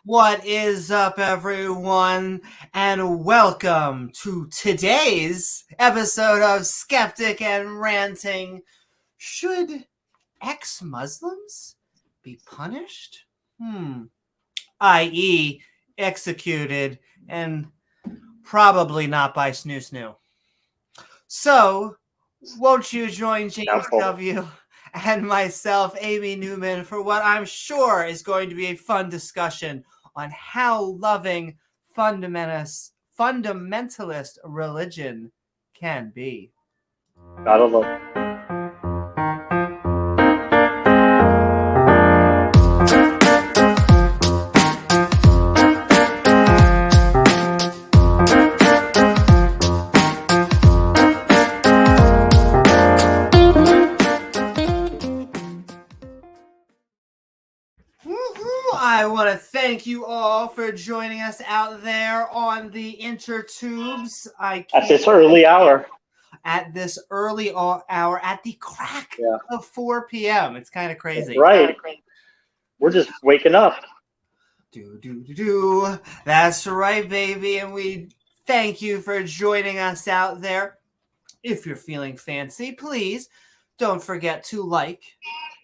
What is up, everyone, and welcome to today's episode of Skeptic and Ranting. Should ex-Muslims be punished? I.e., executed, and probably not by Snoo Snoo. So, won't you join James W. and myself, Amy Newman, for what I'm sure is going to be a fun discussion on how loving fundamentalist religion can be. Gotta love. I want to thank you all for joining us out there on the intertubes. At this early hour. At this early hour, at the crack of 4 p.m. It's kind of crazy. That's right. We're just waking up. That's right, baby. And we thank you for joining us out there. If you're feeling fancy, please don't forget to like,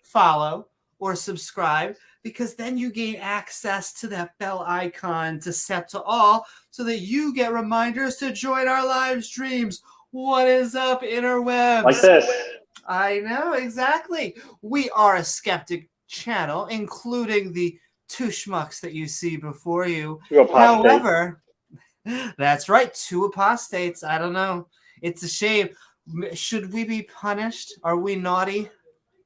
follow, or subscribe, because then you gain access to that bell icon to set to all so that you get reminders to join our live streams. What is up, interwebs? Like this. I know, exactly. We are a skeptic channel, including the two schmucks that you see before you. However, that's right, two apostates. I don't know. It's a shame. Should we be punished? Are we naughty?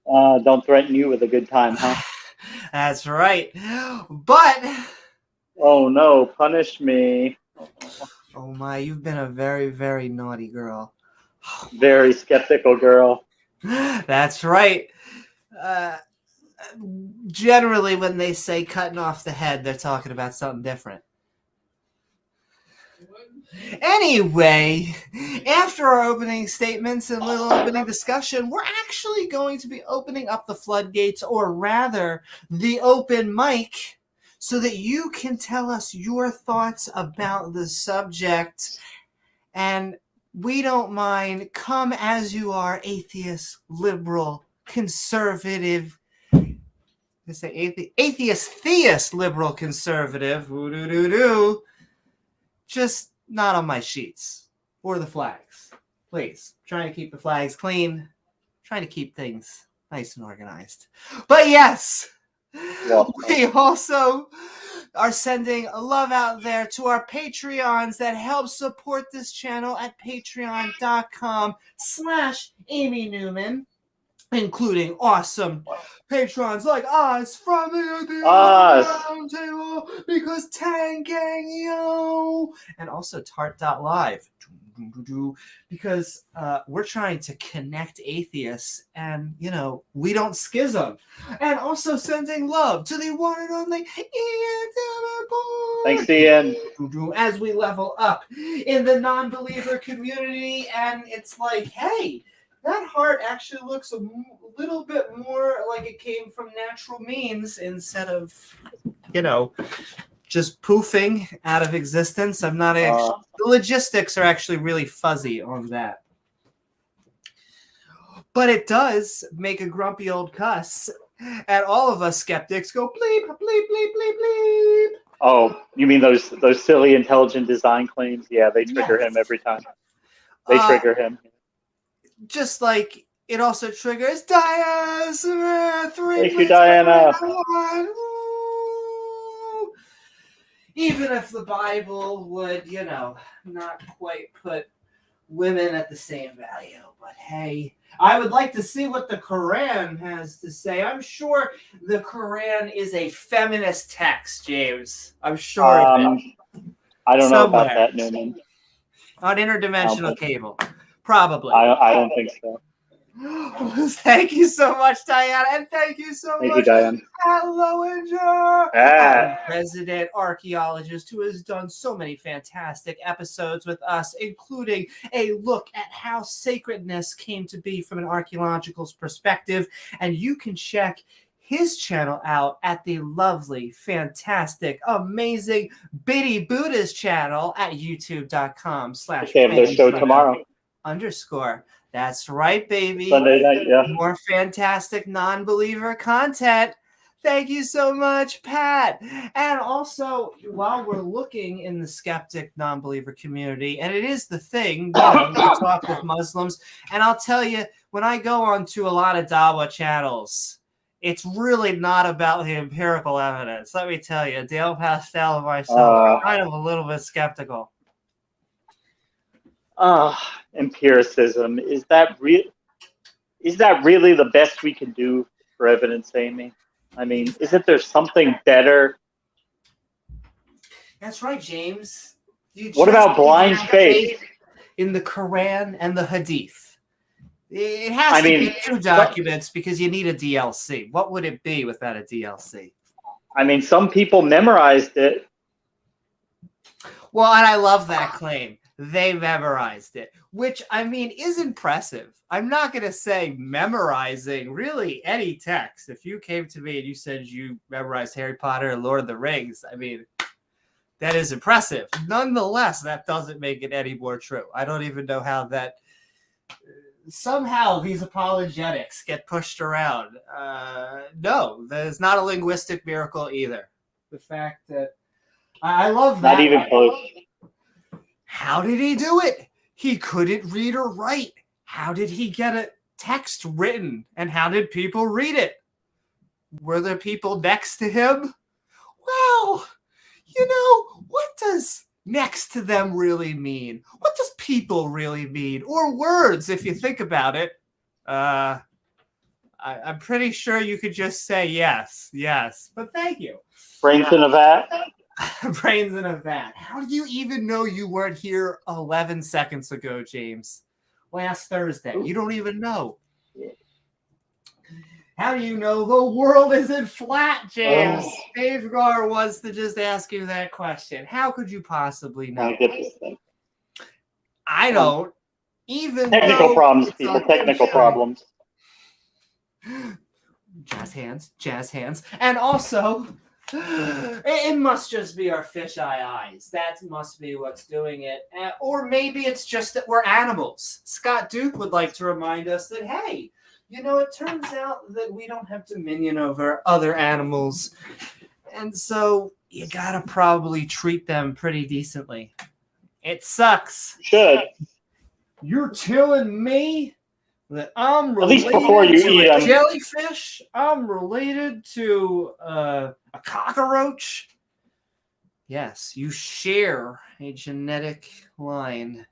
Don't threaten you with a good time, huh? That's right. But oh no, punish me. Oh my, you've been a very, very naughty girl. Very skeptical girl. That's right. Generally, when they say cutting off the head, they're talking about something different. Anyway, after our opening statements and little opening discussion, we're actually going to be opening up the floodgates, or rather, the open mic, so that you can tell us your thoughts about the subject. And we don't mind. Come as you are, atheist, liberal, conservative. I say atheist, theist, liberal, conservative. Just not on my sheets or the flags. Please. Trying to keep the flags clean. Trying to keep things nice and organized. But yes, we also are sending love out there to our Patreons that help support this channel at patreon.com/Amy Newman, including awesome patrons like us from the Round Table, because Tang Gang Yo, and also Tart.live, because we're trying to connect atheists, and we don't schism. And also sending love to the one and only Ian Davenport. Thanks, Ian. As we level up in the non-believer community, and it's like, hey, that heart actually looks a little bit more like it came from natural means instead of, just poofing out of existence. I'm not actually. The logistics are actually really fuzzy on that. But it does make a grumpy old cuss. And all of us skeptics go bleep, bleep, bleep, bleep, bleep. Oh, you mean those silly intelligent design claims? Yeah, they trigger him every time. They trigger him. Just like it also triggers Diana. Thank you, Diana. Even if the Bible would, not quite put women at the same value. But hey, I would like to see what the Quran has to say. I'm sure the Quran is a feminist text, James. I'm sure I don't know about that, Newman. On interdimensional cable. Probably. I don't think so. Thank you so much, Diana, and thank you so much, Diane. Lowinger, resident archaeologist who has done so many fantastic episodes with us, including a look at how sacredness came to be from an archaeological perspective. And you can check his channel out at the lovely, fantastic, amazing Biddy Buddha's channel at youtube.com/. They have their show tomorrow. _ That's right, baby. Sunday night, yeah. More fantastic non-believer content. Thank you so much, Pat. And also, while we're looking in the skeptic non-believer community, and it is the thing, we talk with Muslims, and I'll tell you, when I go onto a lot of Dawa channels, it's really not about the empirical evidence. Let me tell you, Dale Pastel and myself are kind of a little bit skeptical. Empiricism, is that really the best we can do for evidence, Amy? I mean, isn't there something better? That's right, James. What about blind faith? In the Quran and the Hadith. It has to be two documents because you need a DLC. What would it be without a DLC? I mean, some people memorized it. Well, and I love that claim. They memorized it, which, I mean, is impressive. I'm not going to say memorizing really any text. If you came to me and you said you memorized Harry Potter and Lord of the Rings, I mean, that is impressive. Nonetheless, that doesn't make it any more true. I don't even know how that somehow these apologetics get pushed around. No, there's not a linguistic miracle either. The fact that I love that. Not even close. How did he do it? He couldn't read or write. How did he get a text written? And how did people read it? Were there people next to him? Well, what does next to them really mean? What does people really mean? Or words, if you think about it. I'm pretty sure you could just say yes. But thank you. Brains in a vat. Brains in a vat. How do you even know you weren't here 11 seconds ago, James? Last Thursday. You don't even know. How do you know the world isn't flat, James? Dave Gar wants to just ask you that question. How could you possibly know? I get this thing. I don't. Even technical problems, people. Technical problems. Jazz hands. And also, it must just be our fisheye eyes. That must be what's doing it. Or maybe it's just that we're animals. Scott Duke would like to remind us that, hey, it turns out that we don't have dominion over other animals. And so you gotta probably treat them pretty decently. It sucks. Should. You're telling me that I'm related at least before you to eat a them. jellyfish? I'm related to a cockroach? Yes, you share a line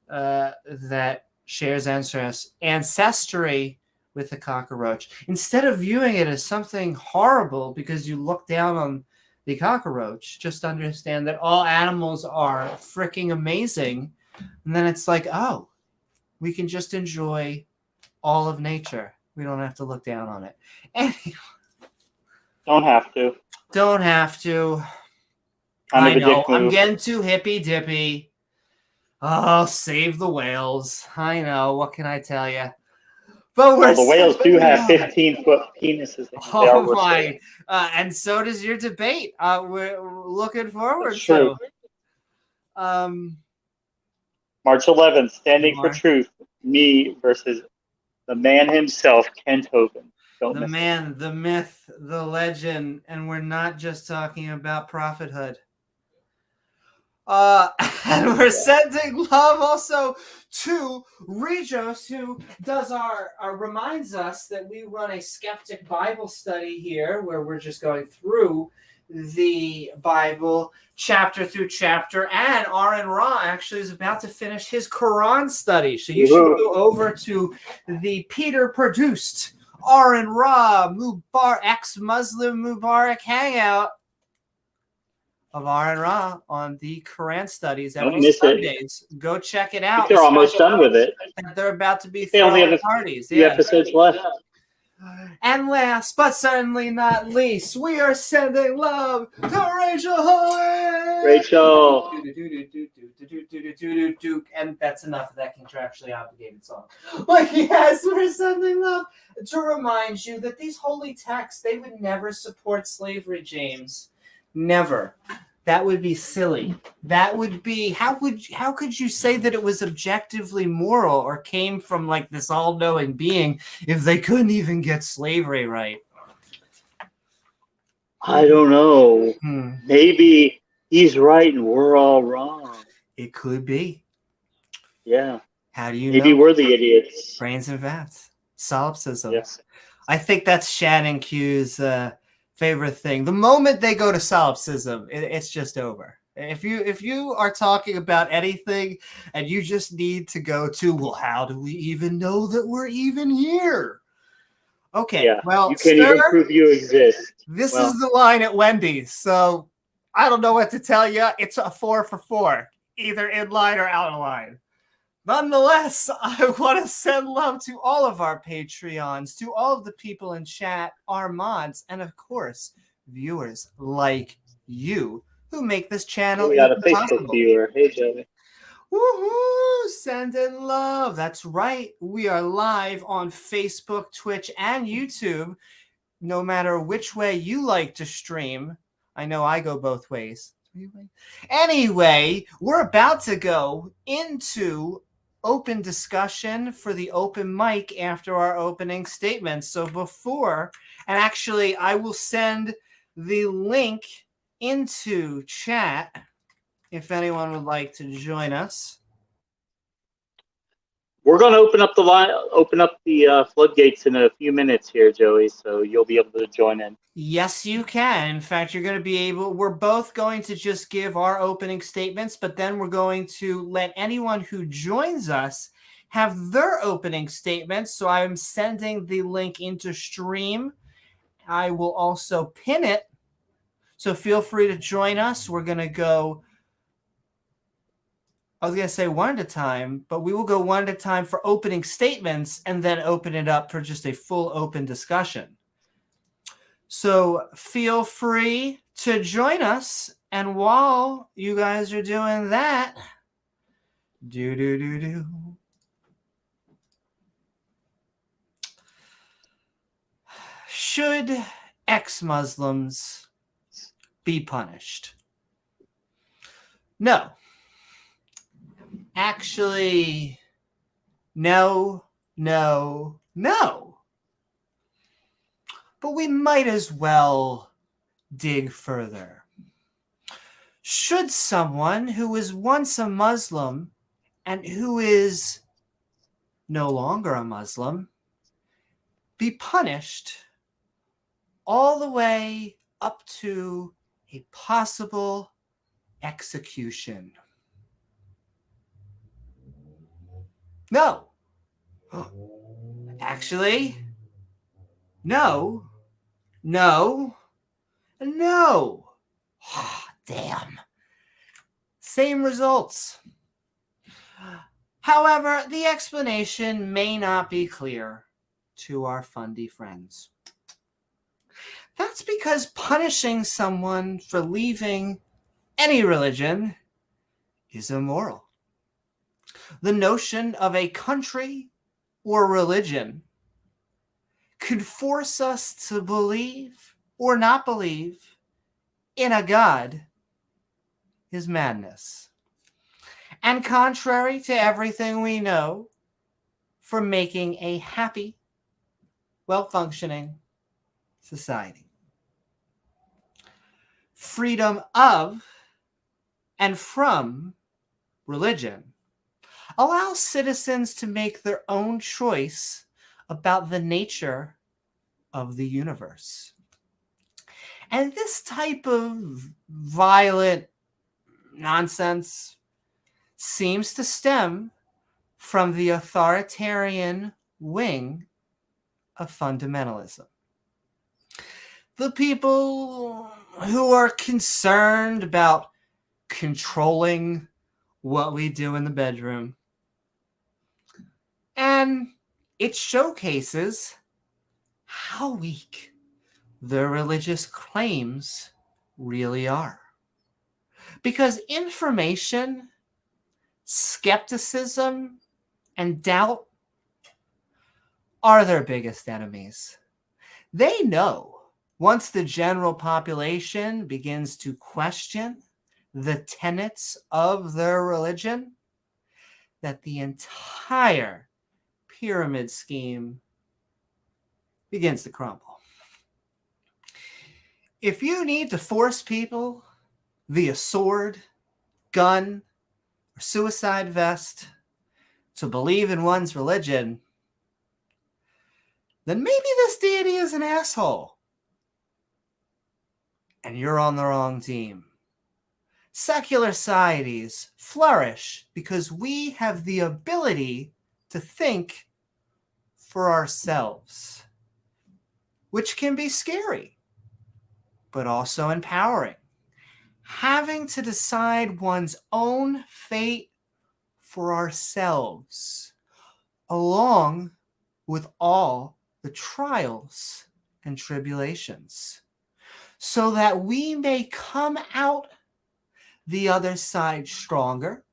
that shares ancestry with the cockroach. Instead of viewing it as something horrible because you look down on the cockroach, just understand that all animals are freaking amazing. And then it's like, oh, we can just enjoy all of nature. We don't have to look down on it. Anyway, Don't have to. I know. I'm getting too hippy dippy. Oh, save the whales. I know. What can I tell you? But the whales do have 15-foot penises. Oh my! And so does your debate. We're looking forward to. March 11th, Standing for Truth. Me versus the man himself, Kent Hovind. The man, the myth, the legend, and we're not just talking about prophethood. And we're sending love also to Regis, who does reminds us that we run a skeptic Bible study here, where we're just going through the Bible chapter through chapter, and Aaron Ra actually is about to finish his Quran study. So you should go over to the Peter produced Aaron Ra ex-Muslim Mubarak hangout of Aaron Ra on the Quran studies every Sundays. Go check it out. They're almost done with it. They're about to be throwing parties. The episodes left. And last but certainly not least, we are sending love to Rachel Hoy. Rachel. and that's enough of that contractually obligated song. Like, yes, we're sending love to remind you that these holy texts, they would never support slavery, James. Never. That would be silly. That would be, how could you say that it was objectively moral or came from like this all-knowing being if they couldn't even get slavery right? I don't know. Maybe he's right and we're all wrong. It could be. Yeah. How do you Maybe know? we're the idiots. Brains and vats. Solipsism. Yes. I think that's Shannon Q's favorite thing. The moment they go to solipsism, it's just over. If you are talking about anything and you just need to go to, well, how do we even know that we're even here? Okay, yeah. well, you can't sir, even prove you exist. This is the line at Wendy's, so I don't know what to tell you. It's a 4 for 4, either in line or out of line. Nonetheless, I want to send love to all of our Patreons, to all of the people in chat, our mods, and of course, viewers like you who make this channel We got a Facebook possible. viewer. Hey, Joey. Woohoo! Send in love. That's right. We are live on Facebook, Twitch, and YouTube. No matter which way you like to stream. I know I go both ways. Anyway, we're about to go into open discussion for the open mic after our opening statements. So before, and actually I will send the link into chat if anyone would like to join us. We're going to open up the floodgates in a few minutes here, Joey, so you'll be able to join in. Yes, you can. In fact, you're going to be able, we're both going to just give our opening statements, but then we're going to let anyone who joins us have their opening statements. So I'm sending the link into stream. I will also pin it. So feel free to join us. We're going to go, I was going to say one at a time, but we will go one at a time for opening statements and then open it up for just a full open discussion. So feel free to join us. And while you guys are doing that, should ex-Muslims be punished? No. Actually, no. But we might as well dig further. Should someone who was once a Muslim and who is no longer a Muslim be punished all the way up to a possible execution? No. Actually, no. Oh, damn. Same results. However, the explanation may not be clear to our fundy friends. That's because punishing someone for leaving any religion is immoral. The notion of a country or religion could force us to believe or not believe in a God is madness. And contrary to everything we know for making a happy, well-functioning society. Freedom of and from religion allows citizens to make their own choice about the nature of the universe. And this type of violent nonsense seems to stem from the authoritarian wing of fundamentalism. The people who are concerned about controlling what we do in the bedroom. And it showcases how weak their religious claims really are. Because information skepticism and doubt are their biggest enemies. They know once the general population begins to question the tenets of their religion, that the entire pyramid scheme begins to crumble. If you need to force people via sword, gun, or suicide vest to believe in one's religion, then maybe this deity is an asshole. And you're on the wrong team. Secular societies flourish because we have the ability to think for ourselves, which can be scary, but also empowering. Having to decide one's own fate for ourselves, along with all the trials and tribulations, so that we may come out the other side stronger,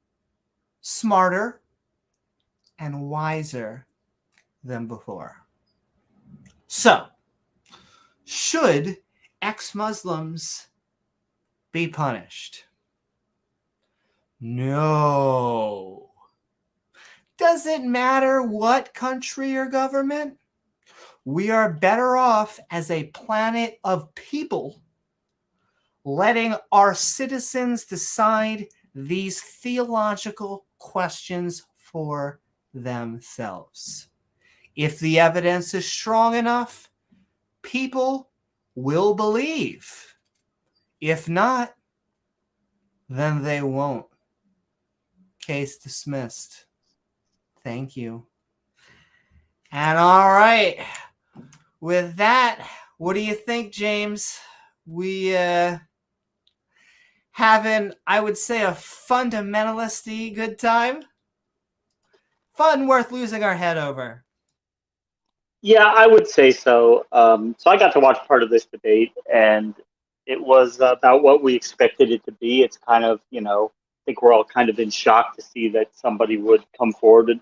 smarter, and wiser than before. So, should ex-Muslims be punished? No. Does it matter what country or government? We are better off as a planet of people letting our citizens decide these theological questions for themselves. If the evidence is strong enough, people will believe. If not, then they won't. Case dismissed. Thank you. And all right, with that, what do you think, James? We having, I would say, a fundamentalist-y good time? Fun, worth losing our head over. Yeah, I would say so. So I got to watch part of this debate, and it was about what we expected it to be. It's kind of, I think we're all kind of in shock to see that somebody would come forward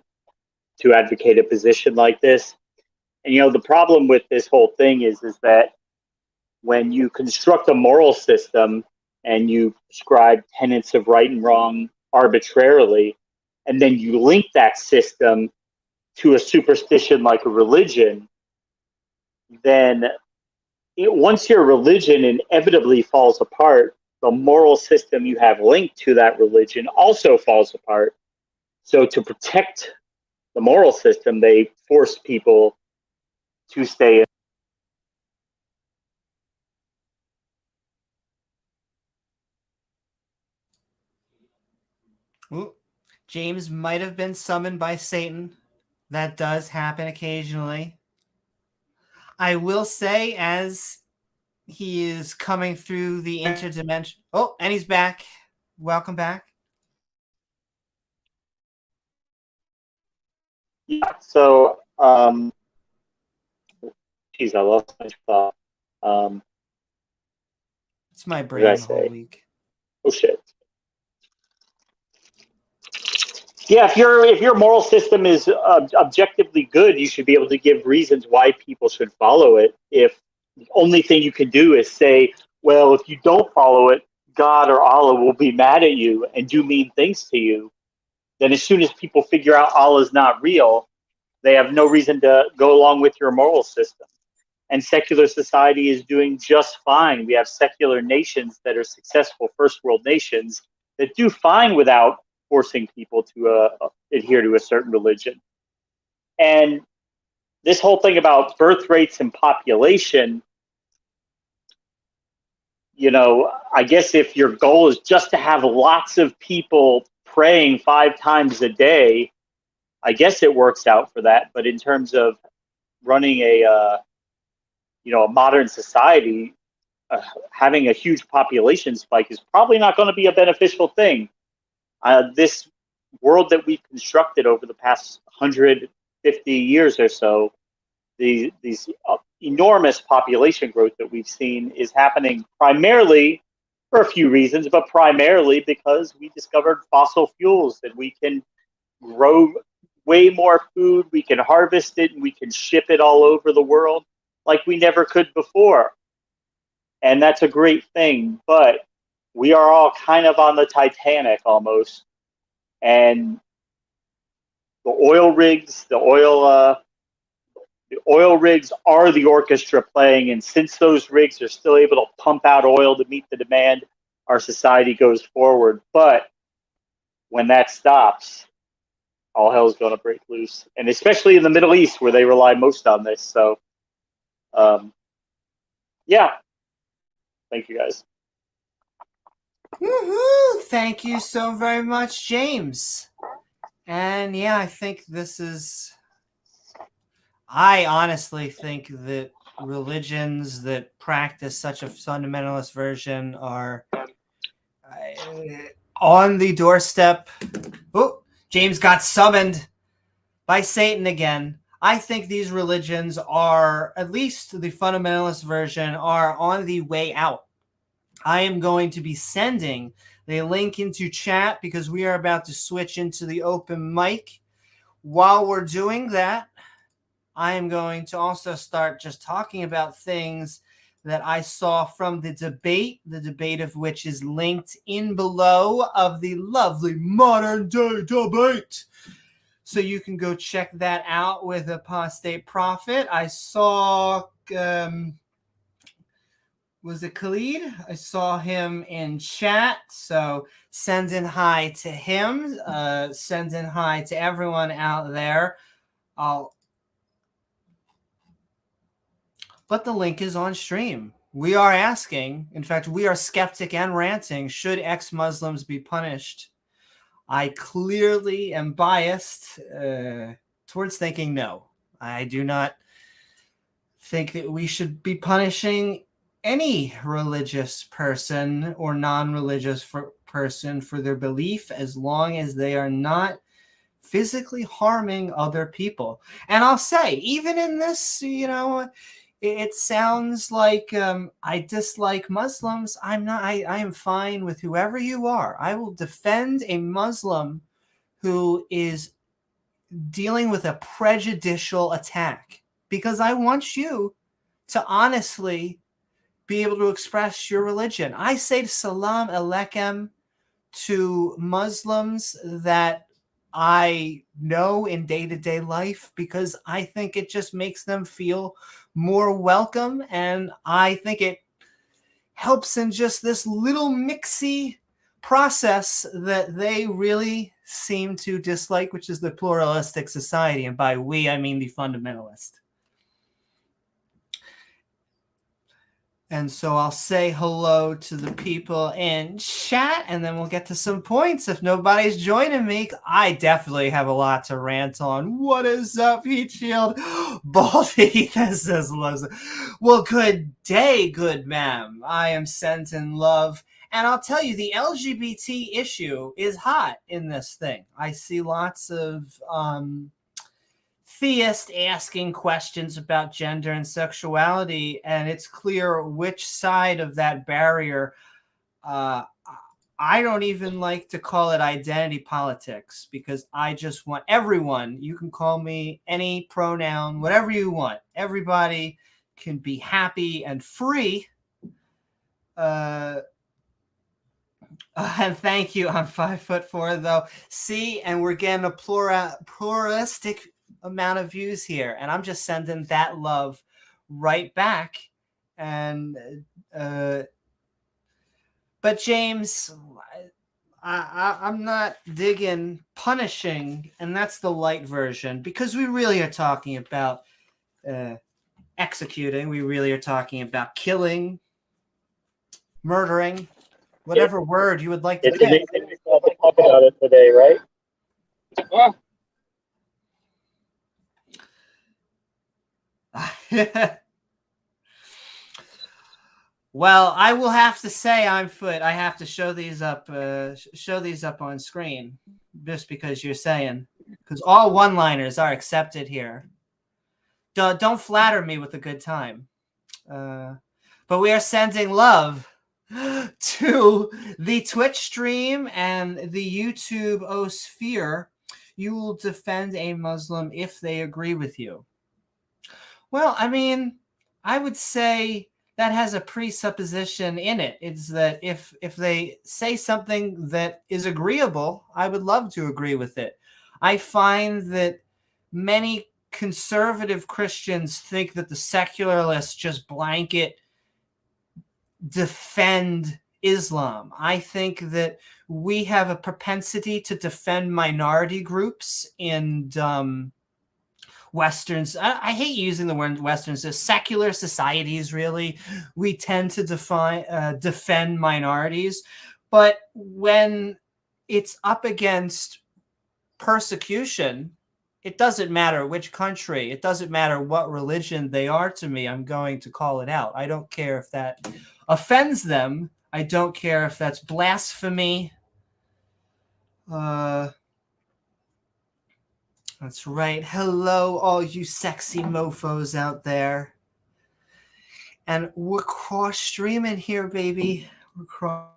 to advocate a position like this. And, the problem with this whole thing is that when you construct a moral system and you prescribe tenets of right and wrong arbitrarily, and then you link that system to a superstition like a religion, then once your religion inevitably falls apart, the moral system you have linked to that religion also falls apart. So to protect the moral system, they force people to stay in. Ooh, James might have been summoned by Satan. That does happen occasionally. I will say, as he is coming through the interdimension. Oh, and he's back. Welcome back. Yeah. So, geez, I lost my thought. It's my What did I brain the whole say? week. Oh shit. Yeah, if your moral system is objectively good, you should be able to give reasons why people should follow it. If the only thing you can do is say, well, if you don't follow it, God or Allah will be mad at you and do mean things to you, then as soon as people figure out Allah is not real, they have no reason to go along with your moral system. And secular society is doing just fine. We have secular nations that are successful first world nations that do fine without forcing people to adhere to a certain religion. And this whole thing about birth rates and population, I guess if your goal is just to have lots of people praying 5 times a day, I guess it works out for that. But in terms of running a modern society, having a huge population spike is probably not going to be a beneficial thing. This world that we've constructed over the past 150 years or so, these enormous population growth that we've seen is happening primarily for a few reasons, but primarily because we discovered fossil fuels that we can grow way more food, we can harvest it, and we can ship it all over the world like we never could before. And that's a great thing, but we are all kind of on the Titanic almost. And the oil rigs, the oil rigs are the orchestra playing, and since those rigs are still able to pump out oil to meet the demand, our society goes forward. But when that stops, all hell's going to break loose, and especially in the Middle East where they rely most on this. So, yeah, thank you guys. Woohoo! Thank you so very much, James. And yeah, I think this is. I honestly think that religions that practice such a fundamentalist version are on the doorstep. Oh, James got summoned by Satan again. I think these religions are, at least the fundamentalist version, are on the way out. I am going to be sending the link into chat because we are about to switch into the open mic. While we're doing that, I am going to also start just talking about things that I saw from the debate of which is linked in below of the lovely modern day debate. So you can go check that out with Apostate Prophet. I saw, was it Khalid? I saw him in chat. So sending hi to him, sending hi to everyone out there. But the link is on stream. We are asking, in fact, we are skeptic and ranting, should ex-Muslims be punished? I clearly am biased towards thinking no. I do not think that we should be punishing any religious person or non-religious person for their belief as long as they are not physically harming other people. And I'll say, even in this, it sounds like I dislike Muslims. I'm not. I am fine with whoever you are. I will defend a Muslim who is dealing with a prejudicial attack because I want you to honestly be able to express your religion. I say salam alaikum to Muslims that I know in day-to-day life because I think it just makes them feel more welcome, and I think it helps in just this little mixy process that they really seem to dislike, which is the pluralistic society. And by we, I mean the fundamentalist. And so I'll say hello to the people in chat, and then we'll get to some points. If nobody's joining me, I definitely have a lot to rant on. What is up, Heat Shield? Baldy, this says loves it. Well, good day, good ma'am. I am sending love. And I'll tell you, the LGBT issue is hot in this thing. I see lots of theists asking questions about gender and sexuality, and it's clear which side of that barrier. I don't even like to call it identity politics because I just want everyone. You can call me any pronoun, whatever you want. Everybody can be happy and free. And thank you. I'm 5'4" though. See, and we're getting a pluralistic amount of views here, and I'm just sending that love right back. And but James, I'm not digging punishing, and that's the light version, because we really are talking about executing. We really are talking about killing, murdering, whatever word you would like to pick. Talk about it today, right? Well, I will have to say I have to show these up on screen just because you're saying, because all one-liners are accepted here. Don't flatter me with a good time. But we are sending love to the Twitch stream and the YouTube sphere, you will defend a Muslim if they agree with you. Well, I mean, I would say that has a presupposition in it. It's that if they say something that is agreeable, I would love to agree with it. I find that many conservative Christians think that the secularists just blanket defend Islam. I think that we have a propensity to defend minority groups in Westerns. I hate using the word Westerns. So secular societies, really, we tend to defend minorities. But when it's up against persecution, it doesn't matter which country, it doesn't matter what religion they are to me, I'm going to call it out. I don't care if that offends them. I don't care if that's blasphemy. That's right. Hello, all you sexy mofos out there. And we're cross streaming here, baby. We're cross.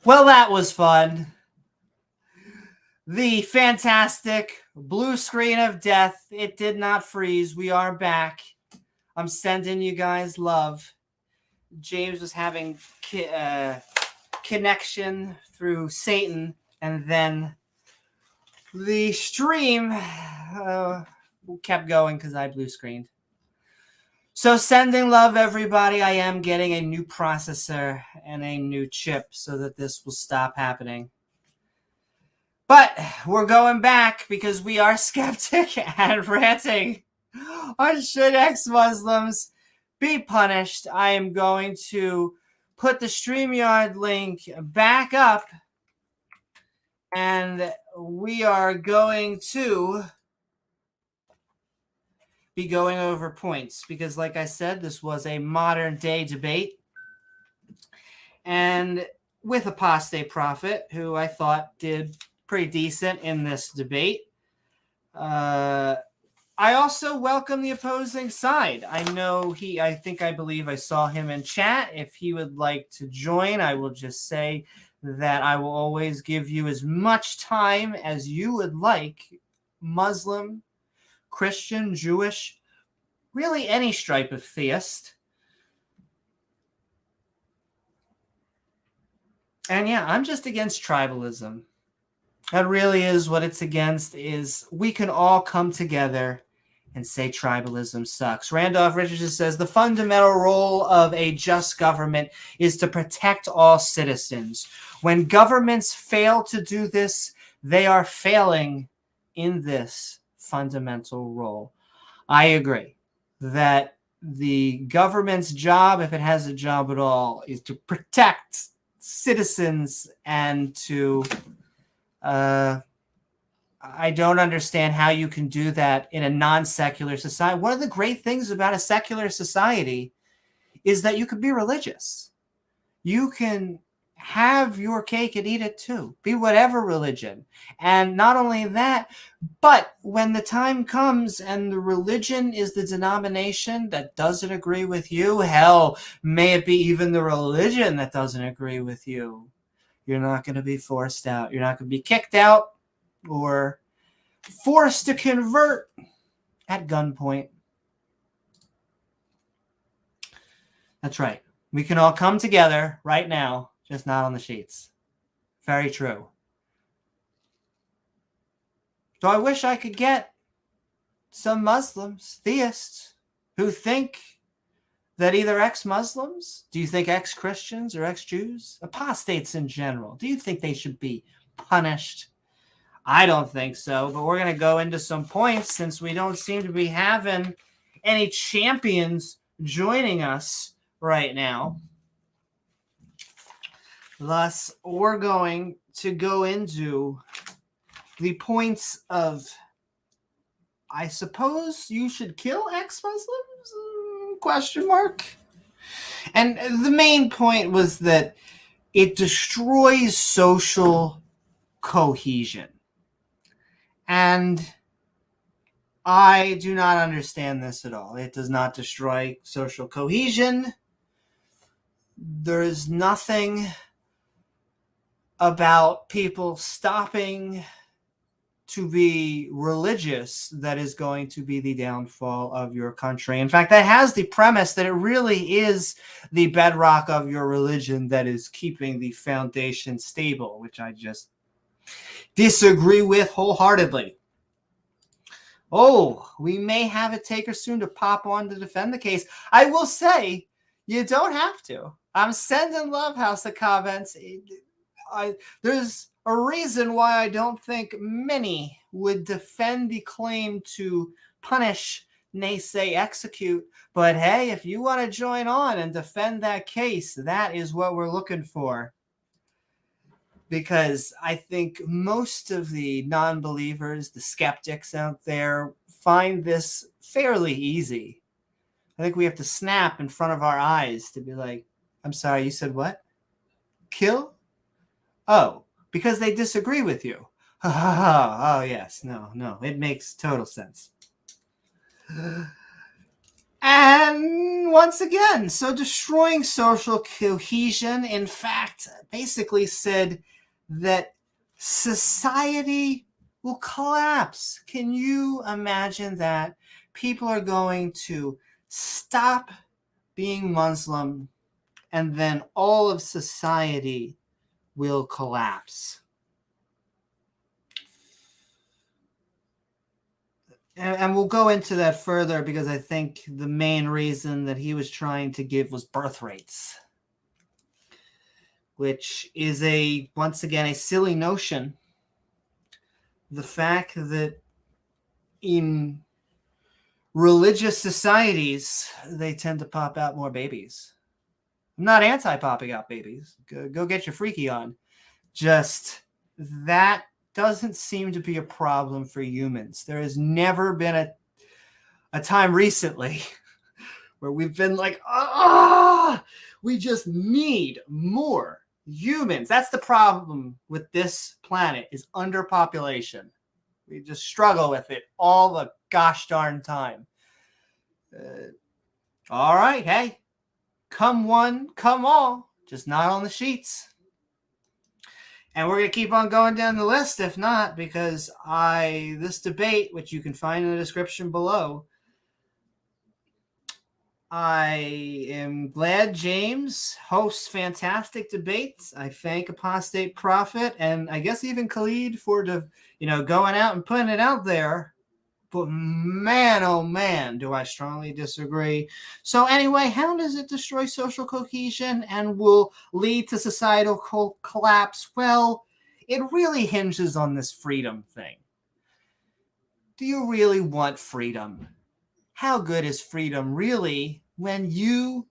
Well, that was fun. The fantastic blue screen of death. It did not freeze. We are back. I'm sending you guys love. James was having connection through Satan, and then the stream kept going because I blue screened. So sending love, everybody. I am getting a new processor and a new chip so that this will stop happening. But we're going back because we are skeptic and ranting on should ex-Muslims be punished. I am going to put the StreamYard link back up, and we are going to be going over points because, like I said, this was a modern day debate, and with Apostate Prophet, who I thought did pretty decent in this debate. I also welcome the opposing side. I believe I saw him in chat. If he would like to join, I will just say that I will always give you as much time as you would like. Muslim, Christian, Jewish, really any stripe of theist. And yeah, I'm just against tribalism. That really is what it's against, is we can all come together and say tribalism sucks. Randolph Richardson says the fundamental role of a just government is to protect all citizens. When governments fail to do this, they are failing in this fundamental role. I agree that the government's job, if it has a job at all, is to protect citizens and to I don't understand how you can do that in a non-secular society. One of the great things about a secular society is that you can be religious. You can have your cake and eat it too. Be whatever religion. And not only that, but when the time comes and the religion is the denomination that doesn't agree with you, hell, may it be even the religion that doesn't agree with you, you're not going to be forced out. You're not going to be kicked out or forced to convert at gunpoint. That's right. We can all come together right now, just not on the sheets. Very true. So I wish I could get some Muslims, theists, who think that either ex-Muslims, do you think ex-Christians or ex-Jews, apostates in general, do you think they should be punished? I don't think so, but we're going to go into some points since we don't seem to be having any champions joining us right now. Thus, we're going to go into the points of, I suppose you should kill ex-Muslims? Question mark. And the main point was that it destroys social cohesion. And I do not understand this at all. It does not destroy social cohesion. There is nothing about people stopping to be religious that is going to be the downfall of your country. In fact, that has the premise that it really is the bedrock of your religion that is keeping the foundation stable, which I just disagree with wholeheartedly. Oh, we may have a taker soon to pop on to defend the case. I will say, you don't have to. I'm sending Love House the comments. There's a reason why I don't think many would defend the claim to punish, nay, say, execute. But hey, if you want to join on and defend that case, that is what we're looking for. Because I think most of the non-believers, the skeptics out there, find this fairly easy. I think we have to snap in front of our eyes to be like, I'm sorry, you said what? Kill? Oh, because they disagree with you. Oh, yes. No. It makes total sense. And once again, so destroying social cohesion, in fact, basically said that society will collapse. Can you imagine that? People are going to stop being Muslim and then all of society will collapse. And we'll go into that further because I think the main reason that he was trying to give was birth rates, which is once again, a silly notion. The fact that in religious societies, they tend to pop out more babies. I'm not anti-popping out babies. Go get your freaky on. Just that doesn't seem to be a problem for humans. There has never been a time recently where we've been like, we just need more humans. That's the problem with this planet, is underpopulation. We just struggle with it all the gosh darn time. All right, hey, come one, come all, just not on the sheets. And we're going to keep on going down the list, if not, because this debate, which you can find in the description below, I am glad James hosts fantastic debates. I thank Apostate Prophet and I guess even Khalid for going out and putting it out there. But man, oh man, do I strongly disagree. So anyway, how does it destroy social cohesion and will lead to societal collapse? Well, it really hinges on this freedom thing. Do you really want freedom? How good is freedom really when you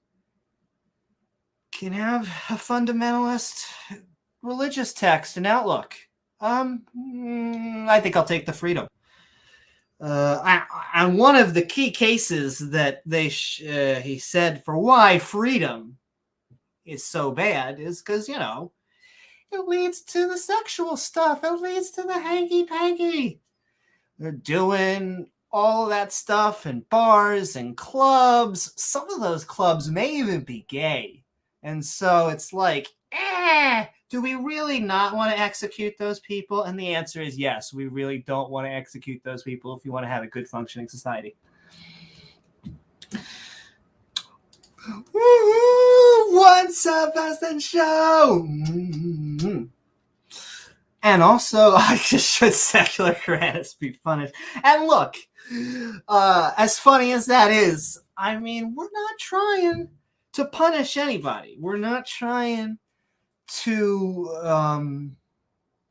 can have a fundamentalist religious text and outlook? I think I'll take the freedom. And one of the key cases that he said for why freedom is so bad is because, it leads to the sexual stuff. It leads to the hanky-panky. They're doing all of that stuff in bars and clubs. Some of those clubs may even be gay. And so it's like, do we really not want to execute those people? And the answer is yes, we really don't want to execute those people if you want to have a good functioning society. Woo-hoo! What's up, Boston Show? Mm-hmm. And also, should secular grants be punished? And look, as funny as that is, I mean, we're not trying to punish anybody. We're not trying to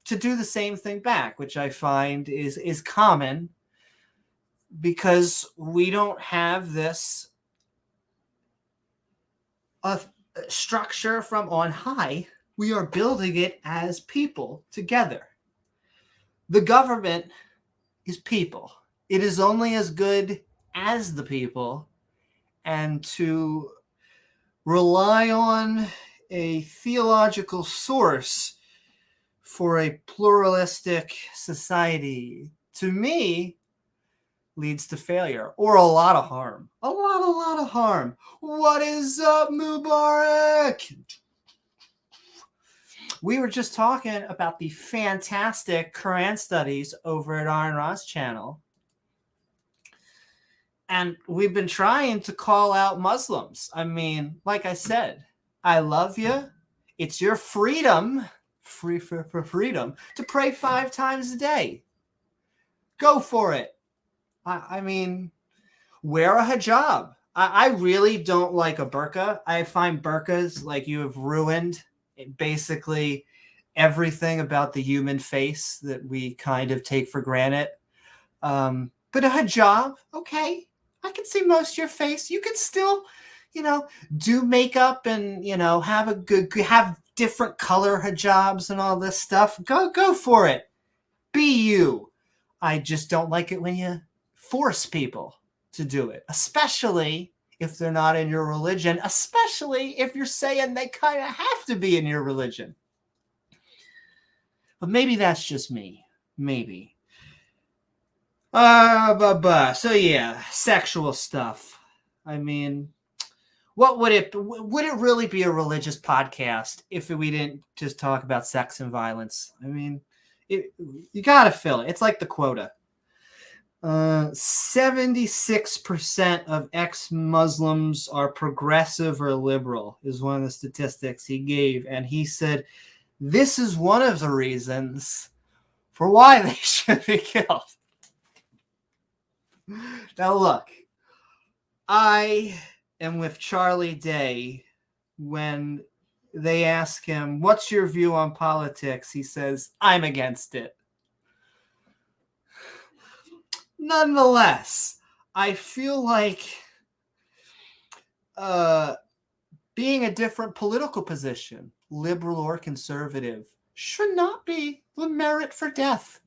do the same thing back, which I find is common because we don't have this structure from on high. We are building it as people together. The government is people. It is only as good as the people, and to rely on a theological source for a pluralistic society, to me, leads to failure or a lot of harm. A lot of harm. What is up, Mubarak? We were just talking about the fantastic Quran studies over at Aaron Ross channel. And we've been trying to call out Muslims. I mean, like I said, I love you. It's your freedom, freedom, to pray 5 times a day. Go for it. I mean, wear a hijab. I really don't like a burqa. I find burqas like you have ruined basically everything about the human face that we kind of take for granted. But a hijab, okay. I can see most of your face. You can still, do makeup and, have different color hijabs and all this stuff. Go for it. Be you. I just don't like it when you force people to do it, especially if they're not in your religion, especially if you're saying they kind of have to be in your religion. But maybe that's just me. Maybe. So yeah, sexual stuff. I mean, what would it really be a religious podcast if we didn't just talk about sex and violence? I mean, you gotta fill it. It's like the quota. 76% of ex-Muslims are progressive or liberal is one of the statistics he gave. And he said, this is one of the reasons for why they should be killed. Now look, I am with Charlie Day when they ask him, what's your view on politics? He says, I'm against it. Nonetheless, I feel like being a different political position, liberal or conservative, should not be the merit for death.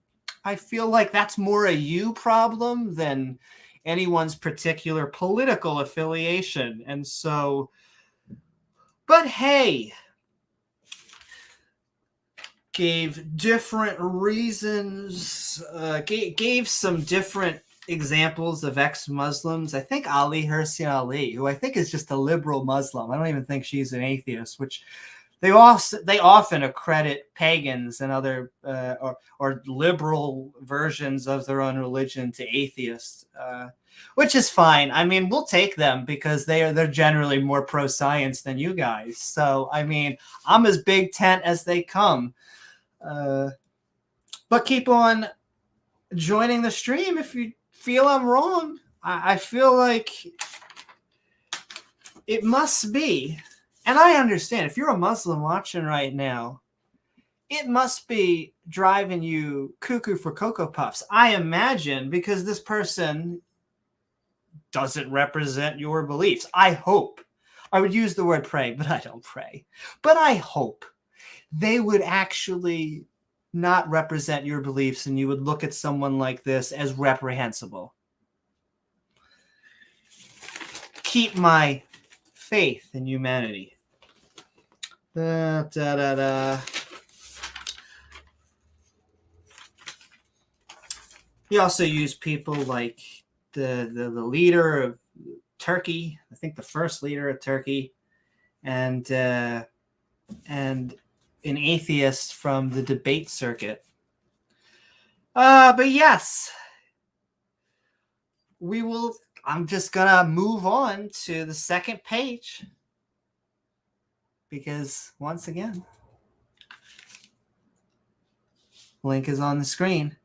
I feel like that's more a you problem than anyone's particular political affiliation. And so, but hey, gave different reasons, gave some different examples of ex-Muslims. I think Ali Hirsi Ali, who I think is just a liberal Muslim. I don't even think she's an atheist, which they often accredit pagans and other or liberal versions of their own religion to atheists, which is fine. I mean, we'll take them because they're generally more pro-science than you guys. So I mean, I'm as big tent as they come. But keep on joining the stream if you feel I'm wrong. I feel like it must be. And I understand if you're a Muslim watching right now, it must be driving you cuckoo for Cocoa Puffs. I imagine because this person doesn't represent your beliefs. I hope. I would use the word pray, but I don't pray. But I hope they would actually not represent your beliefs and you would look at someone like this as reprehensible. Keep my faith in humanity. He also used people like the leader of Turkey, I think the first leader of Turkey, and an atheist from the debate circuit. But yes, we will. I'm just gonna move on to the second page because once again, link is on the screen.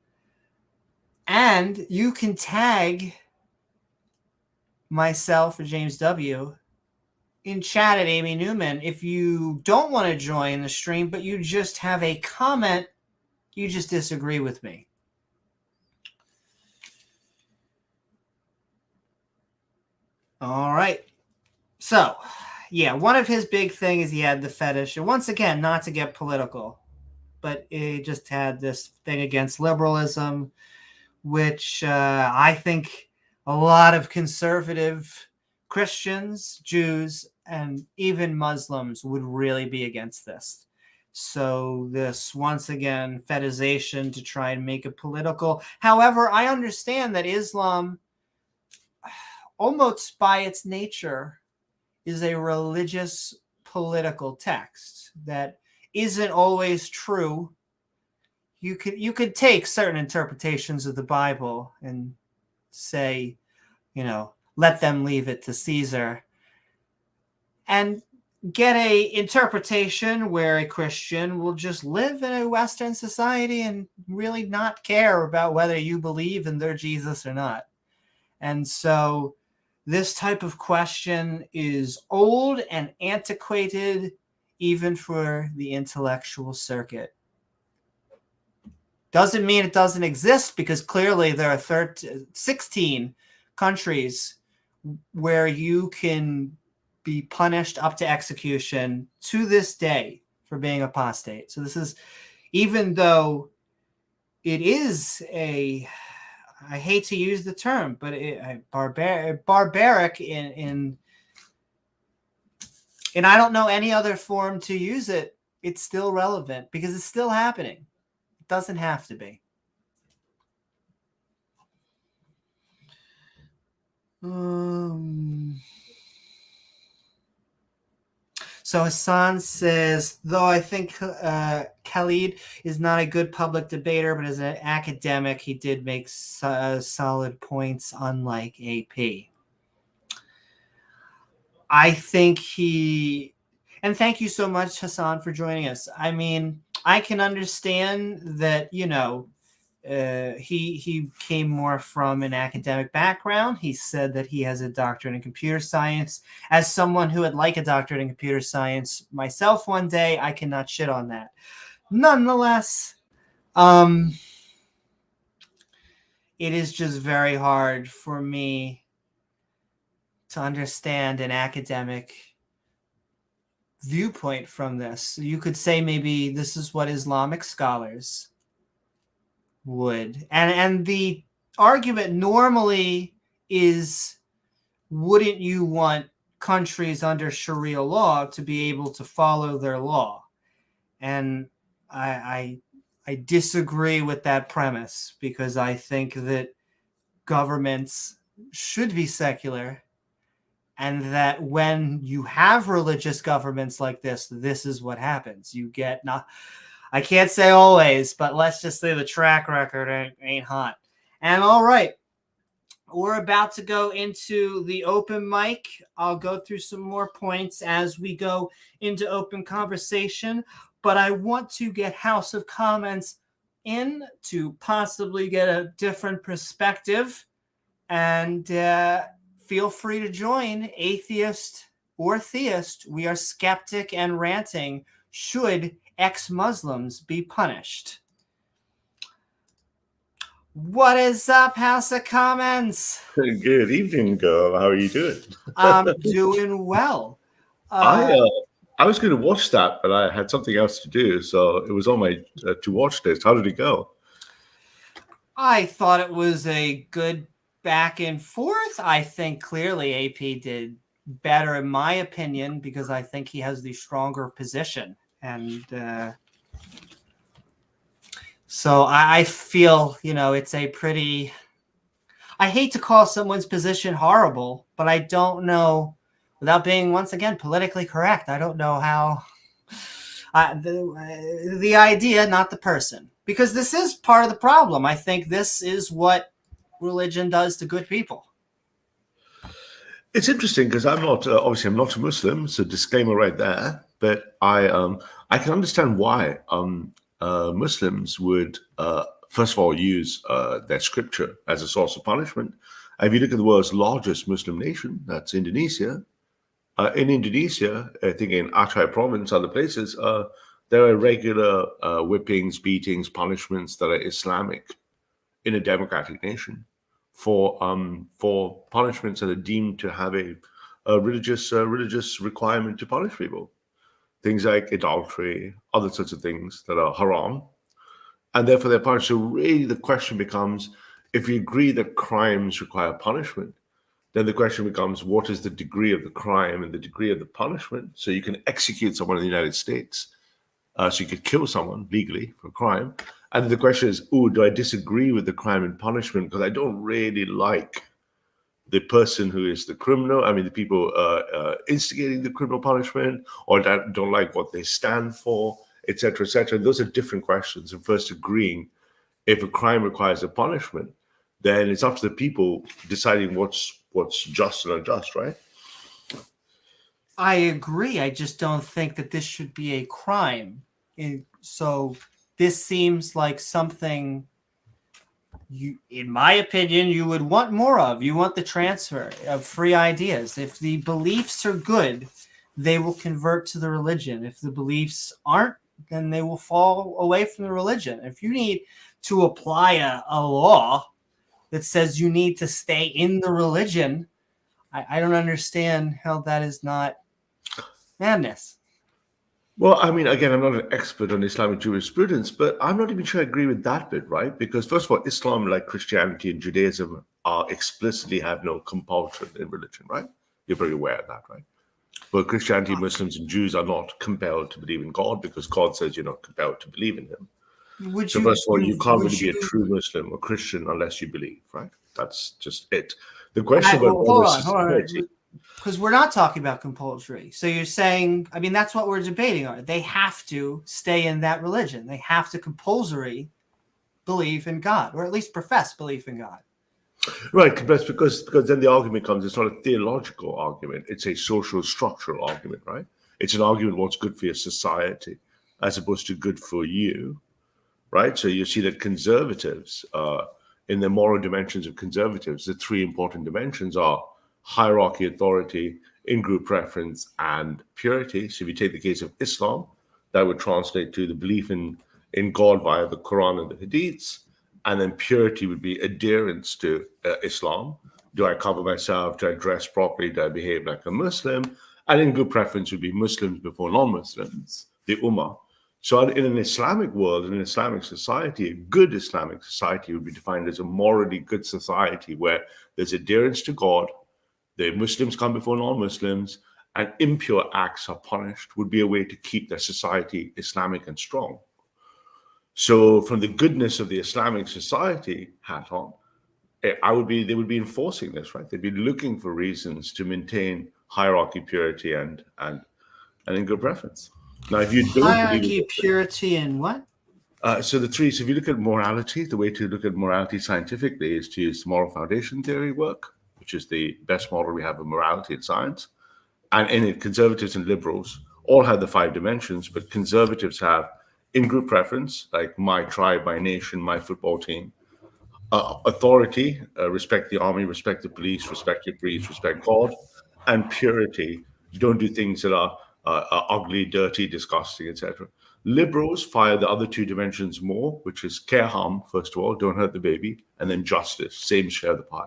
And you can tag myself, James W., in chat at Amy Newman if you don't want to join the stream, but you just have a comment, you just disagree with me. All right. So, yeah, one of his big things is he had the fetish. And once again, not to get political, but he just had this thing against liberalism, which I think a lot of conservative Christians, Jews, and even Muslims would really be against this. So this, once again, fetishization to try and make it political. However, I understand that Islam, almost by its nature, is a religious political text that isn't always true. You could take certain interpretations of the Bible and say, let them leave it to Caesar, and get a interpretation where a Christian will just live in a Western society and really not care about whether you believe in their Jesus or not. And so this type of question is old and antiquated, even for the intellectual circuit. Doesn't mean it doesn't exist, because clearly there are 16 countries where you can be punished up to execution to this day for being apostate. So this is, even though it is I hate to use the term, but barbaric in and I don't know any other form to use it, it's still relevant because it's still happening. It doesn't have to be. So Hassan says, though I think Khalid is not a good public debater, but as an academic, he did make solid points, unlike AP. I think and thank you so much, Hassan, for joining us. I mean, I can understand that, he came more from an academic background. He said that he has a doctorate in computer science. As someone who would like a doctorate in computer science myself one day, I cannot shit on that. Nonetheless, it is just very hard for me to understand an academic viewpoint from this. You could say maybe this is what Islamic scholars would. And the argument normally is, wouldn't you want countries under Sharia law to be able to follow their law? And I disagree with that premise, because I think that governments should be secular and that when you have religious governments like this is what happens. You get not, I can't say always, but let's just say the track record ain't hot. And all right, we're about to go into the open mic. I'll go through some more points as we go into open conversation, but I want to get House of Comments in to possibly get a different perspective. And feel free to join, atheist or theist. We are skeptic and ranting. Should ex-Muslims be punished? What is up, House of Comments? Good evening, girl. How are you doing? I'm doing well. I was going to watch that, but I had something else to do, so it was on my to watch list. How did it go? I thought it was a good back and forth. I think clearly AP did better, in my opinion, because I think he has the stronger position. And so I feel, it's a pretty... I hate to call someone's position horrible, but I don't know, without being, once again, politically correct, I don't know how... the idea, not the person. Because this is part of the problem. I think this is what religion does to good people. It's interesting because I'm not obviously I'm not a Muslim, so disclaimer right there. But I can understand why Muslims would first of all use their scripture as a source of punishment. If you look at the world's largest Muslim nation, that's Indonesia. In Indonesia, I think in Aceh province, other places, there are regular whippings, beatings, punishments that are Islamic in a democratic nation for punishments that are deemed to have a religious requirement to punish people. Things like adultery, other sorts of things that are haram, and therefore they're punished. So really the question becomes, if we agree that crimes require punishment, then the question becomes, what is the degree of the crime and the degree of the punishment? So you can execute someone in the United States. So you could kill someone legally for a crime. And the question is, do I disagree with the crime and punishment because I don't really like the person who is the criminal? I mean, the people instigating the criminal punishment, or don't like what they stand for, et cetera, et cetera. And those are different questions. And first agreeing, if a crime requires a punishment, then it's up to the people deciding what's just and unjust, right? I agree. I just don't think that this should be a crime. So this seems like something in my opinion, you would want more of. You want the transfer of free ideas. If the beliefs are good, they will convert to the religion. If the beliefs aren't, then they will fall away from the religion. If you need to apply a law that says you need to stay in the religion, I don't understand how that is not madness. Well, I mean, again, I'm not an expert on Islamic jurisprudence, but I'm not even sure I agree with that bit, right? Because first of all, Islam, like Christianity and Judaism, explicitly have no compulsion in religion, right? You're very aware of that, right? But Christianity, Muslims, and Jews are not compelled to believe in God because God says you're not compelled to believe in him. So first of all, you can't really be a true Muslim or Christian unless you believe, right? That's just it. The question about hold on. Because we're not talking about compulsory. So you're saying, I mean, that's what we're debating on. They have to stay in that religion. They have to compulsory believe in God, or at least profess belief in God. Right, because then the argument comes, it's not a theological argument, it's a social structural argument, right? It's an argument what's good for your society as opposed to good for you, right? So you see that conservatives, in the moral dimensions of conservatives, the three important dimensions are hierarchy, authority, in-group preference, and purity. So if you take the case of Islam, that would translate to the belief in God via the Quran and the Hadiths. And then purity would be adherence to Islam. Do I cover myself? Do I dress properly? Do I behave like a Muslim? And in-group preference would be Muslims before non-Muslims, the Ummah. So in an Islamic world, in an Islamic society, a good Islamic society would be defined as a morally good society where there's adherence to God, the Muslims come before non-Muslims, and impure acts are punished, would be a way to keep their society Islamic and strong. So from the goodness of the Islamic society hat on, they would be enforcing this, right? They'd be looking for reasons to maintain hierarchy, purity, and in good preference. Now, if you don't believe Hierarchy, in purity, and what? so if you look at morality, the way to look at morality scientifically is to use the moral foundation theory work, which is the best model we have of morality in science. And in it, conservatives and liberals all have the 5 dimensions, but conservatives have in-group preference, like my tribe, my nation, my football team. Authority, respect the army, respect the police, respect your priest, respect God. And purity, don't do things that are ugly, dirty, disgusting, etc. Liberals fire the other 2 dimensions more, which is care harm, first of all, don't hurt the baby, and then justice, same share the pie.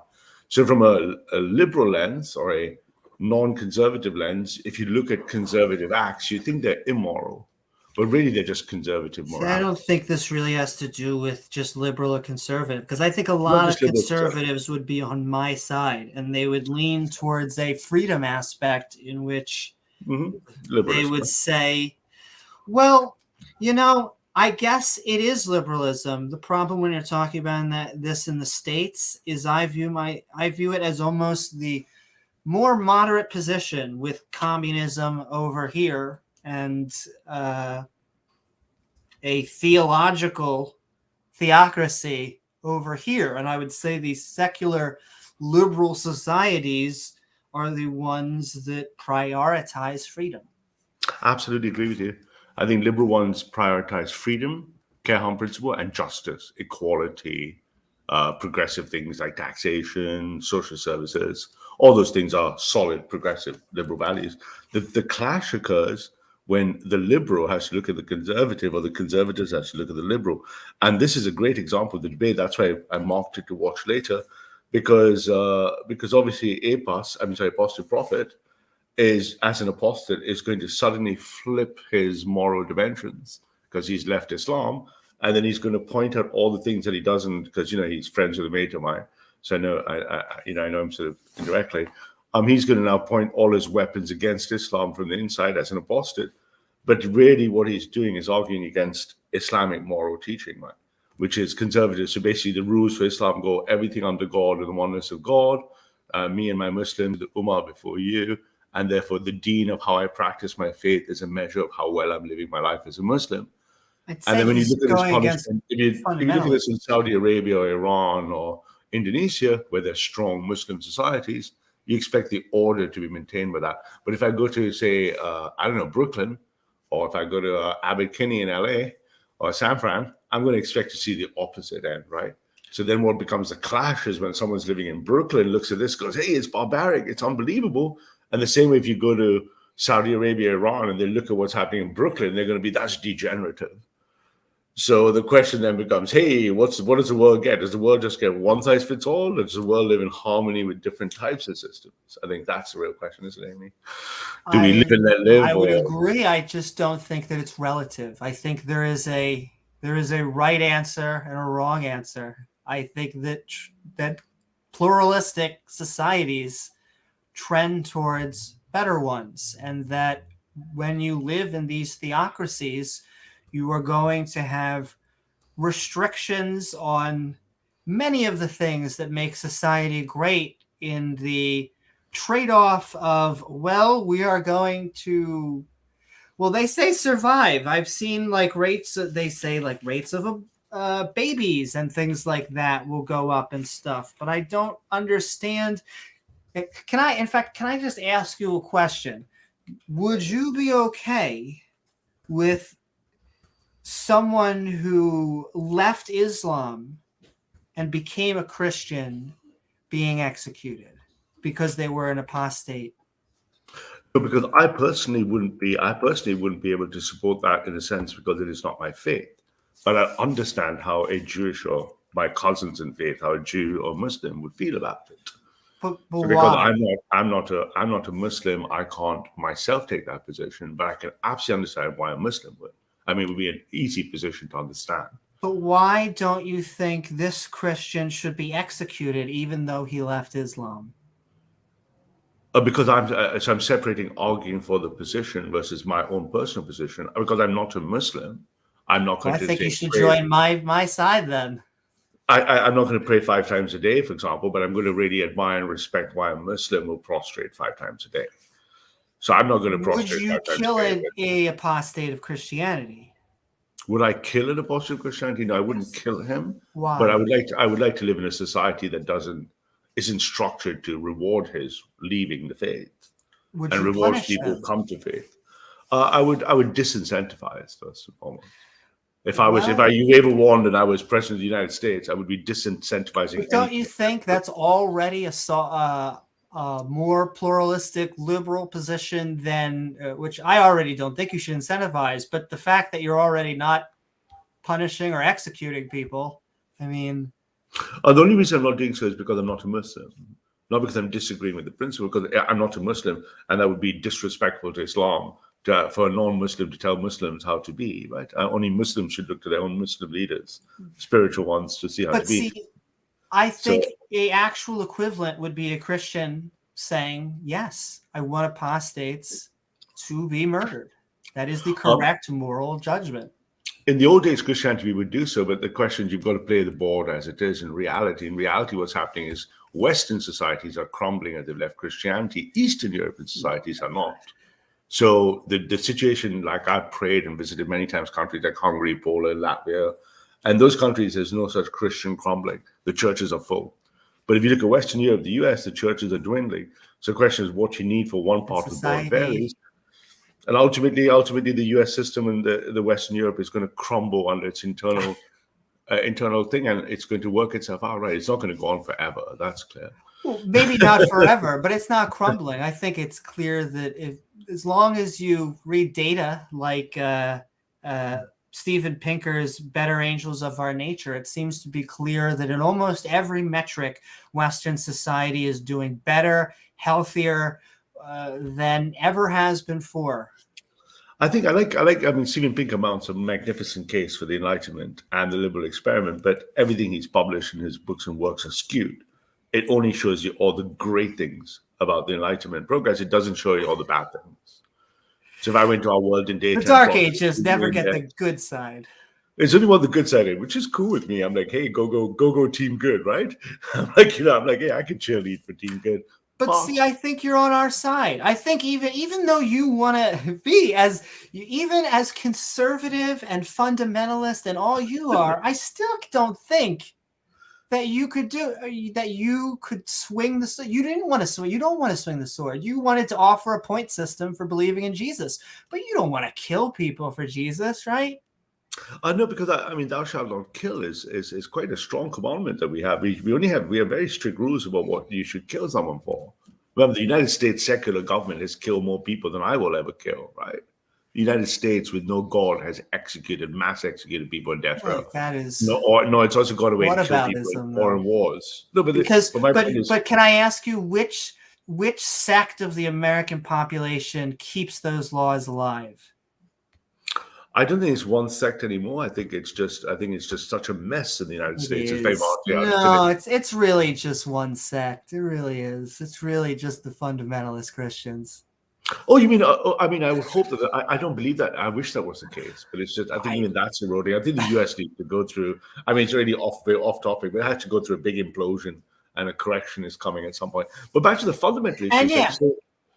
So from a liberal lens or a non-conservative lens, if you look at conservative acts, you think they're immoral, but really they're just conservative See, morality. I don't think this really has to do with just liberal or conservative, because I think a Not lot of just liberal, conservatives would be on my side, and they would lean towards a freedom aspect in which they Liberalism, would right? say, well, I guess it is liberalism. The problem when you're talking about this in the States is I view it as almost the more moderate position with communism over here and a theocracy over here. And I would say these secular liberal societies are the ones that prioritize freedom. Absolutely agree with you. I think liberal ones prioritize freedom, care harm principle, and justice, equality, progressive things like taxation, social services. All those things are solid, progressive liberal values. The clash occurs when the liberal has to look at the conservative or the conservatives has to look at the liberal. And this is a great example of the debate. That's why I marked it to watch later, because obviously apostate prophet, is as an apostate is going to suddenly flip his moral dimensions because he's left Islam, and then he's going to point out all the things that he doesn't, because he's friends with a mate of mine, so I know him sort of indirectly. He's going to now point all his weapons against Islam from the inside as an apostate, but really what he's doing is arguing against Islamic moral teaching, right? Which is conservative. So basically, the rules for Islam go everything under God and the oneness of God. Me and my Muslims, the Ummah before you. And therefore, the deen of how I practice my faith is a measure of how well I'm living my life as a Muslim. And then when you look at this punishment, if you look at this in Saudi Arabia or Iran or Indonesia, where there's strong Muslim societies, you expect the order to be maintained by that. But if I go to, say, Brooklyn, or if I go to Abbot Kinney in LA or San Fran, I'm going to expect to see the opposite end, right? So then what becomes the clash is when someone's living in Brooklyn looks at this, goes, hey, it's barbaric, it's unbelievable. And the same way, if you go to Saudi Arabia, Iran, and they look at what's happening in Brooklyn, they're going to be, that's degenerative. So the question then becomes, hey, what does the world get? Does the world just get one size fits all? Or does the world live in harmony with different types of systems? I think that's the real question, isn't it, Amy? Do we live and let live? I would agree. I just don't think that it's relative. I think there is a right answer and a wrong answer. I think that pluralistic societies trend towards better ones, and that when you live in these theocracies, you are going to have restrictions on many of the things that make society great in the trade-off of, we are going to, they say survive. I've seen rates of babies and things like that will go up and stuff, but I don't understand. Can I just ask you a question? Would you be okay with someone who left Islam and became a Christian being executed because they were an apostate? Because I personally wouldn't be able to support that in a sense, because it is not my faith. But I understand how a Jewish or my cousins in faith, how a Jew or Muslim would feel about it. But because why? I'm not a Muslim, I can't myself take that position, but I can absolutely understand why a Muslim would. I mean, it would be an easy position to understand. But why don't you think this Christian should be executed even though he left Islam? Because I'm separating arguing for the position versus my own personal position. Because I'm not a Muslim, I'm not going to. I think you should join my side then. I'm not going to pray 5 times a day, for example, but I'm going to really admire and respect why a Muslim will prostrate 5 times a day. So I'm not going to Would prostrate you 5 times kill a day. a apostate of Christianity? Would I kill an apostle of Christianity? No, I wouldn't kill him. Why? But I would like to live in a society that isn't structured to reward his leaving the faith Would and you rewards punish people him? who come to faith. I would disincentivize first and foremost. If you gave a wand and I was president of the United States, I would be disincentivizing. But don't you think that's already a more pluralistic liberal position than which I already don't think you should incentivize? But the fact that you're already not punishing or executing people, I mean, the only reason I'm not doing so is because I'm not a Muslim, not because I'm disagreeing with the principle. Because I'm not a Muslim, and that would be disrespectful to Islam. For a non-Muslim to tell Muslims how to be, right? Only Muslims should look to their own Muslim leaders, spiritual ones, to see how to be. See, I think a actual equivalent would be a Christian saying, yes, I want apostates to be murdered. That is the correct moral judgment. In the old days, Christianity, we would do so, but the question is, you've got to play the board as it is in reality. In reality, what's happening is Western societies are crumbling as they've left Christianity. Eastern European societies are not. So the situation, like I've prayed and visited many times countries like Hungary, Poland, Latvia, and those countries, there's no such Christian crumbling. The churches are full. But if you look at Western Europe, the US, the churches are dwindling. So the question is what you need for one part of the world varies. And ultimately, the US system and the Western Europe is going to crumble under its internal thing, and it's going to work itself out, right? It's not going to go on forever. That's clear. Well, maybe not forever, but it's not crumbling. I think it's clear that as long as you read data like Steven Pinker's Better Angels of Our Nature, it seems to be clear that in almost every metric, Western society is doing better, healthier than ever has been before. I mean, Steven Pinker mounts a magnificent case for the Enlightenment and the liberal experiment, but everything he's published in his books and works are skewed. It only shows you all the great things about the Enlightenment progress. It doesn't show you all the bad things. So if I went to Our World in Daytime, the Dark Ages never get the good side. It's only one the good side, which is cool with me. I'm like, hey, go, Team Good, right? I'm like, hey, I can cheerlead for Team Good. But see, I think you're on our side. I think even though you want to be as conservative and fundamentalist and all you are, I still don't think that you could swing the sword. You didn't want to swing. You don't want to swing the sword. You wanted to offer a point system for believing in Jesus, but you don't want to kill people for Jesus, right? No, because I mean, thou shalt not kill is quite a strong commandment that we have. We have very strict rules about what you should kill someone for. Remember, the United States secular government has killed more people than I will ever kill, right? The United States, with no God, has mass executed people in death row. That is no. It's also gone away and killed people in foreign wars. No, but but can I ask you which sect of the American population keeps those laws alive? I don't think it's one sect anymore. I think it's just such a mess in the United States. It's very much, it's really just one sect. It really is. It's really just the fundamentalist Christians. Oh, you mean? I mean, I would hope that. I don't believe that. I wish that was the case, but it's just. I think even that's eroding. I think the U.S. needs to go through. I mean, it's already off topic, but it has to go through a big implosion, and a correction is coming at some point. But back to the fundamental issue.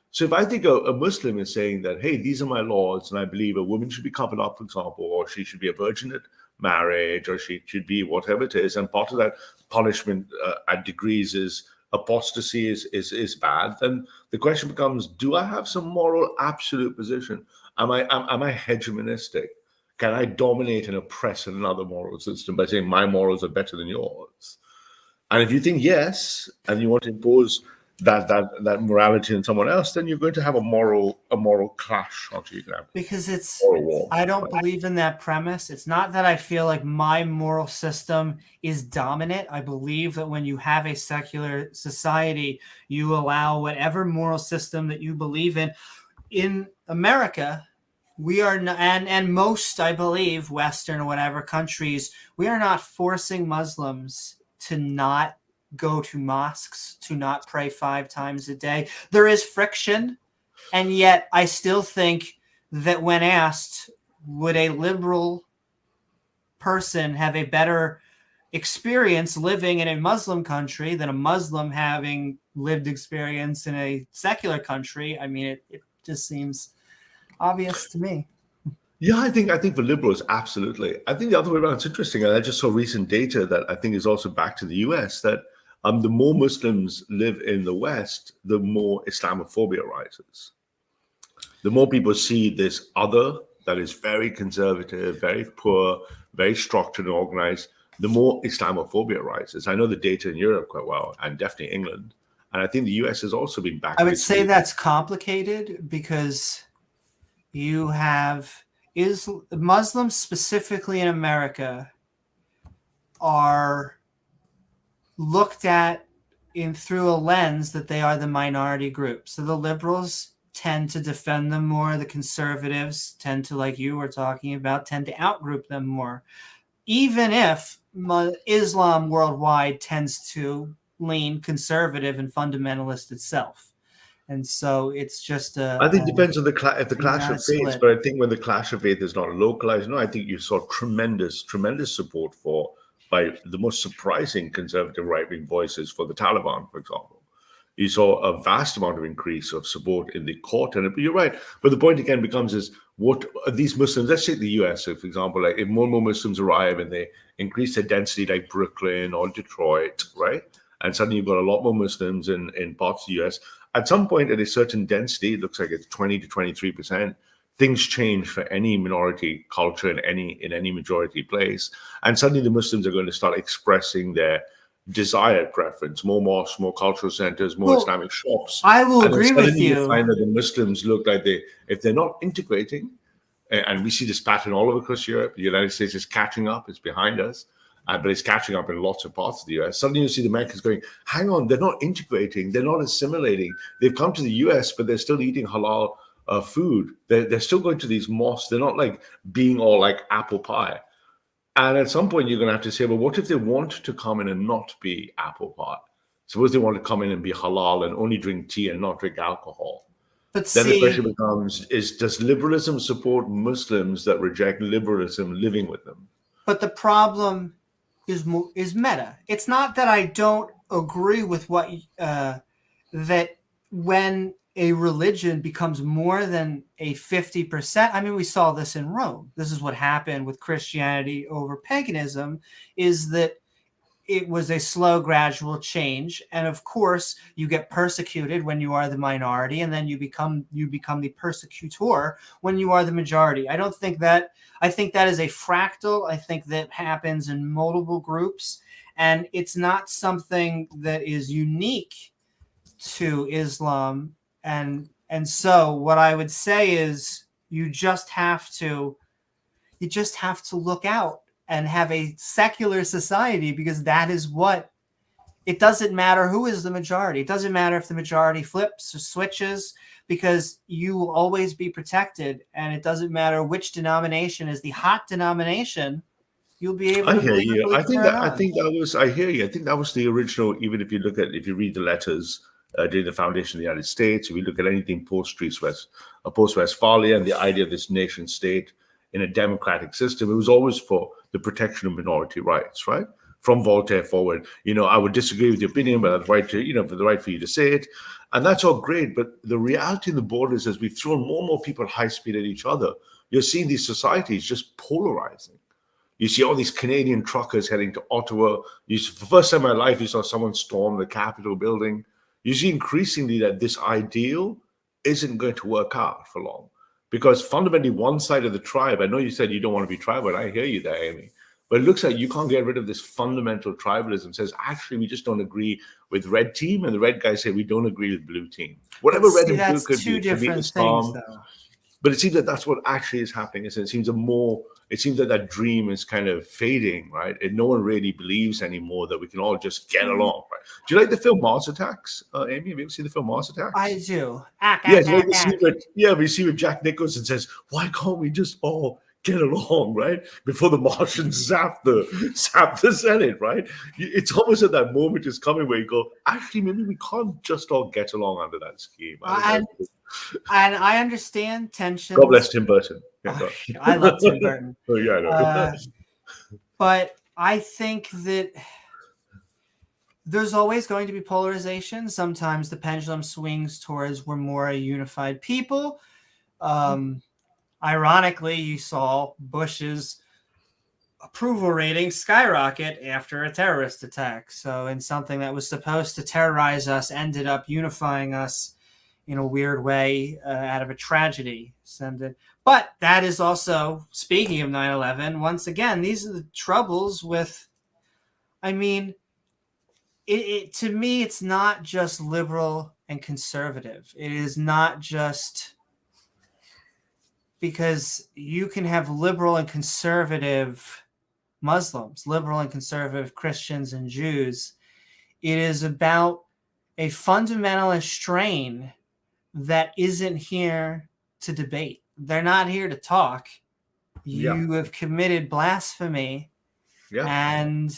So if I think a Muslim is saying that, hey, these are my laws, and I believe a woman should be covered up, for example, or she should be a virgin at marriage, or she should be whatever it is, and part of that punishment at degrees is apostasy is bad, then the question becomes, do I have some moral absolute position? Am I hegemonistic? Can I dominate and oppress another moral system by saying my morals are better than yours? And if you think yes, and you want to impose that morality on someone else, then you're going to have a moral clash, aren't you? Because I don't believe in that premise. It's not that I feel like my moral system is dominant. I believe that when you have a secular society, you allow whatever moral system that you believe in. In America, we are not, and most, I believe, Western or whatever countries, we are not forcing Muslims to not go to mosques, to not pray 5 times a day. There is friction, and yet I still think that when asked, would a liberal person have a better experience living in a Muslim country than a Muslim having lived experience in a secular country. I mean, it just seems obvious to me. Yeah, I think for liberals, absolutely. I think the other way around, it's interesting. And I just saw recent data that I think is also back to the US that the more Muslims live in the West, the more Islamophobia rises. The more people see this other that is very conservative, very poor, very structured and organized, the more Islamophobia rises. I know the data in Europe quite well, and definitely England. And I think the US has also been back. I would say that's complicated because you have Muslims specifically in America are looked at through a lens that they are the minority group. So the liberals tend to defend them more. The conservatives tend to, like you were talking about, tend to outgroup them more. Even if Islam worldwide tends to lean conservative and fundamentalist itself. And so it's just I think it depends on the clash of faiths, but I think when the clash of faith is not localized, I think you saw tremendous support by the most surprising conservative right-wing voices for the Taliban, for example. You saw a vast amount of increase of support in the court, and you're right. But the point again becomes is what are these Muslims? Let's take the U.S. So for example, like if more and more Muslims arrive and they increase their density, like Brooklyn or Detroit, right? And suddenly you've got a lot more Muslims in parts of the U.S. At some point, at a certain density, it looks like it's 20 to 23%. Things change for any minority culture in any majority place, and suddenly the Muslims are going to start expressing their desired preference: more mosques, more cultural centers, more Islamic shops. I will agree with you. You find that the Muslims look like if they're not integrating, and we see this pattern all over across Europe. The United States is catching up; it's behind us. But it's catching up in lots of parts of the US. Suddenly you see the Americans going, hang on, they're not integrating, they're not assimilating. They've come to the US, but they're still eating halal food. They're still going to these mosques. They're not like being all like apple pie. And at some point you're going to have to say, well, what if they want to come in and not be apple pie? Suppose they want to come in and be halal and only drink tea and not drink alcohol. But then the question becomes, does liberalism support Muslims that reject liberalism living with them? But the problem is meta. It's not that I don't agree with what that when a religion becomes more than a 50%. I mean, we saw this in Rome. This is what happened with Christianity over paganism, is that it was a slow, gradual change. And of course, you get persecuted when you are the minority, and then you become the persecutor when you are the majority. I think that is a fractal. I think that happens in multiple groups, and it's not something that is unique to Islam. And so what I would say is you just have to look out and have a secular society, because that is what it doesn't matter who is the majority. It doesn't matter if the majority flips or switches, because you will always be protected. And it doesn't matter which denomination is the hot denomination. You'll be able to. I hear you. I think that was the original. Even if you read the letters during the foundation of the United States, if you look at anything post-Westphalia and the idea of this nation state in a democratic system, it was always for the protection of minority rights, right? From Voltaire forward, I would disagree with your opinion, but I have the right to, for the right for you to say it. And that's all great. But the reality in the borders is we've thrown more and more people high speed at each other. You're seeing these societies just polarizing. You see all these Canadian truckers heading to Ottawa. For the first time in my life, you saw someone storm the Capitol building. You see increasingly that this ideal isn't going to work out for long. Because fundamentally, one side of the tribe, I know you said you don't want to be tribal, I hear you there, Amy, but it looks like you can't get rid of this fundamental tribalism. It says, actually, we just don't agree with red team, and the red guys say we don't agree with blue team. Whatever red and blue could be, different things, though. But it seems that that's what actually is happening. It seems that dream is kind of fading, right? And no one really believes anymore that we can all just get along, right? Do you like the film Mars Attacks, Amy? Have you ever seen the film Mars Attacks? I do. We see with Jack Nicholson says, why can't we just all get along, right? Before the Martians zap the Senate, right? It's almost at that moment is coming where you go, actually, maybe we can't just all get along under that scheme. And I understand tension. God bless Tim Burton. Yeah, I love Tim Burton. Oh, yeah, I know. But I think that there's always going to be polarization. Sometimes the pendulum swings towards we're more a unified people. Ironically, you saw Bush's approval rating skyrocket after a terrorist attack. So, in something that was supposed to terrorize us, ended up unifying us in a weird way out of a tragedy. But that is also, speaking of 9/11, once again, these are the troubles with, I mean, to me, it's not just liberal and conservative. It is not just because you can have liberal and conservative Muslims, liberal and conservative Christians and Jews. It is about a fundamentalist strain that isn't here to debate. They're not here to talk. You have committed blasphemy, and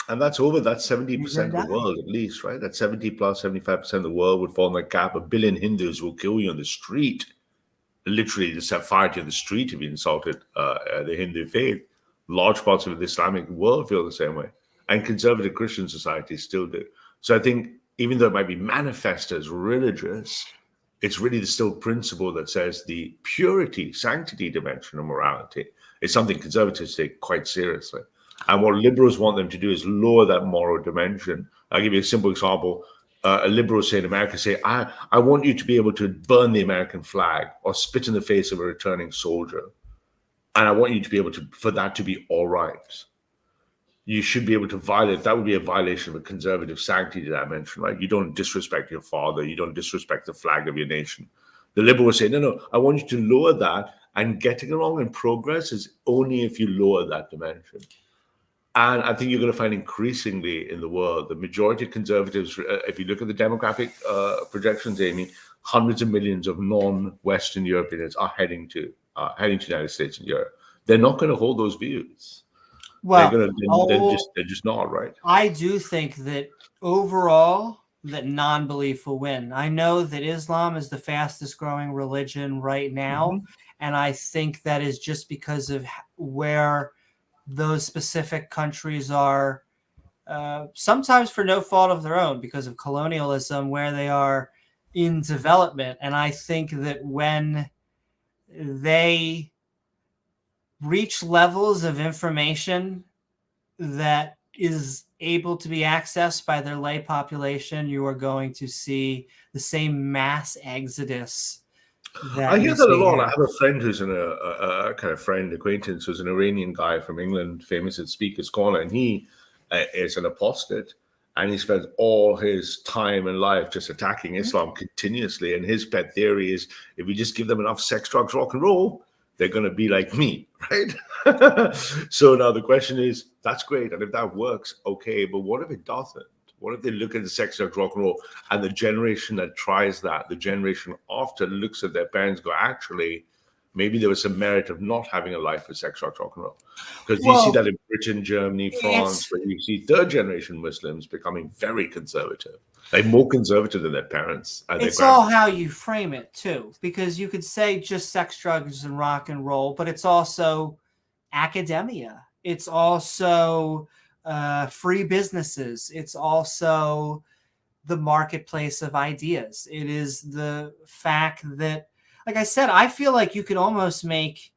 that's over. That's 70% of the world, at least, right? That 70 plus 75% of the world would fall in that gap. 1 billion Hindus will kill you on the street. Literally, just set fire to the street if you insulted the Hindu faith. Large parts of the Islamic world feel the same way, and conservative Christian societies still do. So I think even though it might be manifest as religious, it's really the still principle that says the purity, sanctity dimension of morality is something conservatives take quite seriously. And what liberals want them to do is lower that moral dimension. I'll give you a simple example. A liberal say in America, say, I want you to be able to burn the American flag or spit in the face of a returning soldier. And I want you to be able to, for that to be all right. You should be able to violate, that would be a violation of a conservative sanctity dimension, right? You don't disrespect your father. You don't disrespect the flag of your nation. The liberal will say, no, I want you to lower that, and getting along in progress is only if you lower that dimension. And I think you're going to find increasingly in the world, the majority of conservatives, if you look at the demographic projections, Amy, hundreds of millions of non-Western Europeans are heading to the United States and Europe. They're not going to hold those views. Well, they're just not, right? I do think that overall, that non-belief will win. I know that Islam is the fastest growing religion right now, and I think that is just because of where those specific countries are, sometimes for no fault of their own, because of colonialism, where they are in development. And I think that when they reach levels of information that is able to be accessed by their lay population, you are going to see the same mass exodus. I hear that a lot. I have a friend who's a kind of friend, acquaintance, who's an Iranian guy from England, famous at Speaker's Corner, and he is an apostate, and he spends all his time and life just attacking Islam continuously. And his pet theory is, if we just give them enough sex, drugs, rock and roll, they're going to be like me, right? So now the question is, that's great, and if that works, okay, but what if it doesn't? What if they look at the sex, drugs, rock and roll, and the generation that tries that, the generation after, looks at their parents, go, actually, maybe there was some merit of not having a life with sex, drugs, rock and roll. Because you see that in Britain, Germany, France, where you see third generation Muslims becoming very conservative. Like more conservative than their parents. It's all how you frame it too, because you could say just sex, drugs, and rock and roll, but it's also academia. It's also free businesses. It's also the marketplace of ideas. It is the fact that, like I said, I feel like you could almost make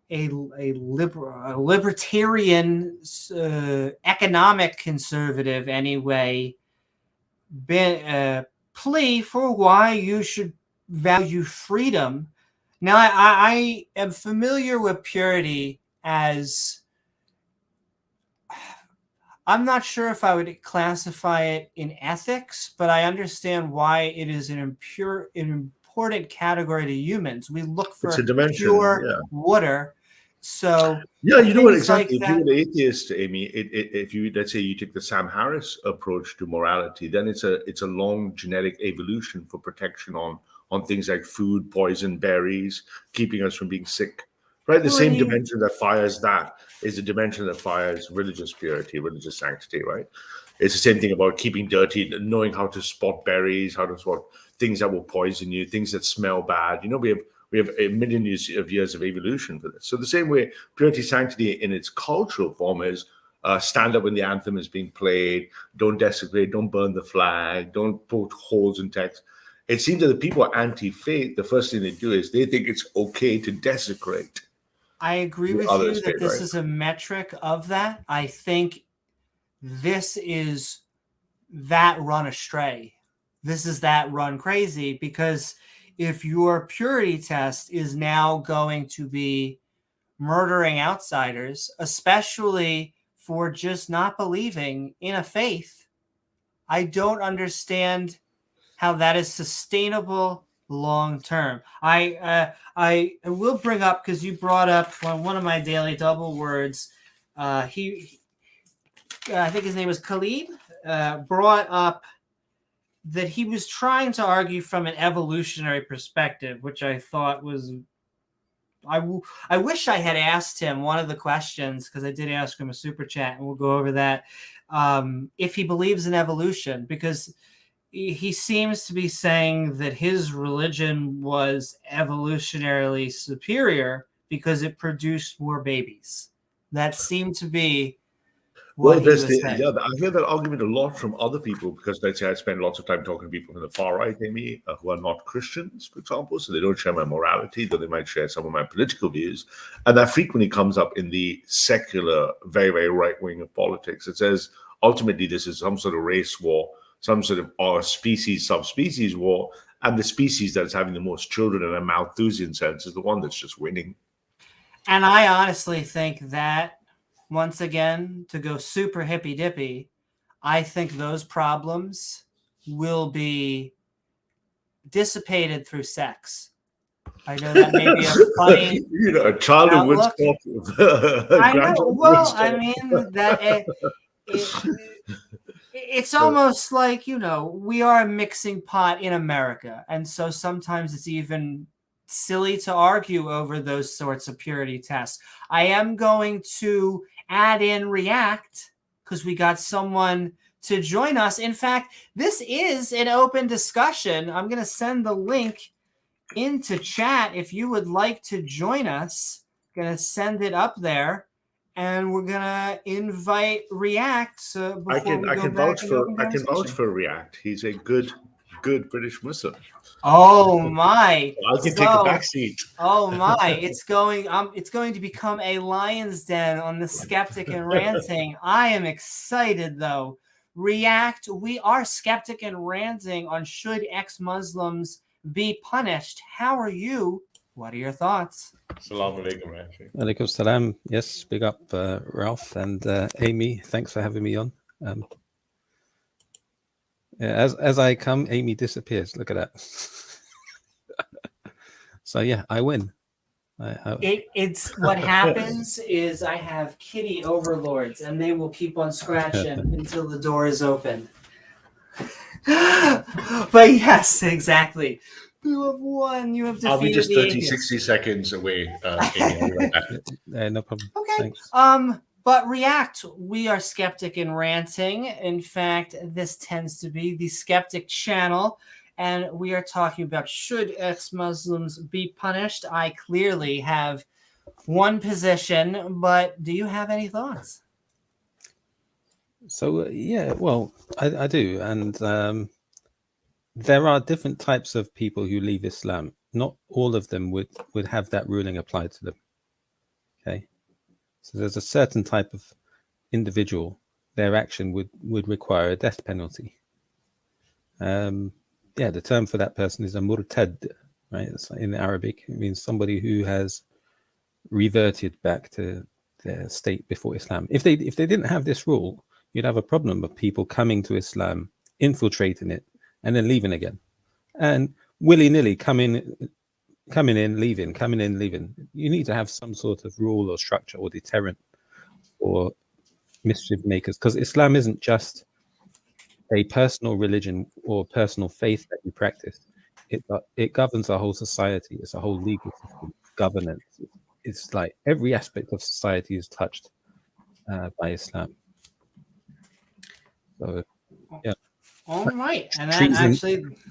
a libertarian, economic conservative anyway, plea for why you should value freedom. Now, I am familiar with purity as, I'm not sure if I would classify it in ethics, but I understand why it is an important category to humans. We look for pure water. So yeah, you know what, exactly. If you're an atheist, Amy, if you, let's say you take the Sam Harris approach to morality, then it's a long genetic evolution for protection on things like food, poison, berries, keeping us from being sick. Right, the same dimension that fires that is the dimension that fires religious purity, religious sanctity, right? It's the same thing about keeping dirty, knowing how to spot berries, how to spot things that will poison you, things that smell bad. You know, we have a million years of evolution for this. So the same way, purity, sanctity in its cultural form is stand up when the anthem is being played, don't desecrate, don't burn the flag, don't put holes in text. It seems that the people are anti-faith. The first thing they do is they think it's okay to desecrate. I agree with Other you that state, this right? is a metric of that. I think this is that run astray. This is that run crazy, because if your purity test is now going to be murdering outsiders, especially for just not believing in a faith, I don't understand how that is sustainable long term. I will bring up, because you brought up one of my daily double words. I think his name was Khalid, brought up that he was trying to argue from an evolutionary perspective, which I thought was. I wish I had asked him one of the questions, because I did ask him a super chat, and we'll go over that. If he believes in evolution, because he seems to be saying that his religion was evolutionarily superior because it produced more babies. That seemed to be what he was saying. I hear that argument a lot from other people, because let's say I spend lots of time talking to people from the far right, maybe, who are not Christians, for example, so they don't share my morality, though they might share some of my political views. And that frequently comes up in the secular, very, very right wing of politics. It says ultimately this is some sort of race war, some sort of species, subspecies war, and the species that's having the most children in a Malthusian sense is the one that's just winning. And I honestly think that, once again, to go super hippy dippy, I think those problems will be dissipated through sex. I know that may be a funny, a child of outlook. Woodstock. I know. Well, I mean that it's almost like, we are a mixing pot in America, and so sometimes it's even silly to argue over those sorts of purity tests. I am going to add in React, because we got someone to join us. In fact, this is an open discussion. I'm going to send the link into chat if you would like to join us. I'm going to send it up there, and we're going to invite React. So I can vouch for React. He's a good British Muslim. Oh my! I can take a back seat. Oh my! It's going to become a lion's den on the Skeptic and Ranting. I am excited, though. React. We are Skeptic and Ranting on should ex-Muslims be punished. How are you? What are your thoughts? Assalamu alaikum. Alaikum salam. Yes, big up Ralph and Amy. Thanks for having me on. As I come, Amy disappears. Look at that. So yeah, I win. It's what happens is I have kitty overlords, and they will keep on scratching until the door is open. But yes, exactly. You have won. You have defeated. I'll be just 60 seconds away. No problem. Okay. Thanks. But React, we are Skeptic and Ranting. In fact, this tends to be the Skeptic channel, and we are talking about should ex-Muslims be punished. I clearly have one position, but do you have any thoughts? So yeah, well, I do, and there are different types of people who leave Islam. Not all of them would have that ruling applied to them. Okay, so there's a certain type of individual, their action would require a death penalty. The term for that person is a murtad, right? It's in Arabic. It means somebody who has reverted back to their state before Islam. If they didn't have this rule, you'd have a problem of people coming to Islam, infiltrating it, and then leaving again, and willy-nilly coming in, leaving. You need to have some sort of rule or structure or deterrent or mischief makers, because Islam isn't just a personal religion or personal faith that you practice. It governs a whole society. It's a whole legal system, governance. It's like every aspect of society is touched by Islam. So, yeah. All right, and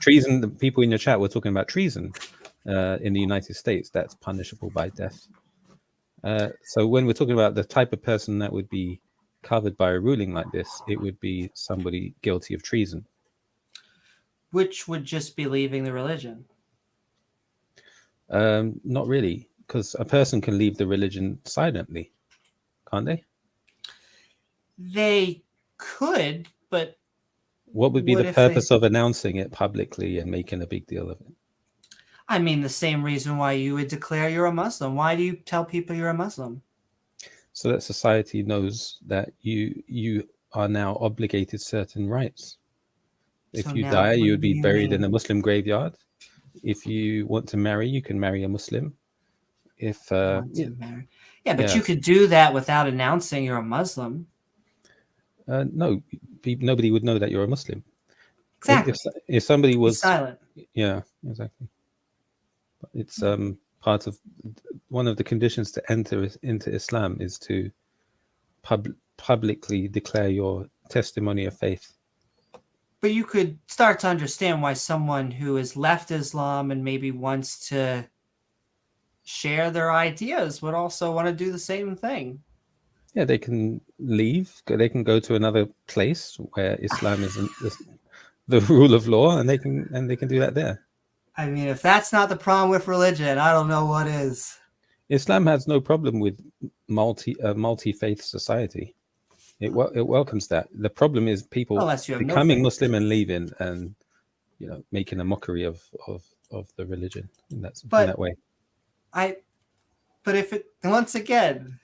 treason. The people in your chat were talking about treason in the United States. That's punishable by death. So when we're talking about the type of person that would be covered by a ruling like this, it would be somebody guilty of treason. Which would just be leaving the religion. Not really, because a person can leave the religion silently, can't they? They could, but what would be what the if purpose of announcing it publicly and making a big deal of it? I mean, the same reason why you would declare you're a Muslim. Why do you tell people you're a Muslim? So that society knows that you are now obligated certain rights. If So you now, die, what you would do be you buried mean? in a Muslim graveyard. If you want to marry, you can marry a Muslim. If Want to marry. Yeah, but yeah. you could do that without announcing you're a Muslim. No, nobody would know that you're a Muslim. Exactly. If somebody Be was silent. Yeah, exactly. It's part of one of the conditions to enter into Islam is to publicly declare your testimony of faith. But you could start to understand why someone who has left Islam and maybe wants to share their ideas would also want to do the same thing. Yeah, they can leave. They can go to another place where Islam isn't the rule of law, and they can do that there. I mean, if that's not the problem with religion, I don't know what is. Islam has no problem with multi-faith society. It welcomes that. The problem is people becoming Muslim and leaving, and making a mockery of the religion in that way. But once again,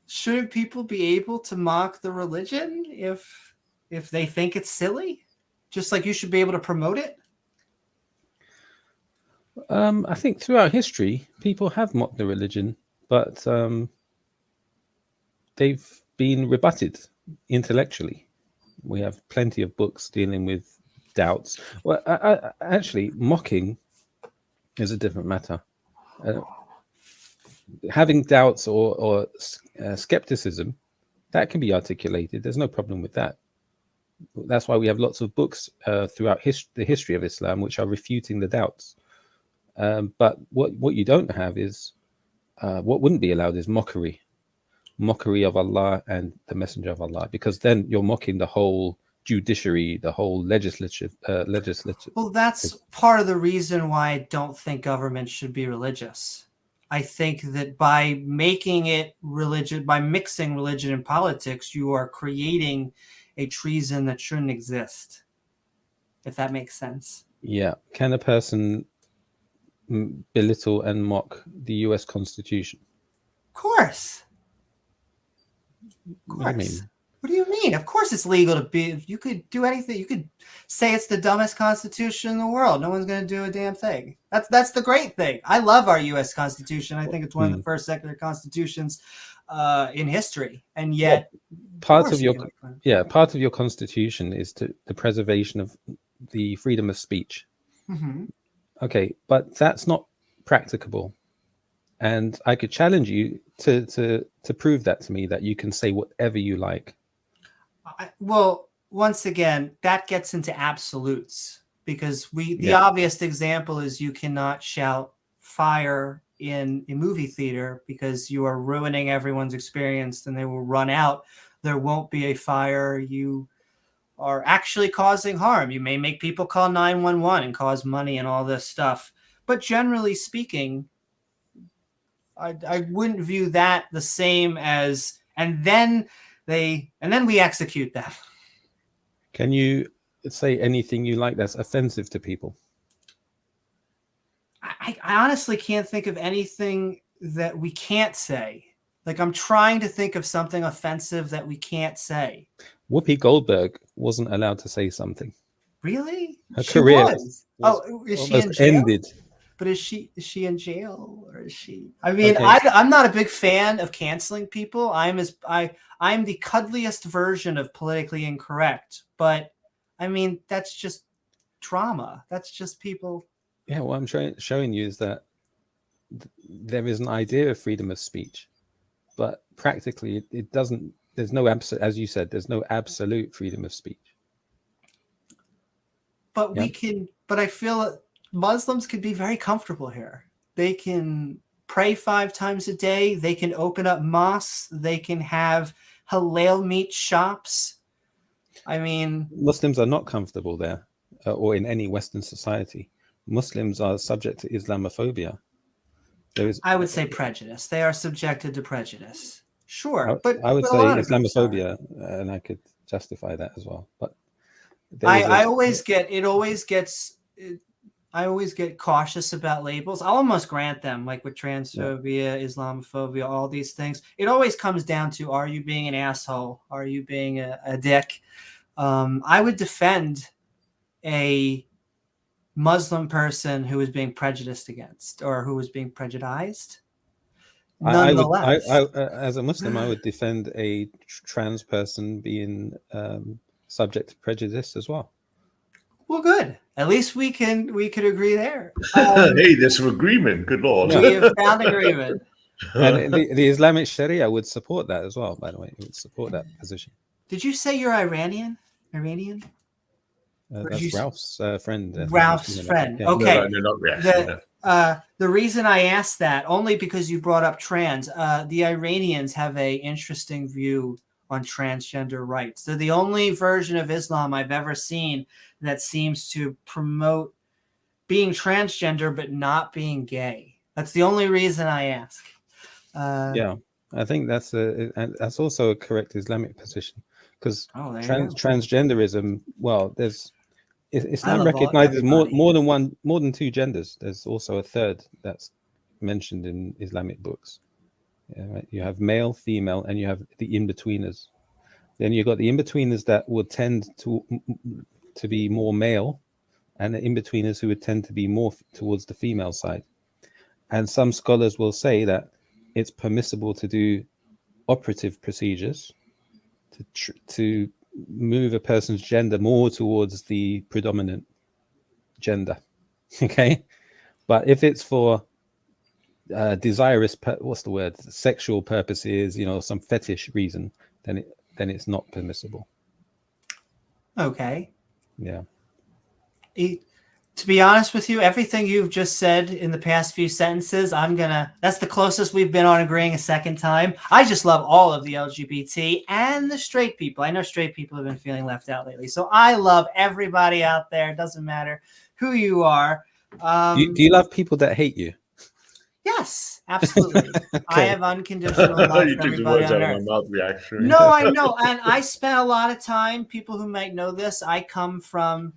shouldn't people be able to mock the religion if they think it's silly? Just like you should be able to promote it? I think throughout history, people have mocked the religion, but they've been rebutted intellectually. We have plenty of books dealing with doubts. Well, actually, mocking is a different matter. Having doubts or skepticism, that can be articulated. There's no problem with that. That's why we have lots of books throughout the history of Islam which are refuting the doubts. But what you don't have is what wouldn't be allowed is mockery of Allah and the Messenger of Allah, because then you're mocking the whole judiciary, the whole legislature. Well, that's part of the reason why I don't think government should be religious. I think that by making it religion, by mixing religion and politics, you are creating a treason that shouldn't exist, if that makes sense. Yeah. Can a person belittle and mock the US Constitution? Of course. Of course. What do you mean? Of course it's legal to be. You could do anything. You could say it's the dumbest constitution in the world. No one's going to do a damn thing. That's the great thing. I love our U.S. Constitution. I think it's one of the first secular constitutions in history. And yet, part of your constitution is the preservation of the freedom of speech. Mm-hmm. Okay, but that's not practicable. And I could challenge you to prove that to me, that you can say whatever you like. Well, once again, that gets into absolutes, because the obvious example is you cannot shout fire in a movie theater because you are ruining everyone's experience and they will run out. There won't be a fire. You are actually causing harm. You may make people call 911 and cause money and all this stuff. But generally speaking, I wouldn't view that the same as, and then we execute them. Can you say anything you like that's offensive to people? I honestly can't think of anything that we can't say. Like, I'm trying to think of something offensive that we can't say. Whoopi Goldberg wasn't allowed to say something. Really? Her career was is she in jail? Ended. But is she in jail, or is she? I mean, okay. I'm not a big fan of canceling people. I'm the cuddliest version of politically incorrect. But I mean, that's just drama. That's just people. Yeah, what I'm showing you is that there is an idea of freedom of speech, but practically it doesn't. There's no absolute, as you said, there's no absolute freedom of speech. But we can. But I feel Muslims could be very comfortable here. They can pray 5 times a day. They can open up mosques. They can have halal meat shops. I mean, Muslims are not comfortable there, or in any Western society. Muslims are subject to Islamophobia. There is, I would say prejudice. They are subjected to prejudice. Sure, but I would a say lot of groups are. Islamophobia, and I could justify that as well. But there is I always get cautious about labels. I'll almost grant them, like with transphobia, Islamophobia, all these things. It always comes down to, are you being an asshole? Are you being a dick? I would defend a Muslim person who is being prejudiced against, or who is being prejudiced. Nonetheless, I as a Muslim, I would defend a trans person being subject to prejudice as well. well, good. At least we could agree there. Hey, there's some agreement. Good Lord. We have found agreement. And the Islamic Sharia would support that as well, by the way. It would support that position. Did you say you're Iranian? That's Ralph's friend. Ralph's friend. Yeah. Okay. No, not reaction. The reason I asked that, only because you brought up trans, the Iranians have a interesting view on transgender rights. They're the only version of Islam I've ever seen that seems to promote being transgender but not being gay. That's the only reason I ask. Yeah, I think that's also a correct Islamic position, because transgenderism. Well, Islam recognizes more than two genders. There's also a third that's mentioned in Islamic books. Yeah, right? You have male, female, and you have the in-betweeners. Then you've got the in-betweeners that would tend to be more male, and the in-betweeners who would tend to be more towards the female side. And some scholars will say that it's permissible to do operative procedures to move a person's gender more towards the predominant gender. Okay, but if it's for sexual purposes, some fetish reason, then it's not permissible. Okay. Yeah. To be honest with you, everything you've just said in the past few sentences, that's the closest we've been on agreeing a second time. I just love all of the LGBT and the straight people. I know straight people have been feeling left out lately. So I love everybody out there. It doesn't matter who you are. Do you love people that hate you? Yes, absolutely. Okay. I have unconditional love for everybody on Earth. No, I know. And I spent a lot of time, people who might know this, I come from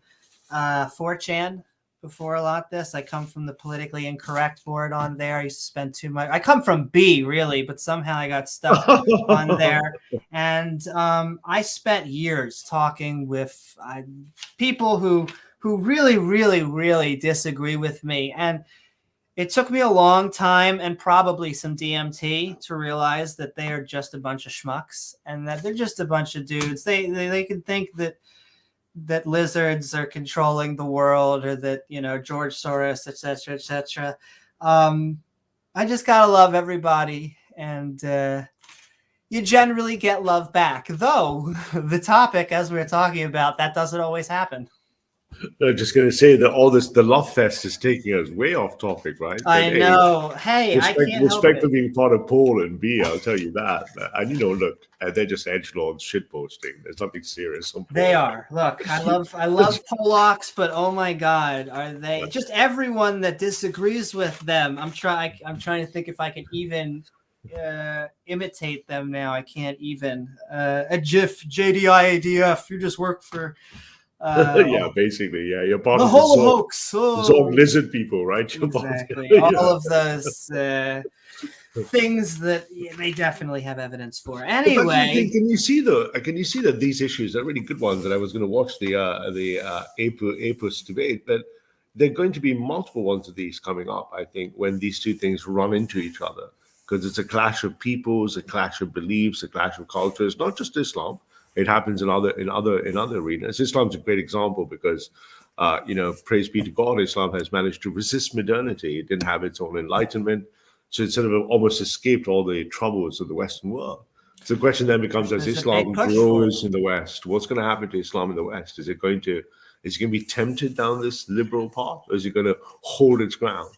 4chan before a lot of this. I come from the politically incorrect board on there. I used to spend too much. I come from B, really, but somehow I got stuck on there. And I spent years talking with people who really, really, really disagree with me. And it took me a long time and probably some DMT to realize that they are just a bunch of schmucks and that they're just a bunch of dudes. They can think that lizards are controlling the world, or that, George Soros, etc., etc. I just gotta love everybody, and you generally get love back. Though the topic, as we were talking about, that doesn't always happen. I'm just going to say that the love fest is taking us way off topic, right? I know. Hey, I can't help respect for being part of Paul and B, I'll tell you that. And look, they're just edgelords shitposting. There's nothing serious on Paul. They are. Look, I love Polacks, but oh my God, are they just everyone that disagrees with them? I'm trying to think if I can even imitate them now. I can't even. A GIF, JDIADF. You just work for. Yeah, basically, yeah. You're part of the whole hoax. Zorg lizard people, right? Exactly. All of those things that they definitely have evidence for. Anyway, can you see that these issues are really good ones? And I was going to watch the APUS debate, but there are going to be multiple ones of these coming up. I think when these two things run into each other, because it's a clash of peoples, a clash of beliefs, a clash of cultures, not just Islam. It happens in other arenas. Islam's a great example because, praise be to God, Islam has managed to resist modernity. It didn't have its own enlightenment, so it sort of almost escaped all the troubles of the Western world. So the question then becomes: as Islam grows in the West, what's going to happen to Islam in the West? Is it going to be tempted down this liberal path, or is it going to hold its ground?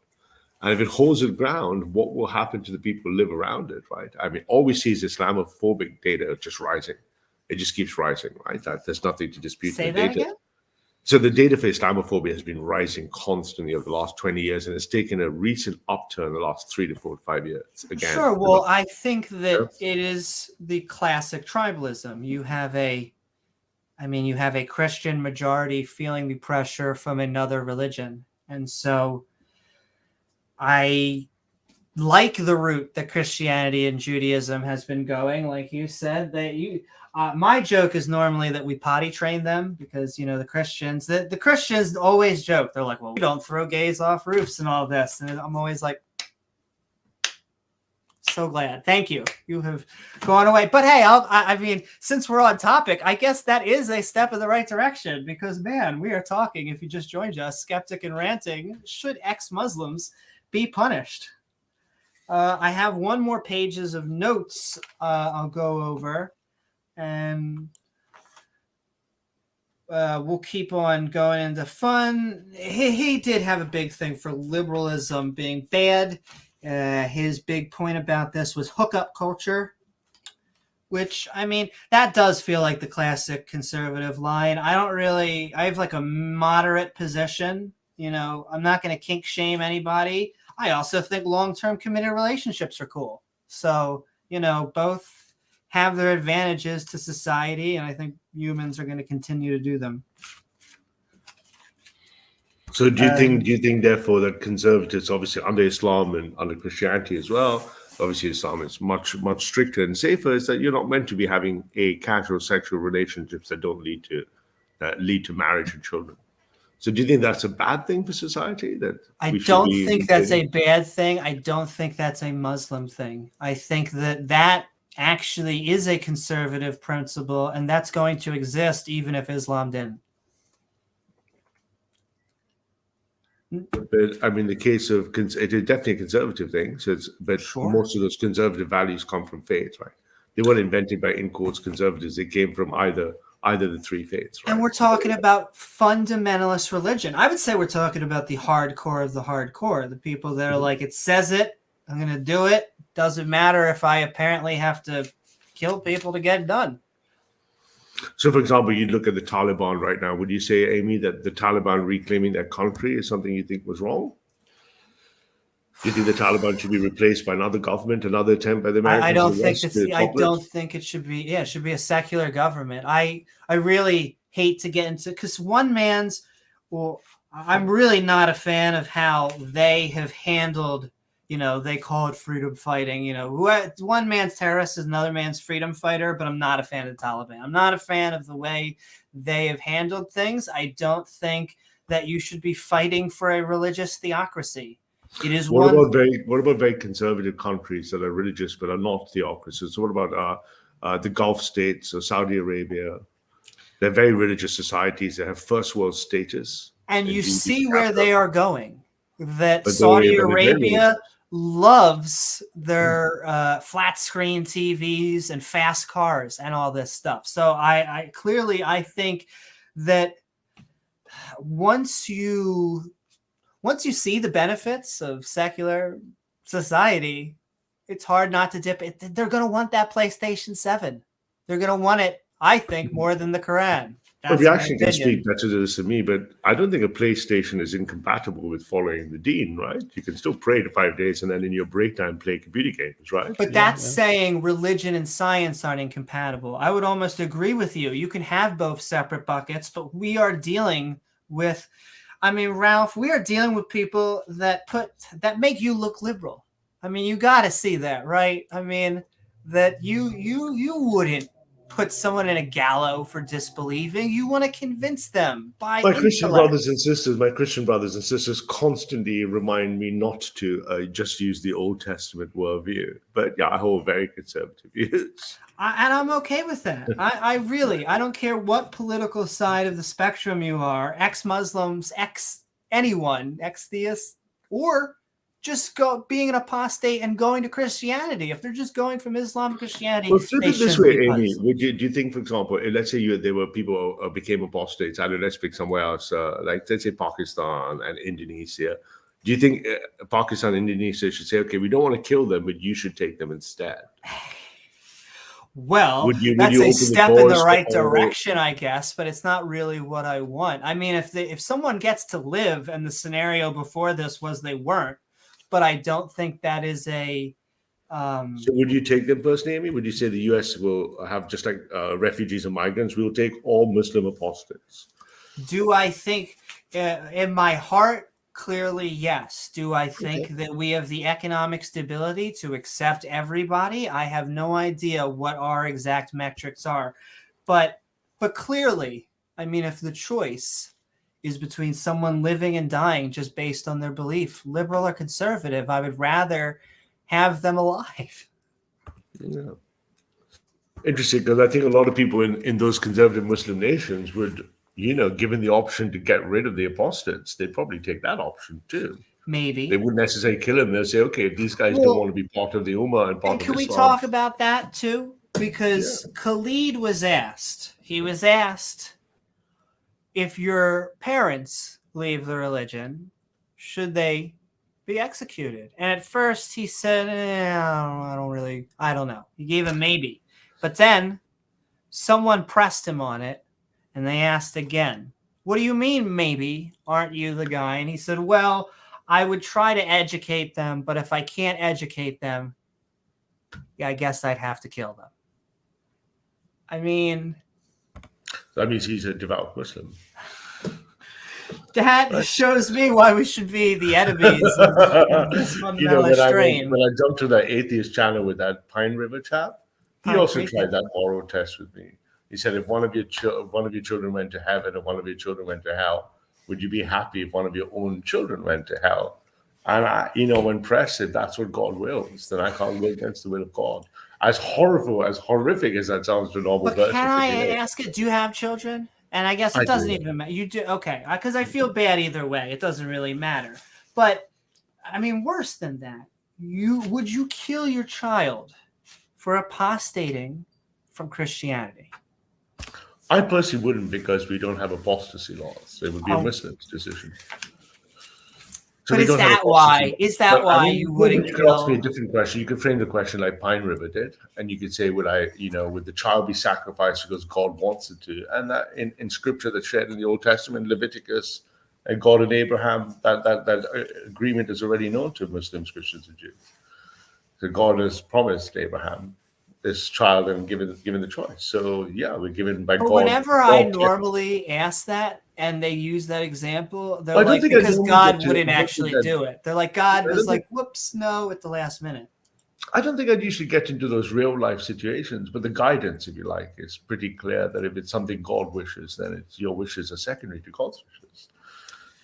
And if it holds its ground, what will happen to the people who live around it, right? I mean, all we see is Islamophobic data just rising. It just keeps rising, right? There's nothing to dispute Say the that data. again? So the data for Islamophobia has been rising constantly over the last 20 years, and it's taken a recent upturn the last 3 to 4 to 5 years. Again, Sure. Well, I think that it is the classic tribalism. You have a Christian majority feeling the pressure from another religion. And so I like the route that Christianity and Judaism has been going. Like you said, my joke is normally that we potty train them because, the Christians always joke. They're like, well, we don't throw gays off roofs and all this. And I'm always like, so glad. Thank you. You have gone away. But hey, I mean, since we're on topic, I guess that is a step in the right direction because, man, we are talking, if you just joined us, Skeptic and Ranting, should ex-Muslims be punished? I have one more pages of notes I'll go over, and we'll keep on going into fun. He did have a big thing for liberalism being bad. His big point about this was hookup culture, which, I mean, that does feel like the classic conservative line. I have like a moderate position. I'm not going to kink shame anybody. I also think long-term committed relationships are cool. So, both have their advantages to society, and I think humans are going to continue to do them. So do you think therefore that conservatives, obviously under Islam and under Christianity as well, obviously Islam is much stricter and safer, is that you're not meant to be having casual sexual relationships that don't lead to marriage and children? So do you think that's a bad thing for society? I don't think that's a bad thing. I don't think that's a Muslim thing. I think that actually is a conservative principle, and that's going to exist even if Islam didn't. But I mean, the case of it is definitely a conservative thing. But Sure. Most of those conservative values come from faith, right? They weren't invented by, in quotes, conservatives. They came from either the three faiths, right? And we're talking about fundamentalist religion. I would say we're talking about the hardcore of the hardcore, the people that are like, it says it, I'm going to do it. Doesn't matter if I apparently have to kill people to get it done. So, for example, you look at the Taliban right now. Would you say, Amy, that the Taliban reclaiming their country is something you think was wrong? Do you think the Taliban should be replaced by another government, another attempt by the Americans? I don't think it should be. Yeah, it should be a secular government. I really hate to get into, because I'm really not a fan of how they have handled. They call it freedom fighting. One man's terrorist is another man's freedom fighter. But I'm not a fan of the Taliban. I'm not a fan of the way they have handled things. I don't think that you should be fighting for a religious theocracy. It is what about very conservative countries that are religious but are not theocracies? So what about the Gulf states or Saudi Arabia? They're very religious societies. They have first world status. And you see where they are going. That Saudi Arabia loves their flat screen TVs and fast cars and all this stuff. So I think that once you see the benefits of secular society, it's hard not to dip it. They're going to want that PlayStation 7. They're going to want it, I think, more than the Quran. Well, if you actually can speak better to this than me, but I don't think a PlayStation is incompatible with following the deen, right? You can still pray to 5 days and then in your break time play computer games, right? But that's saying religion and science aren't incompatible. I would almost agree with you. You can have both separate buckets, but we are dealing with, Ralph, we are dealing with people that make you look liberal. You got to see that, right? That you wouldn't put someone in a gallows for disbelieving. You want to convince them by my Christian brothers and sisters constantly remind me not to just use the Old Testament worldview. But yeah, I hold very conservative views. And I'm okay with that. I don't care what political side of the spectrum you are, ex-Muslims, anyone, ex-theists, or just being an apostate and going to Christianity. If they're just going from Islam to Christianity, well, flip it this way, Amy. Do you think, for example, let's say there were people who became apostates, let's pick somewhere else, like let's say Pakistan and Indonesia. Do you think Pakistan and Indonesia should say, okay, we don't want to kill them, but you should take them instead? Well, Would you that's a open the step in the doors right for all- direction, I guess, but it's not really what I want. I mean, if someone gets to live, and the scenario before this was they weren't, but I don't think that is a. So would you take them personally, Amy? Would you say the U.S. will have, just like refugees and migrants, we'll take all Muslim apostates? Do I think, in my heart, clearly yes. Do I think that we have the economic stability to accept everybody? I have no idea what our exact metrics are, but clearly, I mean, if the choice is between someone living and dying just based on their belief, liberal or conservative, I would rather have them alive. Yeah. Interesting, because I think a lot of people in those conservative Muslim nations would, given the option to get rid of the apostates, they'd probably take that option too. Maybe. They wouldn't necessarily kill them. They'll say, okay, if these guys don't want to be part of the Ummah and part And of can we Islam. talk about that too? Because Khalid was asked, if your parents leave the religion, should they be executed? And at first he said, I don't know. He gave a maybe. But then someone pressed him on it, and they asked again, what do you mean maybe? Aren't you the guy? And he said, well, I would try to educate them, but if I can't educate them, I guess I'd have to kill them. I mean, that means he's a devout Muslim. That shows me why we should be the enemies of this fundamentalist strain. When I jumped to that atheist channel with that Pine River chap, he also tried that moral test with me. He said, if one of your children went to heaven and one of your children went to hell, would you be happy if one of your own children went to hell? And when pressed said, that's what God wills, then I can't go against the will of God. As horrific as that sounds to a normal person. Can I ask it? Do you have children? And I guess it doesn't even matter. You do, okay? Because I feel bad either way. It doesn't really matter. But I mean, worse than that, would you kill your child for apostating from Christianity? I personally wouldn't, because we don't have apostasy laws. It would be a Muslim's decision. So but is that why? Is that why you wouldn't? You could ask me a different question. You could frame the question like Pine River did, and you could say, "Would the child be sacrificed because God wants it to?" And that in Scripture that's shared in the Old Testament, Leviticus, and God and Abraham, that agreement is already known to Muslims, Christians, and Jews. So God has promised Abraham this child and given the choice. So yeah, we're given by God. Whenever I normally ask that, and they use that example, they're like, because God wouldn't actually do it. They're like, God was like, whoops, no, at the last minute. I don't think I'd usually get into those real life situations, but the guidance, if you like, is pretty clear that if it's something God wishes, then it's your wishes are secondary to God's wishes.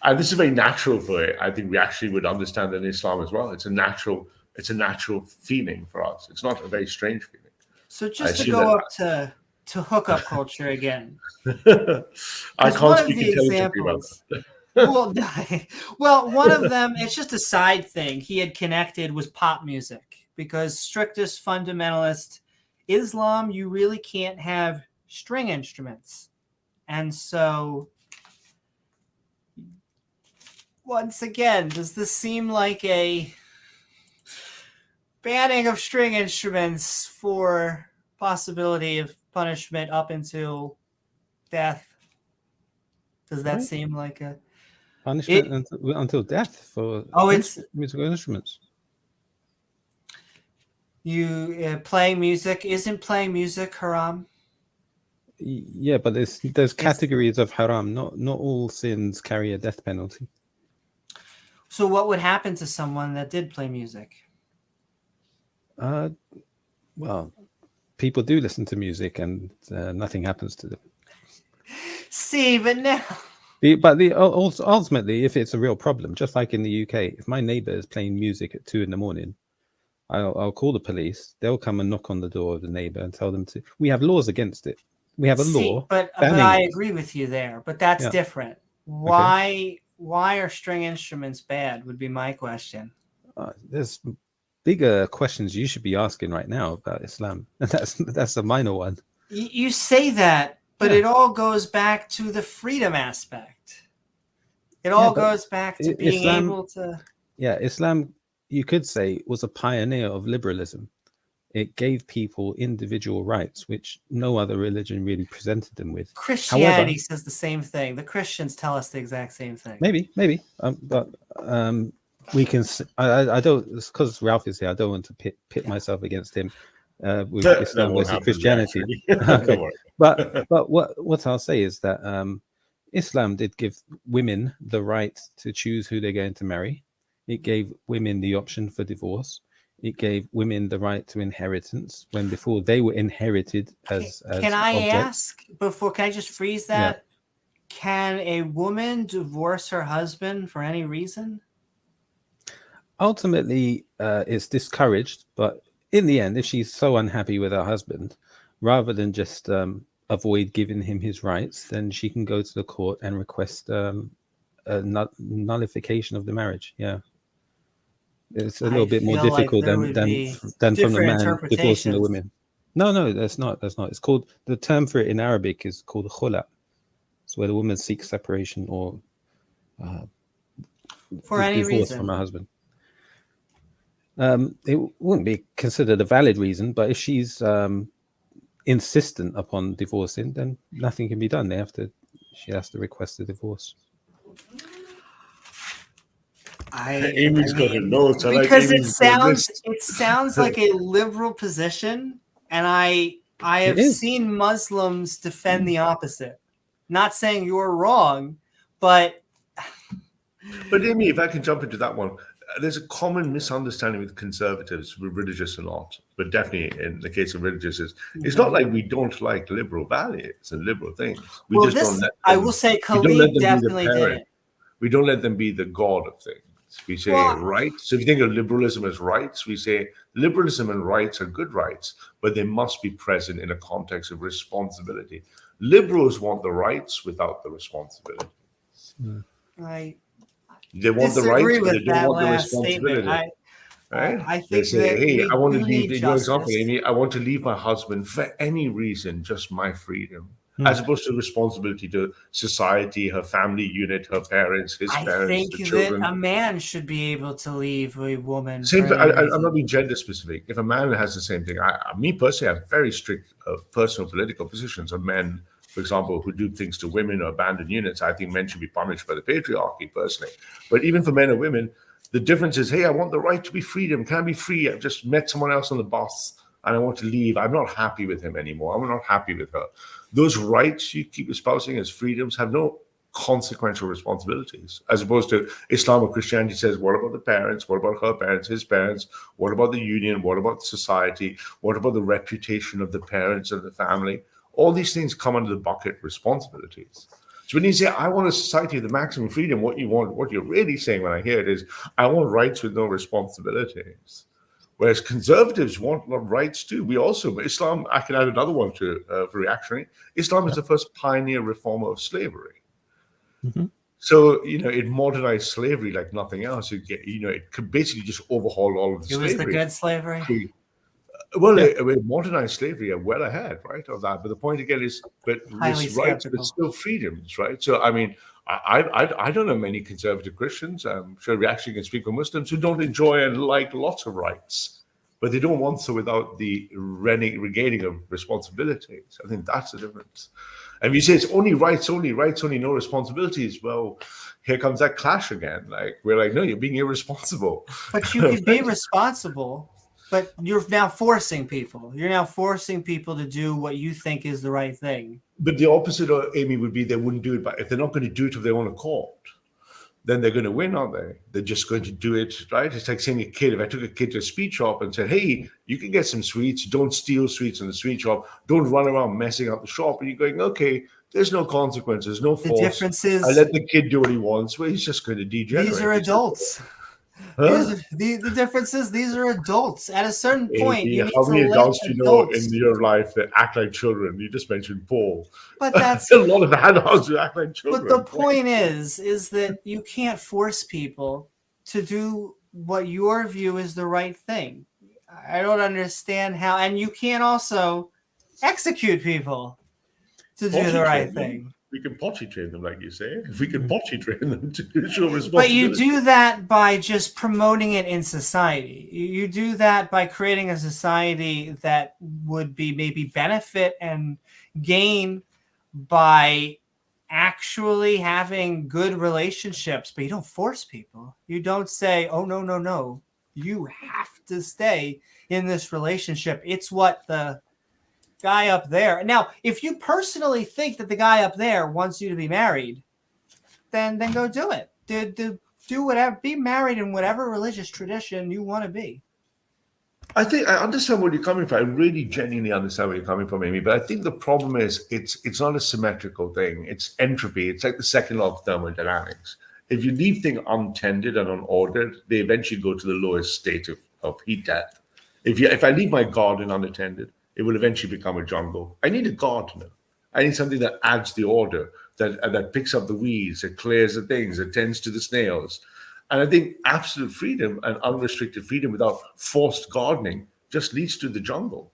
And this is very natural for it. I think we actually would understand in Islam as well. It's a natural feeling for us. It's not a very strange feeling. So just to go up to hookup culture again. I can't speak intelligently about that. Well, one of them, it's just a side thing he had connected, was pop music, because strictest fundamentalist Islam, you really can't have string instruments. And so once again, does this seem like a banning of string instruments for possibility of punishment up until death? Does that seem like a punishment until death for it's musical instruments? You playing music, isn't playing music haram? Yeah, but there's categories of haram. Not all sins carry a death penalty. So what would happen to someone that did play music? Well, people do listen to music, and nothing happens to them. See, but now. Ultimately, if it's a real problem, just like in the UK, if my neighbor is playing music at 2 a.m, I'll call the police. They'll come and knock on the door of the neighbor and tell them to. We have laws against it. We have a law. But I agree with you there. But that's different. Why are string instruments bad? Would be my question. There's bigger questions you should be asking right now about Islam. That's a minor one. You say that, but it all goes back to the freedom aspect. It all but goes back to being Islam, able to. yeah, Islam, you could say, was a pioneer of liberalism. It gave people individual rights, which no other religion really presented them with. Christianity However, says the same thing. The Christians tell us the exact same thing. maybe, but we can. I don't, because Ralph is here. I don't want to pit myself against him with That Islam won't versus happen, Christianity. actually. Okay, Don't worry. but what I'll say is that Islam did give women the right to choose who they're going to marry. It gave women the option for divorce. It gave women the right to inheritance when before they were inherited as Can I objects. ask before? Can I just freeze that? Can a woman divorce her husband for any reason? Ultimately, it's discouraged, but in the end, if she's so unhappy with her husband, rather than just avoid giving him his rights, then she can go to the court and request a nullification of the marriage. Yeah, it's a little bit more feel like difficult there would than be from the different man divorcing the interpretations. women. No, that's not. That's not. It's called, the term for it in Arabic is called khula. It's where the woman seeks separation or For any divorce from reason. her husband. It wouldn't be considered a valid reason, but if she's insistent upon divorcing, then nothing can be done. She has to request a divorce. Amy's got her notes. I like because Amy's list. it sounds like a liberal position, and I have It is. seen Muslims defend the opposite. Not saying you're wrong, but But Amy, if I can jump into that one, there's a common misunderstanding with conservatives, with religious or not, but definitely in the case of religious, it's not like we don't like liberal values and liberal things. We well, just don't let them, I will say we don't let Khalid them definitely be the did parent. it. We don't let them be the god of things. We say rights. So if you think of liberalism as rights, we say liberalism and rights are good rights, but they must be present in a context of responsibility. Liberals want the rights without the responsibility. They want the rights, Disagree but they with don't that want the last statement. responsibility. Right? I They think say, that hey, we I want to do leave, need in your example, justice. Amy, I want to leave my husband for any reason, just my freedom, Hmm. as opposed to responsibility to society, her family unit, her parents, his I parents, think the children. that a man should be able to leave a woman. Same. For any I'm reason. not being gender specific. If a man has the same thing, me personally, I have very strict personal political positions on men, for example, who do things to women or abandon units. I think men should be punished by the patriarchy personally. But even for men and women, the difference is, hey, I want the right to be freedom. Can I be free? I've just met someone else on the bus and I want to leave. I'm not happy with him anymore. I'm not happy with her. Those rights you keep espousing as freedoms have no consequential responsibilities, as opposed to Islam or Christianity says, what about the parents? What about her parents, his parents? What about the union? What about society? What about the reputation of the parents and the family? All these things come under the bucket responsibilities. So when you say, I want a society of the maximum freedom, what you're really saying when I hear it is, I want rights with no responsibilities. Whereas conservatives want rights too. We also, Islam, I can add another one to for reactionary. Islam is the first pioneer reformer of slavery. Mm-hmm. So, it modernized slavery like nothing else. It could basically just overhaul all of the slavery. It was the good slavery? Well, it modernized slavery well ahead, right, of that. But the point again is, but Highly with rights, but skeptical. still freedoms, right? So, I mean, I don't know many conservative Christians, I'm sure we actually can speak for Muslims, who don't enjoy and like lots of rights, but they don't want so without the regaling of responsibilities. I think that's the difference. And you say it's only rights, no responsibilities. Well, here comes that clash again. Like, we're like, no, you're being irresponsible. But you can be responsible, but you're now forcing people. You're now forcing people to do what you think is the right thing. But the opposite, Amy, would be they wouldn't do it. But if they're not going to do it of their own accord, then they're going to win, aren't they? They're just going to do it, right? It's like saying if I took a kid to a sweet shop and said, hey, you can get some sweets, don't steal sweets in the sweet shop, don't run around messing up the shop. And you're going, okay, there's no consequences, no force. The difference is, I let the kid do what he wants. Well, he's just going to degenerate. These are adults. Huh? The difference is these are adults. At a certain point, you need how to many let adults do you know in your life that act like children? You just mentioned Paul. But that's a lot of adults who act like children. But the point is that you can't force people to do what your view is the right thing. I don't understand how, and you can't also execute people to do the right thing. We can potty train them, like you say. If we can potty train them to show responsibility. But you do that by just promoting it in society. You do that by creating a society that would be maybe benefit and gain by actually having good relationships, but you don't force people. You don't say, oh, no. You have to stay in this relationship. It's what the guy up there. Now, if you personally think that the guy up there wants you to be married, then go do it. Do whatever. Be married in whatever religious tradition you want to be. I think I understand where you're coming from. I really genuinely understand where you're coming from, Amy. But I think the problem is it's not a symmetrical thing. It's entropy. It's like the second law of thermodynamics. If you leave things untended and unordered, they eventually go to the lowest state of heat death. If I leave my garden unattended, it will eventually become a jungle. I need a gardener. I need something that adds the order, that picks up the weeds, that clears the things, that tends to the snails. And I think absolute freedom and unrestricted freedom without forced gardening just leads to the jungle.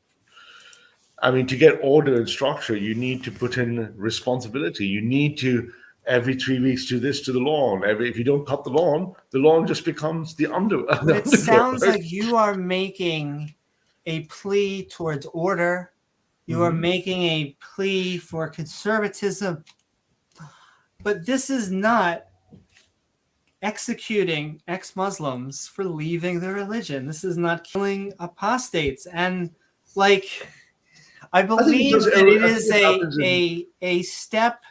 I mean, to get order and structure, you need to put in responsibility. You need to, every 3 weeks, do this to the lawn. If you don't cut the lawn just becomes the But it sounds like you are making a plea towards order. You are making a plea for conservatism. But this is not executing ex-Muslims for leaving their religion. This is not killing apostates. And like, I believe that it is a step.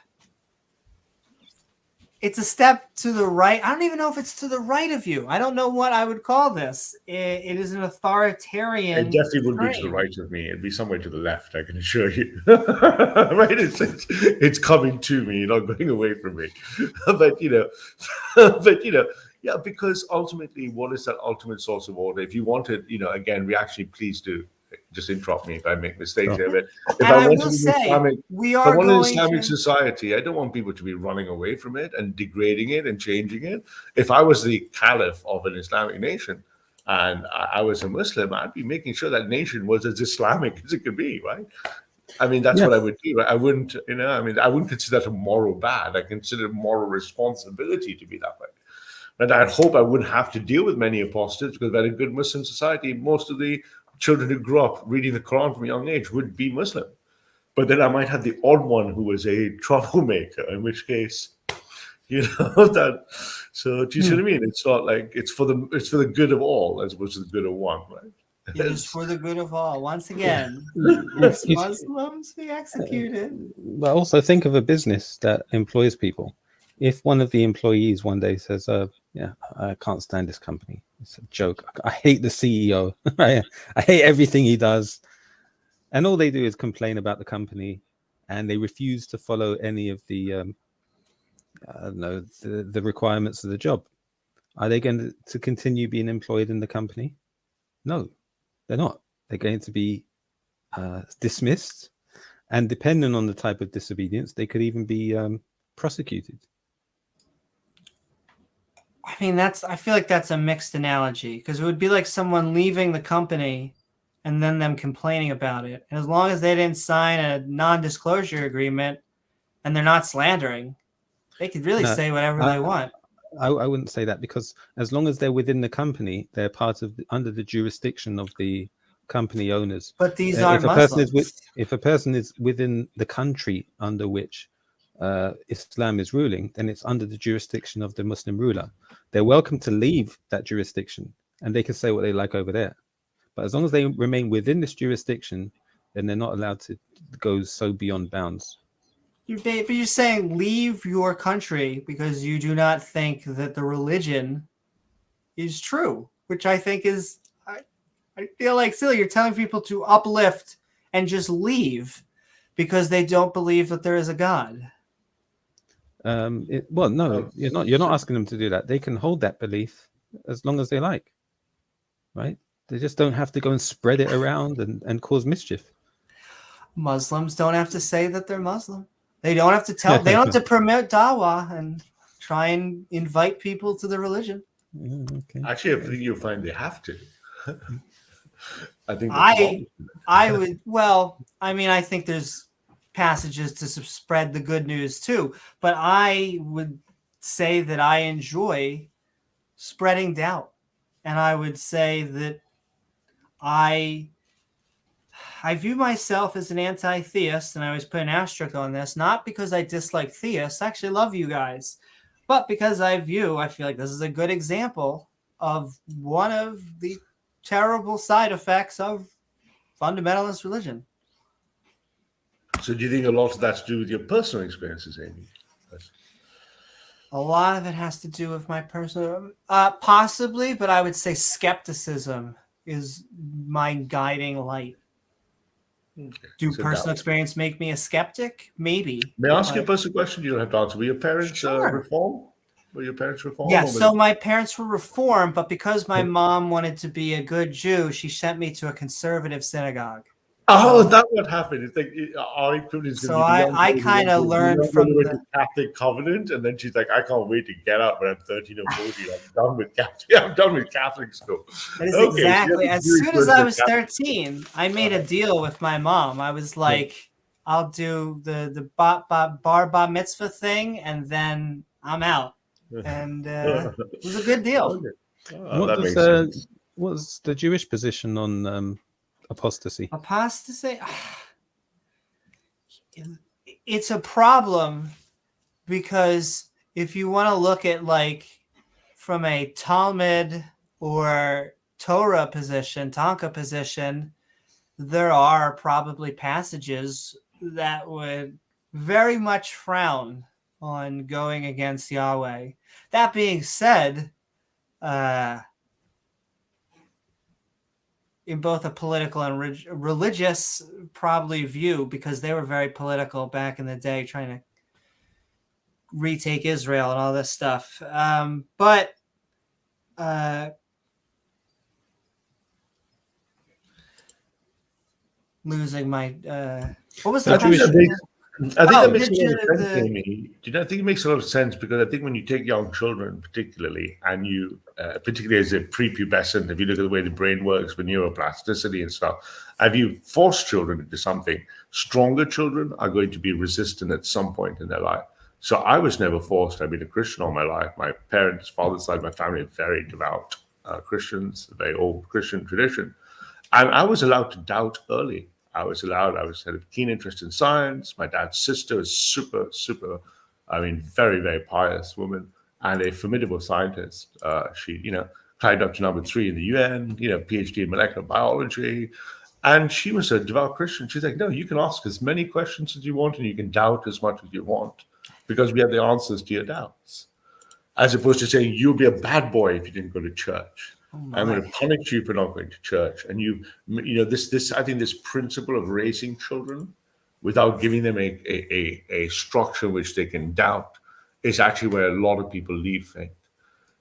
It's a step to the right. I don't even know if it's to the right of you. I don't know what I would call this. It is an authoritarian. It definitely wouldn't be to the right of me. It'd be somewhere to the left, I can assure you. Right? It's coming to me, not going away from me. But yeah, because ultimately, what is that ultimate source of order? If you wanted, again, reaction, please do. Just interrupt me if I make mistakes here. But if I want an Islamic society, I don't want people to be running away from it and degrading it and changing it. If I was the caliph of an Islamic nation and I was a Muslim, I'd be making sure that nation was as Islamic as it could be, right? I mean, that's what I would do. Right? I wouldn't, I wouldn't consider that a moral bad. I consider it moral responsibility to be that way. And I'd hope I wouldn't have to deal with many apostates because if I had a good Muslim society, most of the children who grew up reading the Quran from a young age would be Muslim. But then I might have the odd one who was a troublemaker, in which case, that. So do you see what I mean? It's not like it's for the good of all as opposed to the good of one, right? It is for the good of all. Once again, Muslims be executed. But also think of a business that employs people. If one of the employees one day says, I can't stand this company. It's a joke. I hate the CEO. I hate everything he does. And all they do is complain about the company and they refuse to follow any of the, the requirements of the job. Are they going to continue being employed in the company? No, they're not. They're going to be dismissed. And depending on the type of disobedience, they could even be prosecuted. I mean, I feel like that's a mixed analogy because it would be like someone leaving the company and then them complaining about it. And as long as they didn't sign a non-disclosure agreement and they're not slandering, they could really say whatever they want. I wouldn't say that because as long as they're within the company, they're part of under the jurisdiction of the company owners. But these are Muslims. If a person is within the country under which Islam is ruling, then it's under the jurisdiction of the Muslim ruler. They're welcome to leave that jurisdiction and they can say what they like over there. But as long as they remain within this jurisdiction, then they're not allowed to go so beyond bounds. But you're saying leave your country because you do not think that the religion is true, which I think is, I feel like silly. You're telling people to uplift and just leave because they don't believe that there is a God. No, you're not asking them to do that. They can hold that belief as long as they like, right? They just don't have to go and spread it around and cause mischief. Muslims don't have to say that they're Muslim. They don't have to they don't have to promote dawah and try and invite people to the religion. Okay. Actually, I think you'll find they have to. I think I would. Well, I mean, I think there's passages to spread the good news too. But I would say that I enjoy spreading doubt. And I would say that I view myself as an anti-theist, and I always put an asterisk on this, not because I dislike theists. I actually love you guys, but because I feel like this is a good example of one of the terrible side effects of fundamentalist religion. So do you think a lot of that's to do with your personal experiences, Amy? A lot of it has to do with my personal, possibly, but I would say skepticism is my guiding light. Do So personal experience make me a skeptic? Maybe. May I ask you a personal question? You don't have to answer. Were your parents Sure. reform? Were your parents reform? Yeah, so my parents were reformed, but because my mom wanted to be a good Jew, she sent me to a conservative synagogue. Oh, that's what happened. It's like our equivalent is So going to be I kind of learned from the Catholic Covenant, and then she's like, I can't wait to get out when I'm 13 or 14. I'm done with Catholic. I'm done with Catholic school. That is Okay, exactly. so as soon as I was 13, I made a deal with my mom. I was like, I'll do the bar mitzvah thing, and then I'm out. And it was a good deal. Okay. Oh, what's the Jewish position on apostasy? Apostasy? It's a problem because if you want to look at like from a Talmud or Torah position, Tanka position, there are probably passages that would very much frown on going against Yahweh. That being said, in both a political and religious probably view, because they were very political back in the day, trying to retake Israel and all this stuff. But losing my what was the question? I think that makes a lot of sense, Amy. I think it makes a lot of sense because I think when you take young children, particularly, and you, particularly as a prepubescent, if you look at the way the brain works with neuroplasticity and stuff, if you force children into something, stronger children are going to be resistant at some point in their life. So I was never forced. I've been a Christian all my life. My parents, father's side of my family, are very devout Christians, very old Christian tradition. And I was allowed to doubt early. I had a keen interest in science. My dad's sister is super, very, very pious woman and a formidable scientist. She, climbed up to number 3 in the UN, PhD in molecular biology. And she was a devout Christian. She's like, no, you can ask as many questions as you want and you can doubt as much as you want because we have the answers to your doubts. As opposed to saying, you'll be a bad boy if you didn't go to church. I'm going to punish you for not going to church. And this I think this principle of raising children without giving them a structure which they can doubt is actually where a lot of people leave faith.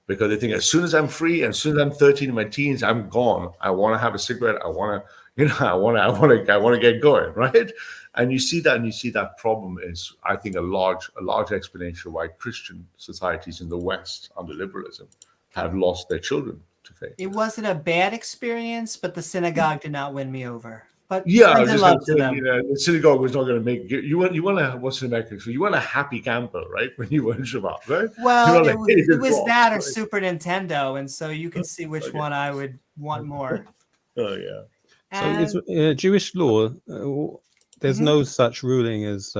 Because they think as soon as I'm free, as soon as I'm 13 in my teens, I'm gone. I want to have a cigarette. I want to get going, right? And you see that problem is, I think, a large explanation why Christian societies in the West under liberalism have lost their children to faith. It wasn't a bad experience, but the synagogue did not win me over. But yeah, I was just just to them. The synagogue was not going to make you want to what's the metric? So you want a happy camper, right? When you went Shabbat, right? Well, it was that or Super Nintendo, and so you can see which one I would want more. Oh yeah. And, so it's Jewish law. There's no such ruling as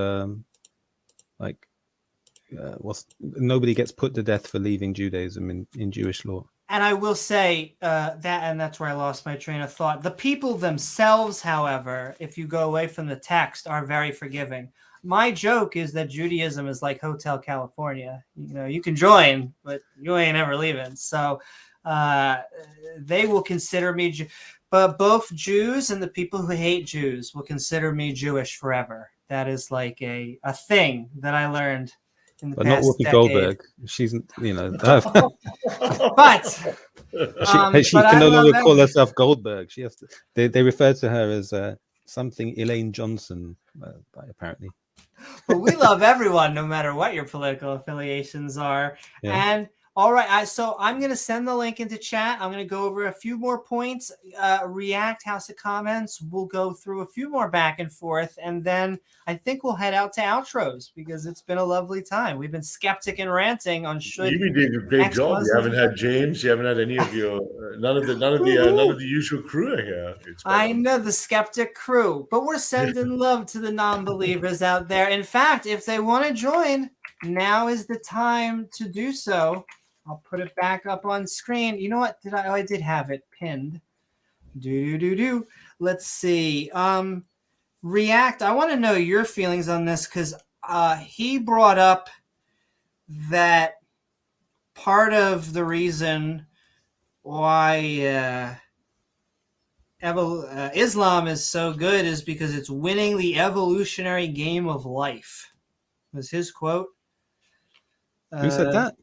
nobody gets put to death for leaving Judaism in Jewish law. And I will say that's where I lost my train of thought. The people themselves, however, if you go away from the text, are very forgiving. My joke is that Judaism is like Hotel California. You can join, but you ain't ever leaving. So they will consider me, but both Jews and the people who hate Jews will consider me Jewish forever. That is like a thing that I learned. But not Whoopi Goldberg. She's, but she can no longer call herself Goldberg. She has to. They refer to her as something Elaine Johnson, apparently. But we love everyone, no matter what your political affiliations are. Yeah. And All right, so I'm going to send the link into chat. I'm going to go over a few more points. React, House of Comments. We'll go through a few more back and forth, and then I think we'll head out to outros because it's been a lovely time. We've been skeptic and ranting on should. You've been doing a great job. You haven't had James. You haven't had any of your none of the usual crew here. I know the skeptic crew, but we're sending love to the non-believers out there. In fact, if they want to join, now is the time to do so. I'll put it back up on screen. You know what? I did have it pinned. Let's see. React. I want to know your feelings on this because he brought up that part of the reason why Islam is so good is because it's winning the evolutionary game of life. Was his quote? Who said that?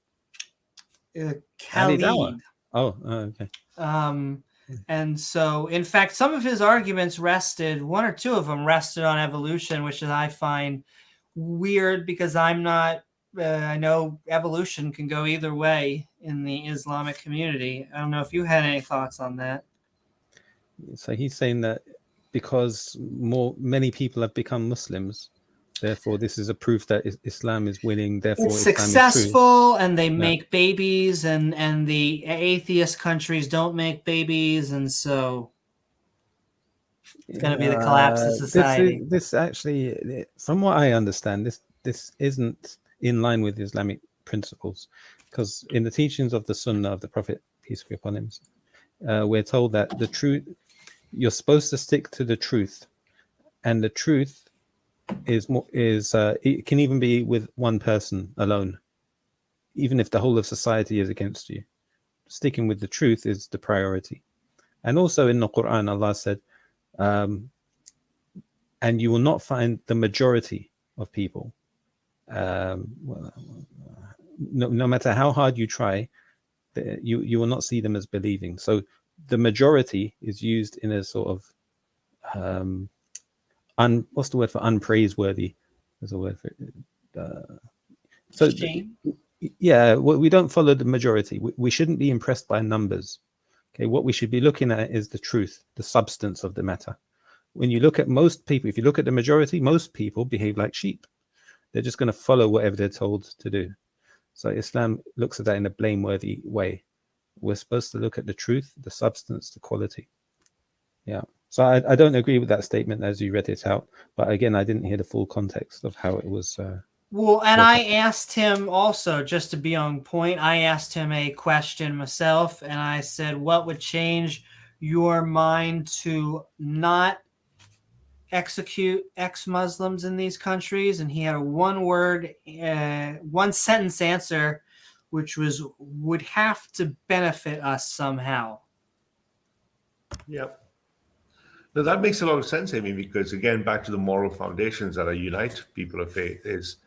Khalid. Okay. And so, in fact, some of his arguments rested, one or two of them rested on evolution, which I find weird because I'm not, I know evolution can go either way in the Islamic community. I don't know if you had any thoughts on that. So he's saying that because many people have become Muslims, therefore this is a proof that Islam is winning. Therefore, it's Islam successful, and they make babies, and the atheist countries don't make babies, and so it's going to be the collapse of society. This actually, from what I understand, this isn't in line with Islamic principles, because in the teachings of the Sunnah of the Prophet, peace be upon him, we're told that the truth, you're supposed to stick to the truth, and the truth is it can even be with one person alone, even if the whole of society is against you. Sticking with the truth is the priority. And also in the Quran, Allah said, and you will not find the majority of people, no matter how hard you try, you will not see them as believing. So the majority is used in a sort of what's the word for unpraiseworthy? There's a word for it. We don't follow the majority. We shouldn't be impressed by numbers. Okay, what we should be looking at is the truth, the substance of the matter. When you look at most people, if you look at the majority, most people behave like sheep. They're just going to follow whatever they're told to do. So Islam looks at that in a blameworthy way. We're supposed to look at the truth, the substance, the quality. Yeah. So I don't agree with that statement as you read it out. But again, I didn't hear the full context of how it was. Well, and I asked him also, just to be on point, I asked him a question myself, and I said, what would change your mind to not execute ex-Muslims in these countries? And he had a one sentence answer, which was, would have to benefit us somehow. Yep. Now that makes a lot of sense, Amy, because again, back to the moral foundations that unite people of faith is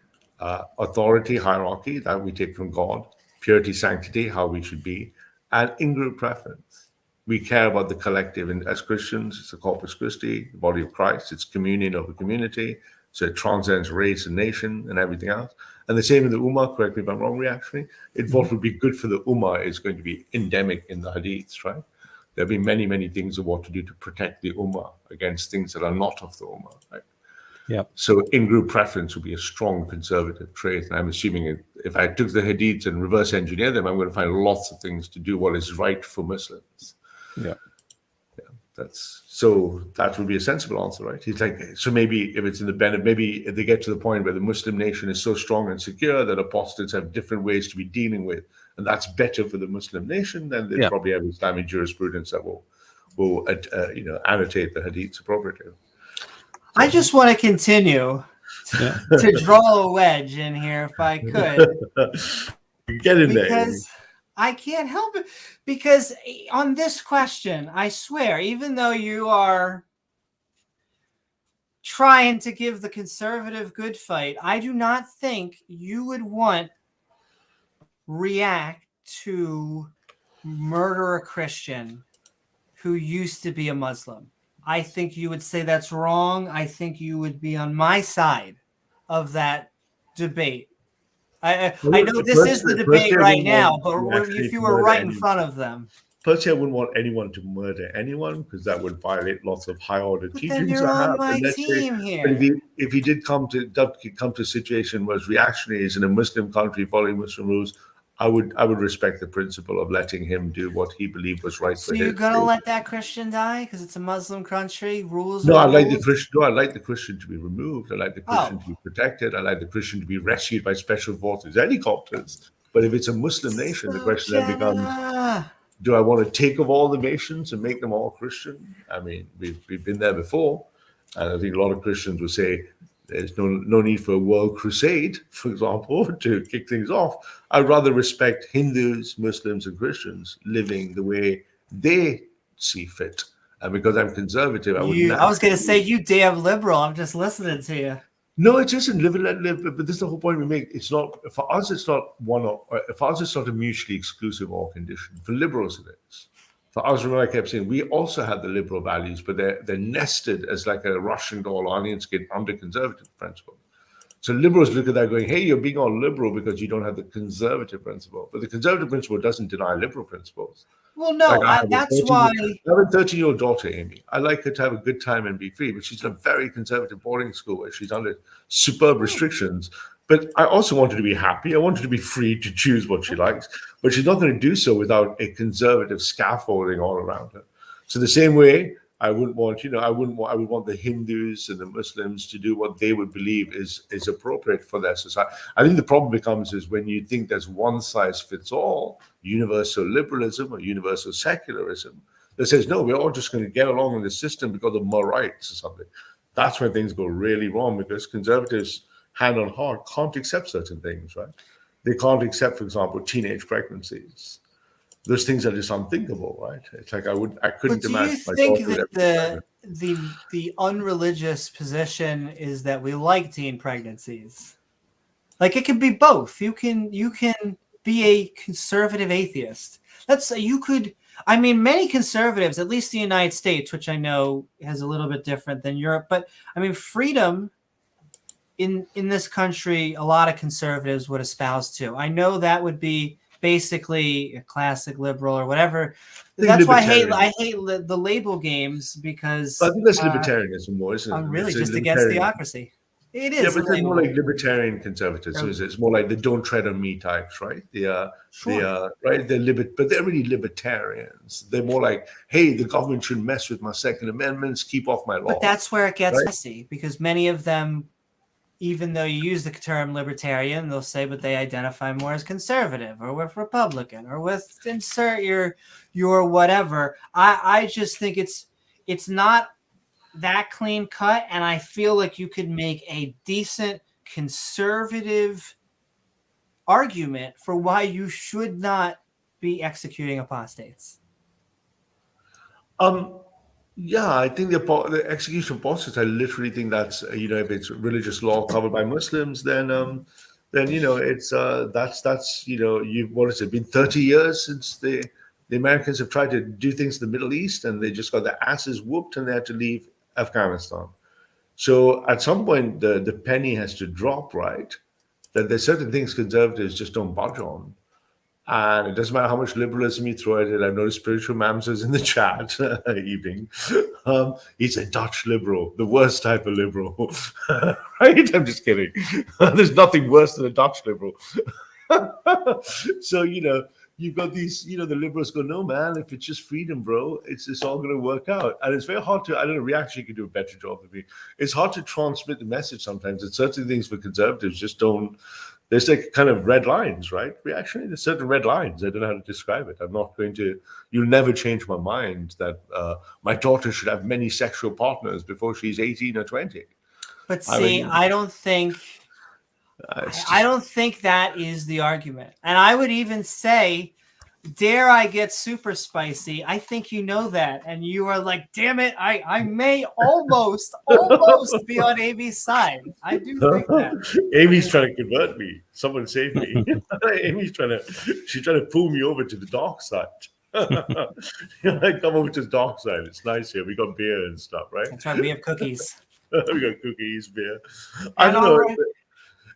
authority, hierarchy, that we take from God, purity, sanctity, how we should be, and in-group preference. We care about the collective, and as Christians, it's the Corpus Christi, the body of Christ, it's communion of a community, so it transcends race and nation and everything else. And the same in the Ummah, correct me if I'm wrong, reactionary. What would be good for the Ummah is going to be endemic in the Hadiths, right? There'll be many, many things of what to do to protect the Ummah against things that are not of the Ummah, right? Yeah. So in-group preference would be a strong conservative trait. And I'm assuming if I took the Hadiths and reverse engineer them, I'm going to find lots of things to do what is right for Muslims. Yeah. That would be a sensible answer, right? He's like, so maybe if it's in the benefit, maybe if they get to the point where the Muslim nation is so strong and secure that apostates have different ways to be dealing with, and that's better for the Muslim nation, then they probably have Islamic jurisprudence that will annotate the Hadiths appropriately. I just want to continue to draw a wedge in here if I could. Get in there. Because I can't help it. Because on this question, I swear, even though you are trying to give the conservative good fight, I do not think you would want React to murder a Christian who used to be a Muslim. I think you would say that's wrong. I think you would be on my side of that debate. I know this is the debate right now, but if you were right in front of them. Personally, I wouldn't want anyone to murder anyone because that would violate lots of high order But teachings. then you're I have. on my team here. But if he did come to a situation where reactionaries in a Muslim country following Muslim rules, I would respect the principle of letting him do what he believed was right So for him. you're gonna let that Christian die because it's a Muslim country? Rules? No, I like the Christian. No, I like the Christian to be removed. I like the Christian to be protected. I like the Christian to be rescued by special forces, helicopters. But if it's a Muslim nation, the question then becomes: do I want to take over all the nations and make them all Christian? I mean, we've been there before, and I think a lot of Christians would say there's no need for a world crusade, for example, to kick things off. I'd rather respect Hindus, Muslims, and Christians living the way they see fit. And because I'm conservative, I was going to say, you damn liberal. I'm just listening to you. No, it isn't live and let live. But this is the whole point we make. It's not for us. It's not for us. It's not a mutually exclusive or condition. For liberals, it is. For us, remember, I kept saying we also have the liberal values, but they're nested as like a Russian doll onion skin under conservative principle. So liberals look at that going, hey, you're being all liberal because you don't have the conservative principle. But the conservative principle doesn't deny liberal principles. Well, no, that's why. I have a 13-year-old daughter, Amy. I like her to have a good time and be free, but she's in a very conservative boarding school where she's under superb restrictions. But I also want her to be happy. I want her to be free to choose what she likes, but she's not going to do so without a conservative scaffolding all around her. So the same way, I would want the Hindus and the Muslims to do what they would believe is appropriate for their society. I think the problem becomes is when you think there's one size fits all, universal liberalism or universal secularism, that says, no, we're all just going to get along in the system because of more rights or something. That's when things go really wrong because conservatives, hand on heart, can't accept certain things, right? They can't accept, for example, teenage pregnancies. Those things are just unthinkable, right? It's like I couldn't imagine. Do you think that the unreligious position is that we like teen pregnancies? Like it can be both. You can be a conservative atheist. Many conservatives, at least the United States, which I know has a little bit different than Europe, but I mean freedom in this country, a lot of conservatives would espouse to. I know that would be basically a classic liberal or whatever. That's why I hate the label games because I think that's libertarianism more, isn't it? I'm really just against theocracy. It is. Yeah, but it's more like libertarian conservatives. It's more like the "don't tread on me" types, right? Right. But they're really libertarians. They're more like, hey, the government shouldn't mess with my Second Amendments. Keep off my law. But that's where it gets messy because many of them, even though you use the term libertarian, they'll say, but they identify more as conservative or with Republican or with insert your whatever. I just think it's not that clean cut, and I feel like you could make a decent conservative argument for why you should not be executing apostates. Yeah, I think the execution of apostates, I literally think that's if it's religious law covered by Muslims, then it's that's what has it been 30 years since the Americans have tried to do things in the Middle East and they just got their asses whooped and they had to leave Afghanistan. So at some point the penny has to drop, right? That there's certain things conservatives just don't budge on. And it doesn't matter how much liberalism you throw at it. I've noticed spiritual mamsers in the chat evening. He's a Dutch liberal, the worst type of liberal. Right? I'm just kidding. There's nothing worse than a Dutch liberal. So, you've got these, the liberals go, no, man, if it's just freedom, bro, it's all going to work out. And it's very hard to, I don't know, Reaction could do a better job than me. It's hard to transmit the message sometimes. And certain things for conservatives just don't. There's like kind of red lines, right? There's certain red lines. I don't know how to describe it. I'm not going to, you'll never change my mind that my daughter should have many sexual partners before she's 18 or 20. But see, I don't think that is the argument. And I would even say, dare I get super spicy? I think you know that. And you are like, damn it, I may almost be on Amy's side. I do think that. Amy's trying to convert me. Someone save me. Amy's trying to pull me over to the dark side. I come over to the dark side. It's nice here. We got beer and stuff, right? That's right. We have cookies. We got cookies, beer. I don't know.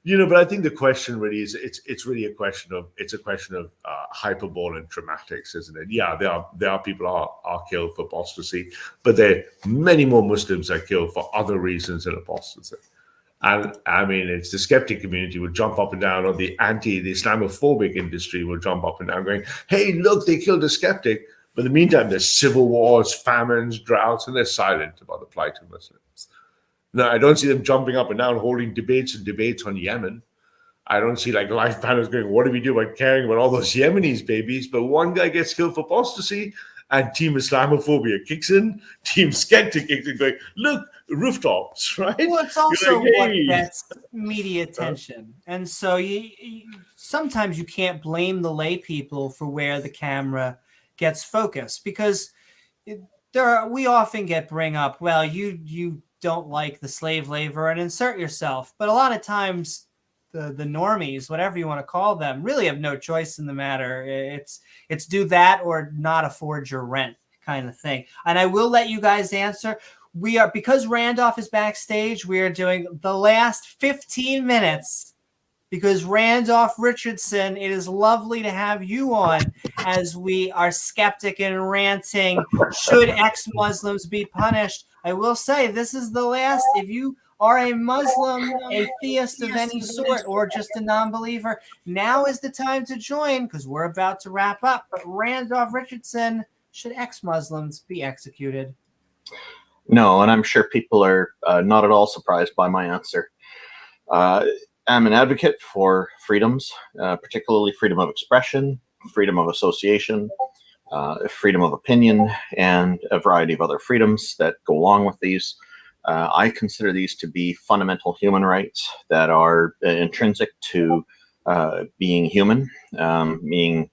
But I think the question really is it's really a question of hyperbole and dramatics, isn't it? Yeah, there are people are killed for apostasy, but there are many more Muslims are killed for other reasons than apostasy. And I mean, it's the skeptic community would jump up and down, or the Islamophobic industry will jump up and down going, hey, look, they killed a skeptic. But in the meantime, there's civil wars, famines, droughts, and they're silent about the plight of Muslims. No, I don't see them jumping up and down, holding debates on Yemen. I don't see like life panels going, what do we do about caring about all those Yemenis babies? But one guy gets killed for apostasy, and Team Islamophobia kicks in, Team Skeptic kicks in, going, look, rooftops, right? Well, it's also like, what hey. gets media attention. And so sometimes you can't blame the lay people for where the camera gets focused, because we often get bring up, well, you don't like the slave labor and insert yourself. But a lot of times the normies, whatever you want to call them, really have no choice in the matter. It's do that or not afford your rent kind of thing. And I will let you guys answer. We are, because Randolph is backstage, we are doing the last 15 minutes because Randolph Richardson, it is lovely to have you on as we are skeptic and ranting. Should ex-Muslims be punished? I will say this is the last. If you are a Muslim, a theist of any sort, or just a non-believer, now is the time to join because we're about to wrap up. But Randolph Richardson, should ex-Muslims be executed? No, and I'm sure people are not at all surprised by my answer. I'm an advocate for freedoms, particularly freedom of expression, freedom of association, freedom of opinion, and a variety of other freedoms that go along with these. I consider these to be fundamental human rights that are intrinsic to being human, being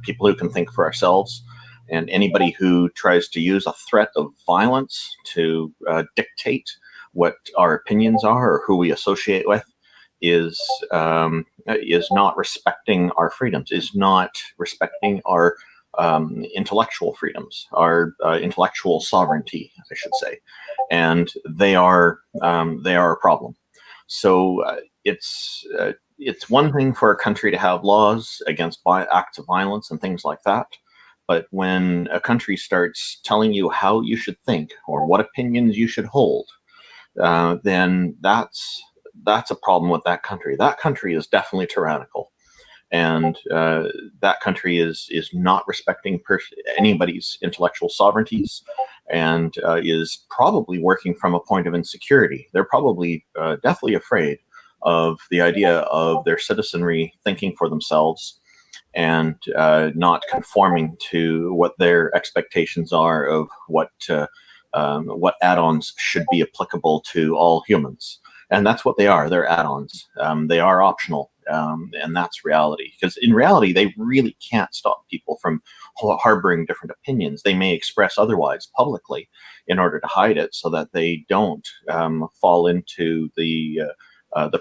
people who can think for ourselves. And anybody who tries to use a threat of violence to dictate what our opinions are or who we associate with is not respecting our freedoms, is not respecting our intellectual freedoms, our intellectual sovereignty, I should say, and they are a problem. So it's one thing for a country to have laws against acts of violence and things like that. But when a country starts telling you how you should think or what opinions you should hold, then that's a problem with that country. That country is definitely tyrannical, and that country is not respecting anybody's intellectual sovereignties, and is probably working from a point of insecurity. They're probably deathly afraid of the idea of their citizenry thinking for themselves and not conforming to what their expectations are of what add-ons should be applicable to all humans. And that's what they are. They're add-ons. They are optional. And that's reality. Because in reality, they really can't stop people from harboring different opinions. They may express otherwise publicly in order to hide it so that they don't fall into the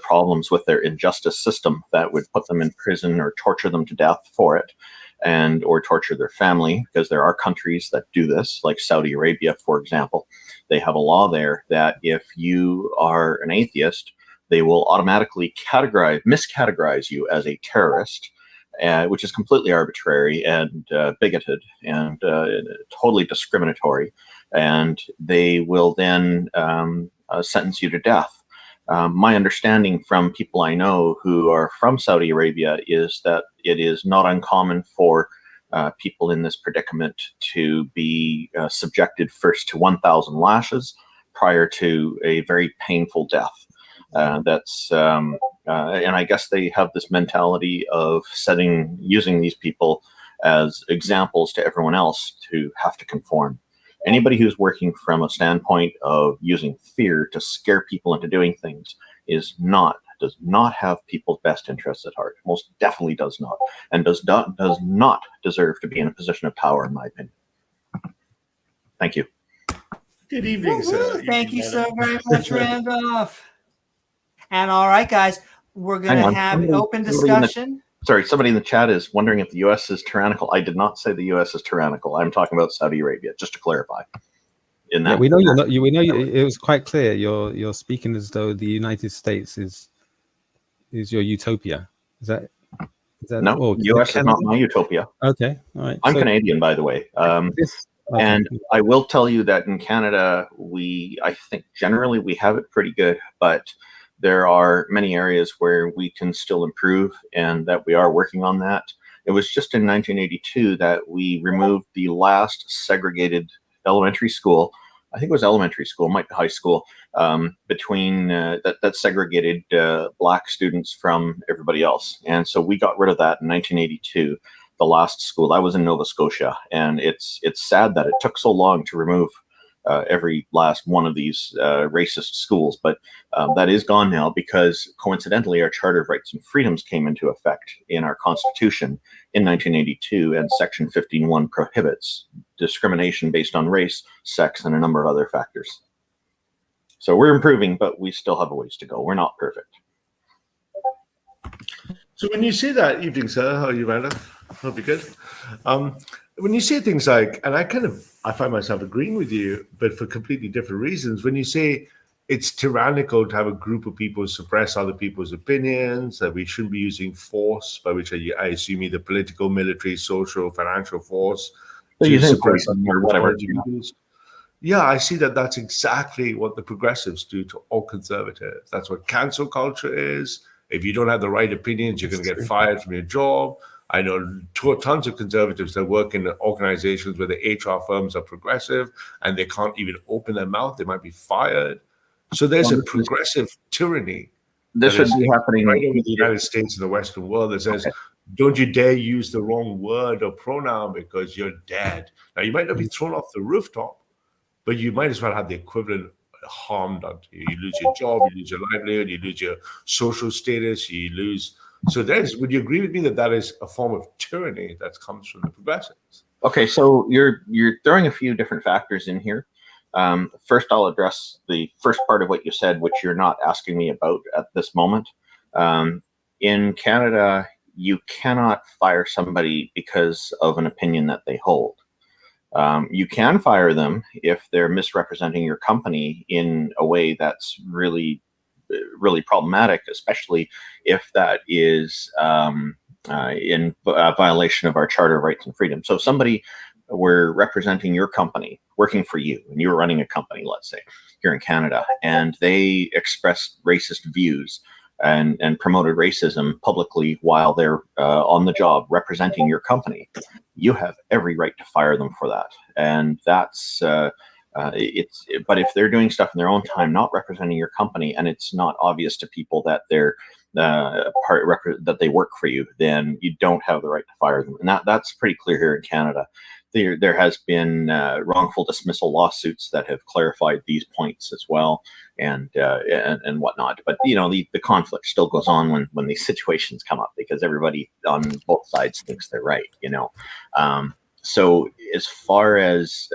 problems with their injustice system that would put them in prison or torture them to death for it, and or torture their family, because there are countries that do this, like Saudi Arabia, for example. They have a law there that if you are an atheist, they will automatically miscategorize you as a terrorist, which is completely arbitrary and bigoted and totally discriminatory. And they will then sentence you to death. My understanding from people I know who are from Saudi Arabia is that it is not uncommon for people in this predicament to be subjected first to 1,000 lashes prior to a very painful death. And I guess they have this mentality of using these people as examples to everyone else to have to conform. Anybody who's working from a standpoint of using fear to scare people into doing things does not have people's best interests at heart. Most definitely does not, and does not deserve to be in a position of power, in my opinion. Thank you. Good evening, sir. Thank you so very much, Randolph. And all right, guys, we're going to have an open discussion. Sorry, somebody in the chat is wondering if the U.S. is tyrannical. I did not say the U.S. is tyrannical. I'm talking about Saudi Arabia, just to clarify. We know you're not. We know it was quite clear. You're speaking as though the United States is is your utopia. Is that No, oh, US is not my utopia. Okay, all right. I'm Canadian, by the way. And I will tell you that in Canada, I think generally we have it pretty good, but there are many areas where we can still improve, and that we are working on that. It was just in 1982 that we removed the last segregated elementary school. I think it was elementary school, might be high school, between that segregated black students from everybody else. And so we got rid of that in 1982. The last school. I was in Nova Scotia, and it's sad that it took so long to remove every last one of these racist schools, but that is gone now because coincidentally our Charter of Rights and Freedoms came into effect in our Constitution in 1982, and Section 15(1) prohibits discrimination based on race, sex, and a number of other factors. So we're improving, but we still have a ways to go. We're not perfect. So when you say that, evening, sir, how are you, Amanda? Hope you're good. When you say things like, and I find myself agreeing with you, but for completely different reasons. When you say it's tyrannical to have a group of people suppress other people's opinions, that we shouldn't be using force, by which I assume either political, military, social, financial force to suppress or whatever. Yeah, I see that that's exactly what the progressives do to all conservatives. That's what cancel culture is. If you don't have the right opinions, you're going to get fired from your job. I know tons of conservatives that work in organizations where the HR firms are progressive and they can't even open their mouth. They might be fired. So there's a progressive tyranny. This would be happening right over the United States and the Western world that says, don't you dare use the wrong word or pronoun because you're dead. Now, you might not be thrown off the rooftop, but you might as well have the equivalent harm done to you. You lose your job, you lose your livelihood, you lose your social status, you lose. So would you agree with me that is a form of tyranny that comes from the progressives? Okay, so you're throwing a few different factors in here. First, I'll address the first part of what you said, which you're not asking me about at this moment. In Canada, you cannot fire somebody because of an opinion that they hold. You can fire them if they're misrepresenting your company in a way that's really problematic, especially if that is in violation of our Charter of Rights and Freedoms. So if somebody were representing your company, working for you, and you're running a company, let's say, here in Canada, and they expressed racist views and promoted racism publicly while they're on the job representing your company, you have every right to fire them for that. And that's but if they're doing stuff in their own time, not representing your company, and it's not obvious to people that they're that they work for you, then you don't have the right to fire them. And that's pretty clear here in Canada. There has been wrongful dismissal lawsuits that have clarified these points as well, and whatnot. But the conflict still goes on when these situations come up, because everybody on both sides thinks they're right. So as far as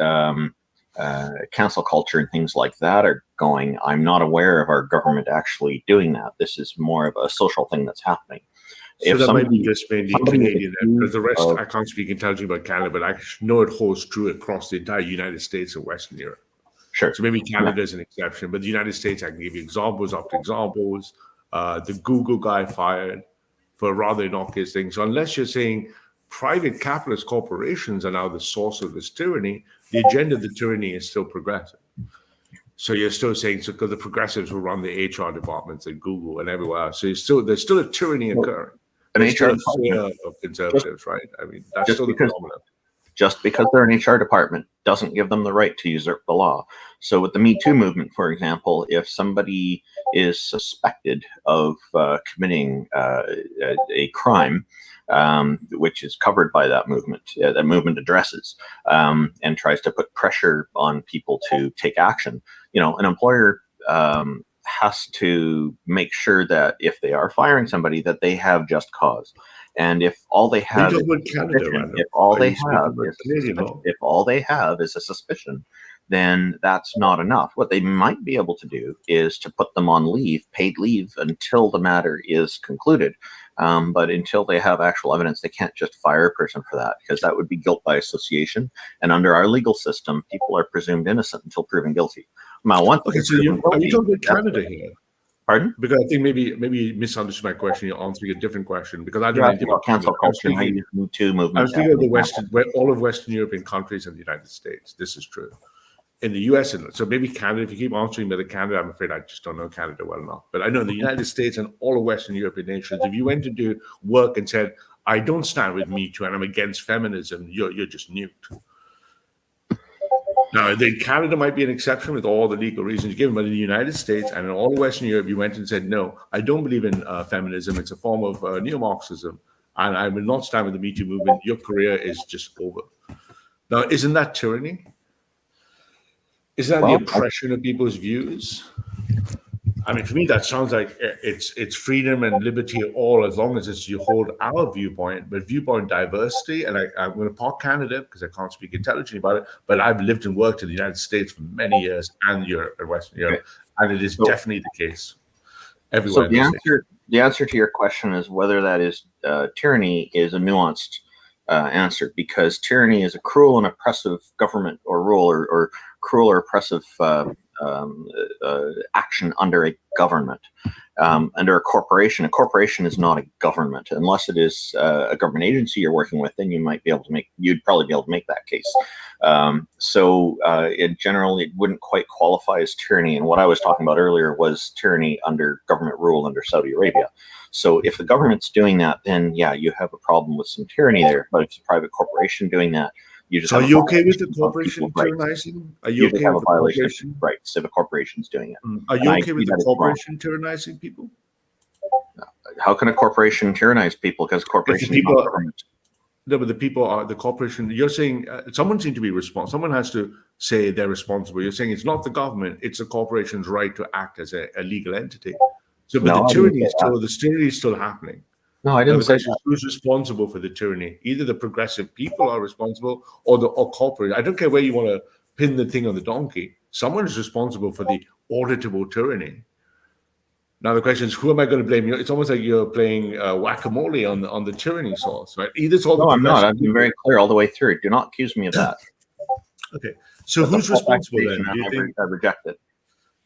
cancel culture and things like that are going, I'm not aware of our government actually doing that. This is more of a social thing that's happening. So that might be just mainly Canadian, because the rest, I can't speak intelligently about Canada, but I know it holds true across the entire United States and Western Europe. Sure. So maybe Canada is an exception, but the United States, I can give you examples after examples. The Google guy fired for rather innocuous things. So unless you're saying private capitalist corporations are now the source of this tyranny, the agenda of the tyranny is still progressive. So you're still saying, because the progressives will run the HR departments at Google and everywhere else. So there's still a tyranny occurring. There's still a fear of conservatives, right? I mean, that's still the phenomenon. Just because they're an HR department doesn't give them the right to usurp the law. So with the Me Too movement, for example, if somebody is suspected of committing a crime, which is covered by that movement addresses and tries to put pressure on people to take action, an employer has to make sure that if they are firing somebody, that they have just cause. And if all they have if all they have is a suspicion, then that's not enough. What they might be able to do is to put them on paid leave until the matter is concluded. But until they have actual evidence, they can't just fire a person for that, because that would be guilt by association. And under our legal system, people are presumed innocent until proven guilty. Now, once are you talking about Canada here? Pardon? Because I think maybe you misunderstood my question. You're answering a different question because I don't You're know asking anything about cancel culture. And I use Me Too movement. I was thinking of the Western, all of Western European countries and the United States. This is true. In the US, and so maybe Canada, if you keep answering about Canada, I'm afraid I just don't know Canada well enough. But I know the United States and all of Western European nations, if you went to do work and said, I don't stand with Me Too and I'm against feminism, you're just nuked. Now, then Canada might be an exception with all the legal reasons given, but in the United States and in all of Western Europe, you went and said, no, I don't believe in feminism. It's a form of neo-Marxism, and I will not stand with the Me Too movement. Your career is just over. Now, isn't that tyranny? Isn't that the oppression of people's views? I mean, for me, that sounds like it's freedom and liberty all as long as it's you hold our viewpoint, but viewpoint diversity. And I'm going to park Canada because I can't speak intelligently about it, but I've lived and worked in the United States for many years and Europe and Western Europe, and it is definitely the case everywhere. So the answer to your question is whether that is tyranny is a nuanced answer, because tyranny is a cruel and oppressive government or rule or cruel or oppressive action under a government, under a corporation. A corporation is not a government unless it is a government agency you're working with. Then you'd probably be able to make that case. So in general, it wouldn't quite qualify as tyranny. And what I was talking about earlier was tyranny under government rule under Saudi Arabia. So if the government's doing that, then yeah, you have a problem with some tyranny there. But if it's a private corporation doing that, you just. So are you okay with the corporation tyrannizing? Are you okay with the corporation? Rights if a corporation's doing it. Are you okay with the corporation tyrannizing people? How can a corporation tyrannize people? Because corporations are not government. No, but the people are the corporation. You're saying someone seems to be responsible. Someone has to say they're responsible. You're saying it's not the government; it's the corporation's right to act as a legal entity. So, but the tyranny is still happening. No, I didn't say that. Who's responsible for the tyranny? Either the progressive people are responsible, or corporate. I don't care where you want to pin the thing on the donkey. Someone is responsible for the auditable tyranny. Now the question is, who am I going to blame? It's almost like you're playing whack-a-mole on the tyranny source, right? Either it's all. No, I'm not. I've been very clear all the way through. Do not accuse me of that. Okay, so who's responsible then? Do you think? I reject it.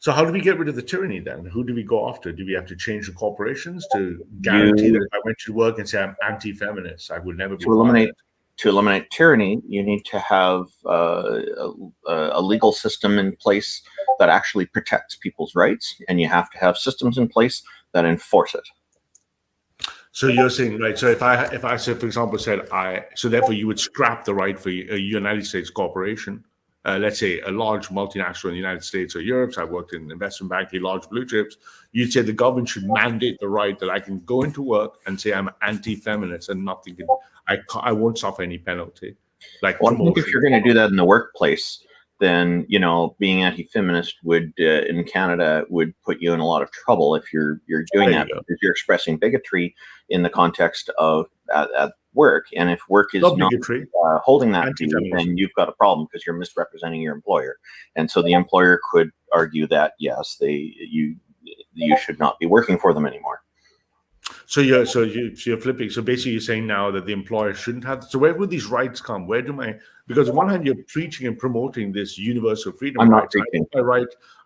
So how do we get rid of the tyranny then? Who do we go after? Do we have to change the corporations to guarantee that if I went to work and say I'm anti-feminist, I would never be fired? To eliminate tyranny, you need to have a legal system in place that actually protects people's rights, and you have to have systems in place that enforce it. So you're saying, right? So if I said, for example, so therefore you would scrap the right for a United States corporation. Let's say a large multinational in the United States or Europe. So I worked in investment banking, large blue chips. You'd say the government should mandate the right that I can go into work and say I'm anti-feminist and nothing can. I won't suffer any penalty. Like, well, I think if you're going to do that in the workplace, then being anti-feminist would in Canada would put you in a lot of trouble if you're doing that because you're expressing bigotry in the context of at work, and if work is not holding that to you, then you've got a problem because you're misrepresenting your employer, and so the employer could argue that yes, you should not be working for them anymore. So you're flipping. So basically, you're saying now that the employer shouldn't have. So where would these rights come? Because on one hand, you're preaching and promoting this universal freedom. I'm not preaching.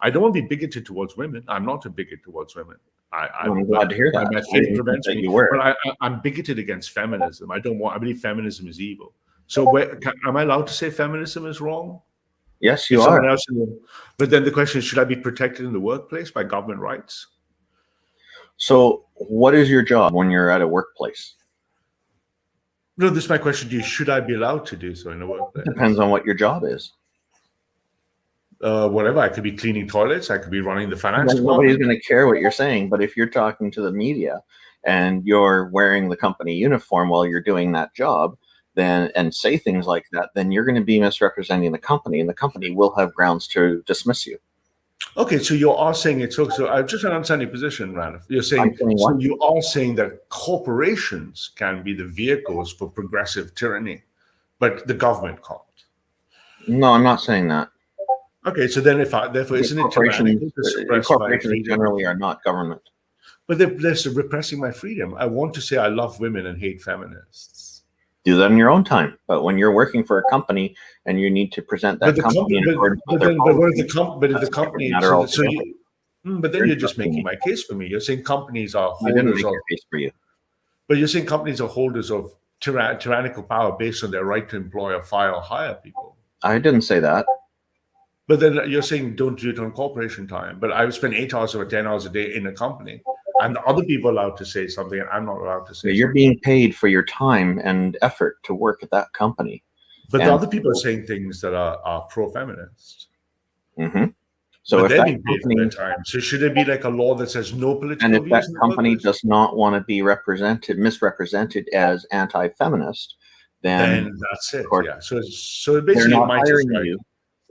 I don't want to be bigoted towards women. I'm not a bigot towards women. I'm glad to hear that. My faith prevents me. But I'm bigoted against feminism. I believe feminism is evil. So am I allowed to say feminism is wrong? Yes, you are. But then the question is, should I be protected in the workplace by government rights? So what is your job when you're at a workplace? No, this is my question to you. Should I be allowed to do so in a workplace? Depends on what your job is. Whatever. I could be cleaning toilets. I could be running the finance department. Nobody's going to care what you're saying. But if you're talking to the media and you're wearing the company uniform while you're doing that job, and say things like that, then you're going to be misrepresenting the company, and the company will have grounds to dismiss you. Okay, so you are saying it's so. I just don't understand your position, Randolph. You're saying so you are saying that corporations can be the vehicles for progressive tyranny, but the government can't. No, I'm not saying that. Okay, so then therefore isn't it tyrannical to suppress corporations generally are not government? But they're repressing my freedom. I want to say I love women and hate feminists. Do that in your own time. But when you're working for a company and you need to present that company in accordance with their policy, but if the company, But then you're just making my case for me. You're saying companies are I didn't holders make of, your case for you. but you're saying companies are holders of tyrannical power based on their right to employ or fire or hire people. I didn't say that. But then you're saying don't do it on corporation time. But I would spend 8 hours or 10 hours a day in a company, and other people are allowed to say something, and I'm not allowed to say You're something. being paid for your time and effort to work at that company. But And the other people are saying things that are pro-feminist. Mm-hmm. So But if they're that being paid for their company, time. So should there be like a law that says no and political if that views in the company workplace? does not want to be misrepresented as anti-feminist, Then that's it. course, Yeah. So they're basically, not might just hiring you.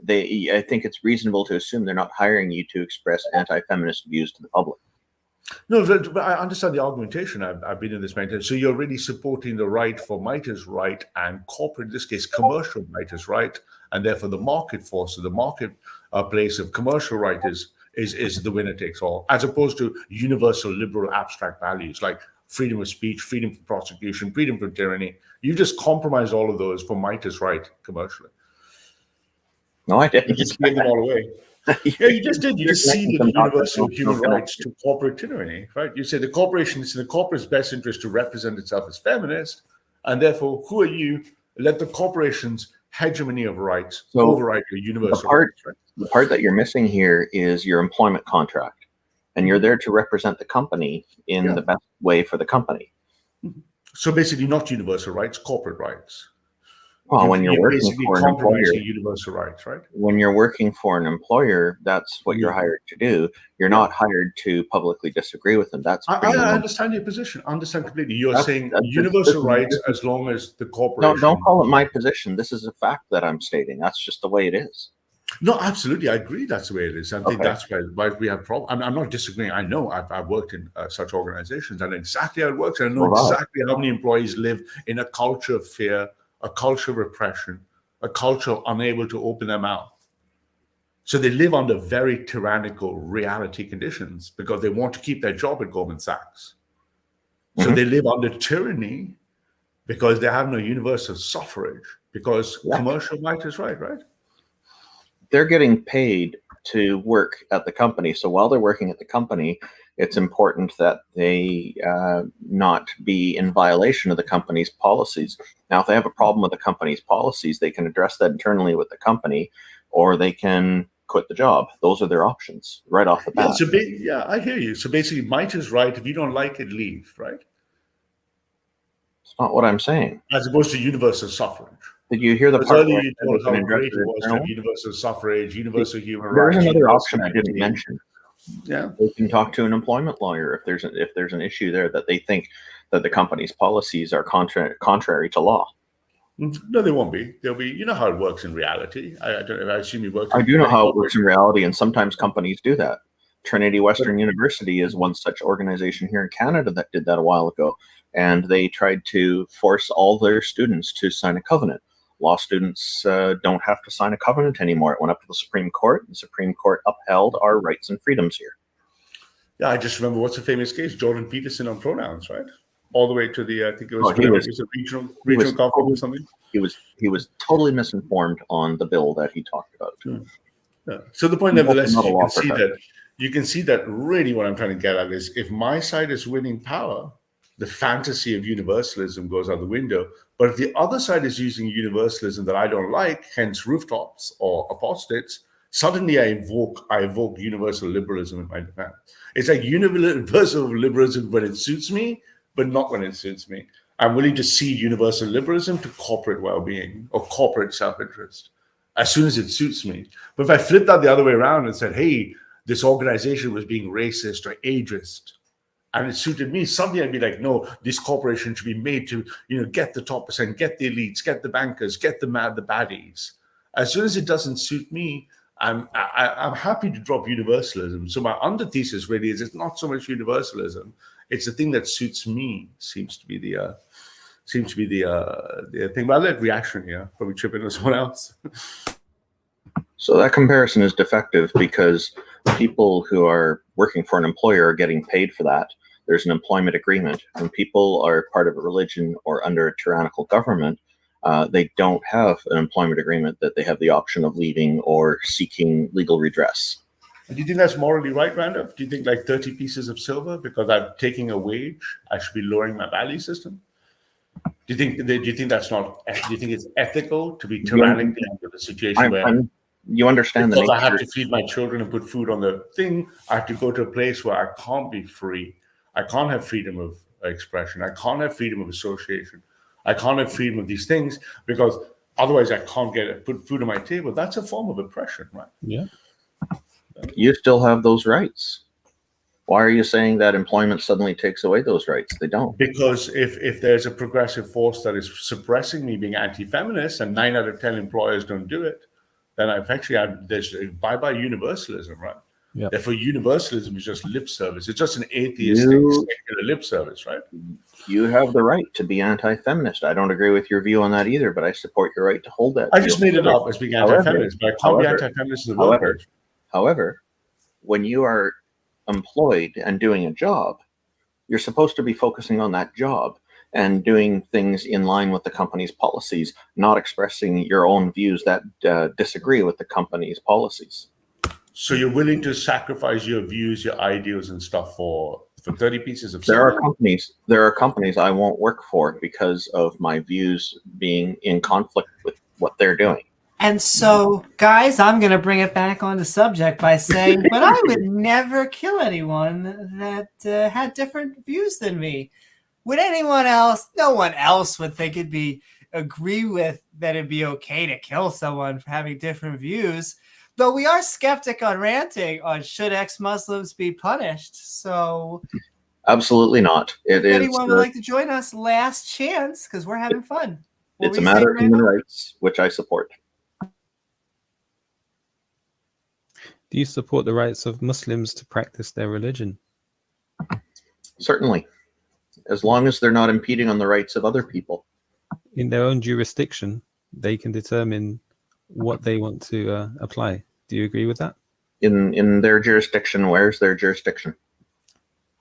I think it's reasonable to assume they're not hiring you to express anti-feminist views to the public. No, but I understand the argumentation. I've been in this many times. So you're really supporting the right for might is right and corporate, in this case, commercial might is right, and therefore the market force, the market place of commercial right is the winner takes all, as opposed to universal liberal abstract values like freedom of speech, freedom from prosecution, freedom from tyranny. You just compromise all of those for might is right commercially. No, I You didn't. just gave them all away. Yeah, you just did. You just ceded universal human rights to corporate tyranny, right? You say the corporation is in the corporate's best interest to represent itself as feminist, and therefore, who are you? Let the corporation's hegemony of rights override your universal rights, right? The part that you're missing here is your employment contract, and you're there to represent the company in the best way for the company. So basically, not universal rights, corporate rights. Well, when you're working basically for an employer, universal rights, right? when you're working for an employer, that's what you're hired to do. You're not hired to publicly disagree with them. That's I understand your position. I understand completely. You're saying universal rights as long as the corporation. No, don't call it my position. This is a fact that I'm stating. That's just the way it is. No, absolutely. I agree. That's the way it is. I think that's why we have problems. I'm not disagreeing. I know I've worked in such organizations. I know exactly how it works. I know exactly how many employees live in a culture of fear, a culture of repression, a culture unable to open their mouth. So they live under very tyrannical reality conditions because they want to keep their job at Goldman Sachs. So they live under tyranny because they have no universal suffrage, because commercial might is right? They're getting paid to work at the company. So while they're working at the company, it's important that they not be in violation of the company's policies. Now, if they have a problem with the company's policies, they can address that internally with the company, or they can quit the job. Those are their options right off the bat. I hear you. So basically, might is right. If you don't like it, leave, right? It's not what I'm saying. As opposed to universal suffrage. Did you hear the part earlier you told how great it was to have universal suffrage, universal human rights? There's another option I didn't mention. Yeah, they can talk to an employment lawyer if there's an issue there that they think that the company's policies are contrary to law. No, they won't be. They'll be. You know how it works in reality. I assume you work. I do know how it works in reality, and sometimes companies do that. Trinity Western University is one such organization here in Canada that did that a while ago, and they tried to force all their students to sign a covenant. Law students don't have to sign a covenant anymore. It went up to the Supreme Court. The Supreme Court upheld our rights and freedoms here. Yeah, I just remember what's the famous case, Jordan Peterson on pronouns, right? All the way to the, I think it was, it was a regional conference or something. He was totally misinformed on the bill that he talked about. Yeah. So the point, nevertheless, you can see that really what I'm trying to get at is if my side is winning power, the fantasy of universalism goes out the window. But if the other side is using universalism that I don't like, hence rooftops or apostates, suddenly I evoke universal liberalism in my defense. It's like universal liberalism when it suits me, but not when it suits me. I'm willing to cede universal liberalism to corporate well-being or corporate self-interest as soon as it suits me. But if I flipped that the other way around and said, hey, this organization was being racist or ageist, and it suited me, suddenly I'd be like, no, this corporation should be made to, get the top percent, get the elites, get the bankers, get the baddies. As soon as it doesn't suit me, I'm happy to drop universalism. So my underthesis really is it's not so much universalism; it's the thing that suits me. Seems to be the thing. But I'll let reaction here probably chip in with someone else. So that comparison is defective because people who are working for an employer are getting paid for that. There's an employment agreement. When people are part of a religion or under a tyrannical government, they don't have an employment agreement that they have the option of leaving or seeking legal redress. Do you think that's morally right, Randolph? Do you think like 30 pieces of silver because I'm taking a wage, I should be lowering my value system? Do you think that's not? Do you think it's ethical to be tyrannically under the situation where you understand the because I nature? have to feed my children and put food on the thing, I have to go to a place where I can't be free. I can't have freedom of expression. I can't have freedom of association. I can't have freedom of these things because otherwise I can't put food on my table. That's a form of oppression, right? Yeah. You still have those rights. Why are you saying that employment suddenly takes away those rights? They don't. Because if there's a progressive force that is suppressing me being anti-feminist and 9 out of 10 employers don't do it, then there's bye-bye universalism, right? Yeah. Therefore, universalism is just lip service. It's just an atheistic secular lip service, right? You have the right to be anti-feminist. I don't agree with your view on that either, but I support your right to hold that. I just made it up as being anti-feminist, but I can't be anti-feminist as a workplace. However, when you are employed and doing a job, you're supposed to be focusing on that job and doing things in line with the company's policies, not expressing your own views that disagree with the company's policies. So you're willing to sacrifice your views, your ideals and stuff for 30 pieces of silver? There are companies I won't work for because of my views being in conflict with what they're doing. And so, guys, I'm going to bring it back on the subject by saying, but I would never kill anyone that had different views than me. Would anyone else? No one else would think agree with that it'd be okay to kill someone for having different views. Though we are skeptic on ranting on should ex-Muslims be punished. So, absolutely not. If anyone would like to join us, last chance, because we're having fun. It's a matter of human rights, which I support. Do you support the rights of Muslims to practice their religion? Certainly, as long as they're not impeding on the rights of other people. In their own jurisdiction, they can determine what they want to apply. Do you agree with that? In their jurisdiction, where's their jurisdiction?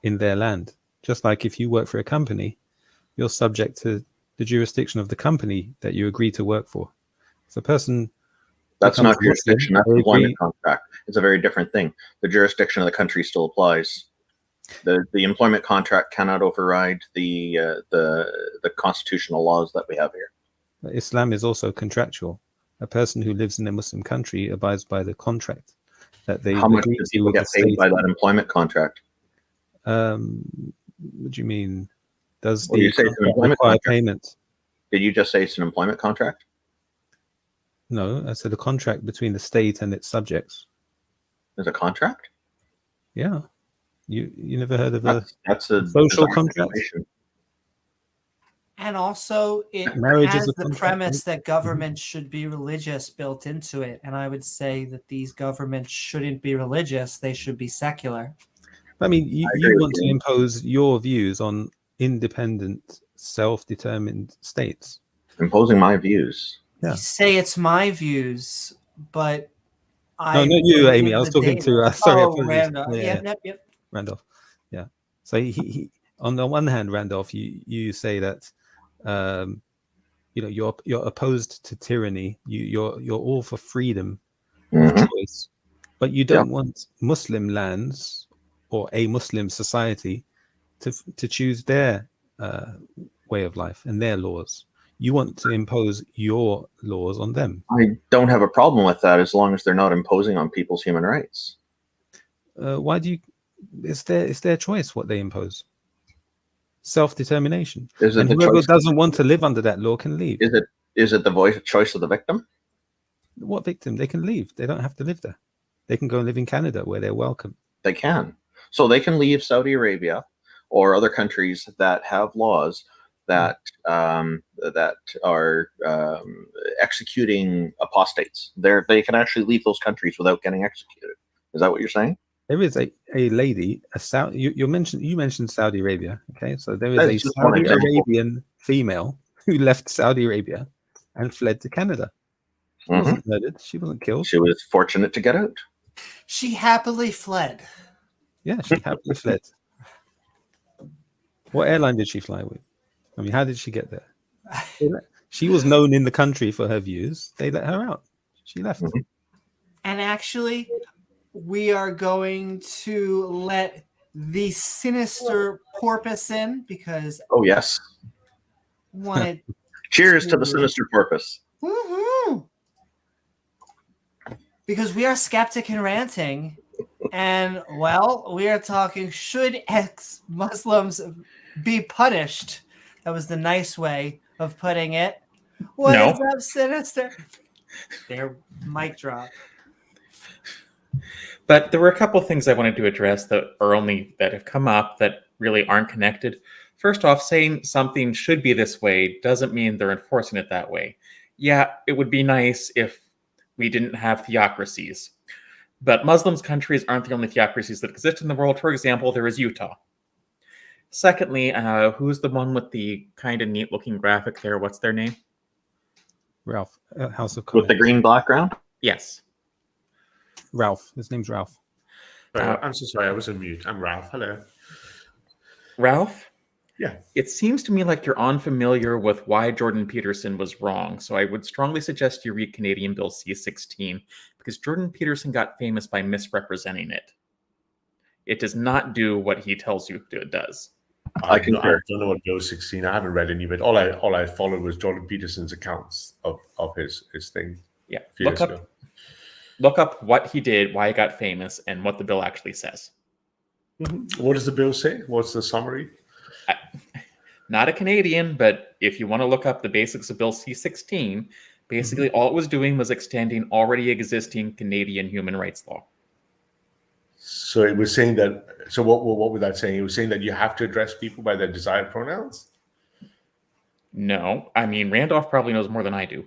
In their land. Just like if you work for a company, you're subject to the jurisdiction of the company that you agree to work for. If a person... That's not jurisdiction, that's employment contract. It's a very different thing. The jurisdiction of the country still applies. The employment contract cannot override the constitutional laws that we have here. Islam is also contractual. A person who lives in a Muslim country abides by the contract that they... How much do people get paid by that employment contract? What do you mean? Does the contract require payment? Did you just say it's an employment contract? No, I said a contract between the state and its subjects. There's a contract? Yeah. You never heard of that's a social contract? And also, it has the premise that government should be religious built into it. And I would say that these governments shouldn't be religious. They should be secular. I mean, you want to impose your views on independent, self-determined states. Imposing my views. Yeah. You say it's my views, but No, not you, Amy. I was talking to... sorry. Randolph. Yep. Randolph. Yeah. So he on the one hand, Randolph, you say that you're opposed to tyranny. You're all for freedom of choice, but you don't want Muslim lands or a Muslim society to choose their way of life and their laws. You want to impose your laws on them. I don't have a problem with that as long as they're not imposing on people's human rights. Why do you? It's their choice what they impose. Self-determination. And whoever doesn't want to live under that law can leave. Is it the choice of the victim? What victim? They can leave. They don't have to live there. They can go and live in Canada where they're welcome. They can. So they can leave Saudi Arabia or other countries that have laws that are executing apostates. They can actually leave those countries without getting executed. Is that what you're saying? There is a lady, you mentioned Saudi Arabia. Okay, so there is a Saudi Arabian female who left Saudi Arabia and fled to Canada. She wasn't murdered. She wasn't killed. She was fortunate to get out. She happily fled. Yeah, she happily fled. What airline did she fly with? I mean, how did she get there? She was known in the country for her views. They let her out. She left. And actually, we are going to let the sinister porpoise in because Oh yes. I wanted. Cheers to the sinister porpoise. Woohoo! Because we are skeptic and ranting, and well, we are talking should ex-Muslims be punished? That was the nice way of putting it. What No. is up, sinister? There, mic drop. But there were a couple things I wanted to address that have come up that really aren't connected. First off, saying something should be this way doesn't mean they're enforcing it that way. Yeah, it would be nice if we didn't have theocracies. But Muslim countries aren't the only theocracies that exist in the world. For example, there is Utah. Secondly, who's the one with the kind of neat-looking graphic there? What's their name? Ralph, House of With Commons. the green background? Yes. Ralph. His name's Ralph. I'm so sorry, I was on mute. I'm Ralph. Hello. Ralph? Yeah. It seems to me like you're unfamiliar with why Jordan Peterson was wrong, so I would strongly suggest you read Canadian Bill C-16, because Jordan Peterson got famous by misrepresenting it. It does not do what he tells you it does. I concur. I don't know what Bill 16. I haven't read any of it. All I followed was Jordan Peterson's accounts of his thing. Yeah. A few years ago. Look up what he did, why he got famous, and what the bill actually says. Mm-hmm. What does the bill say? What's the summary? Not a Canadian, but if you want to look up the basics of Bill C-16, basically all it was doing was extending already existing Canadian human rights law. So it was saying that. So what was that saying? It was saying that you have to address people by their desired pronouns. No, I mean Randolph probably knows more than I do.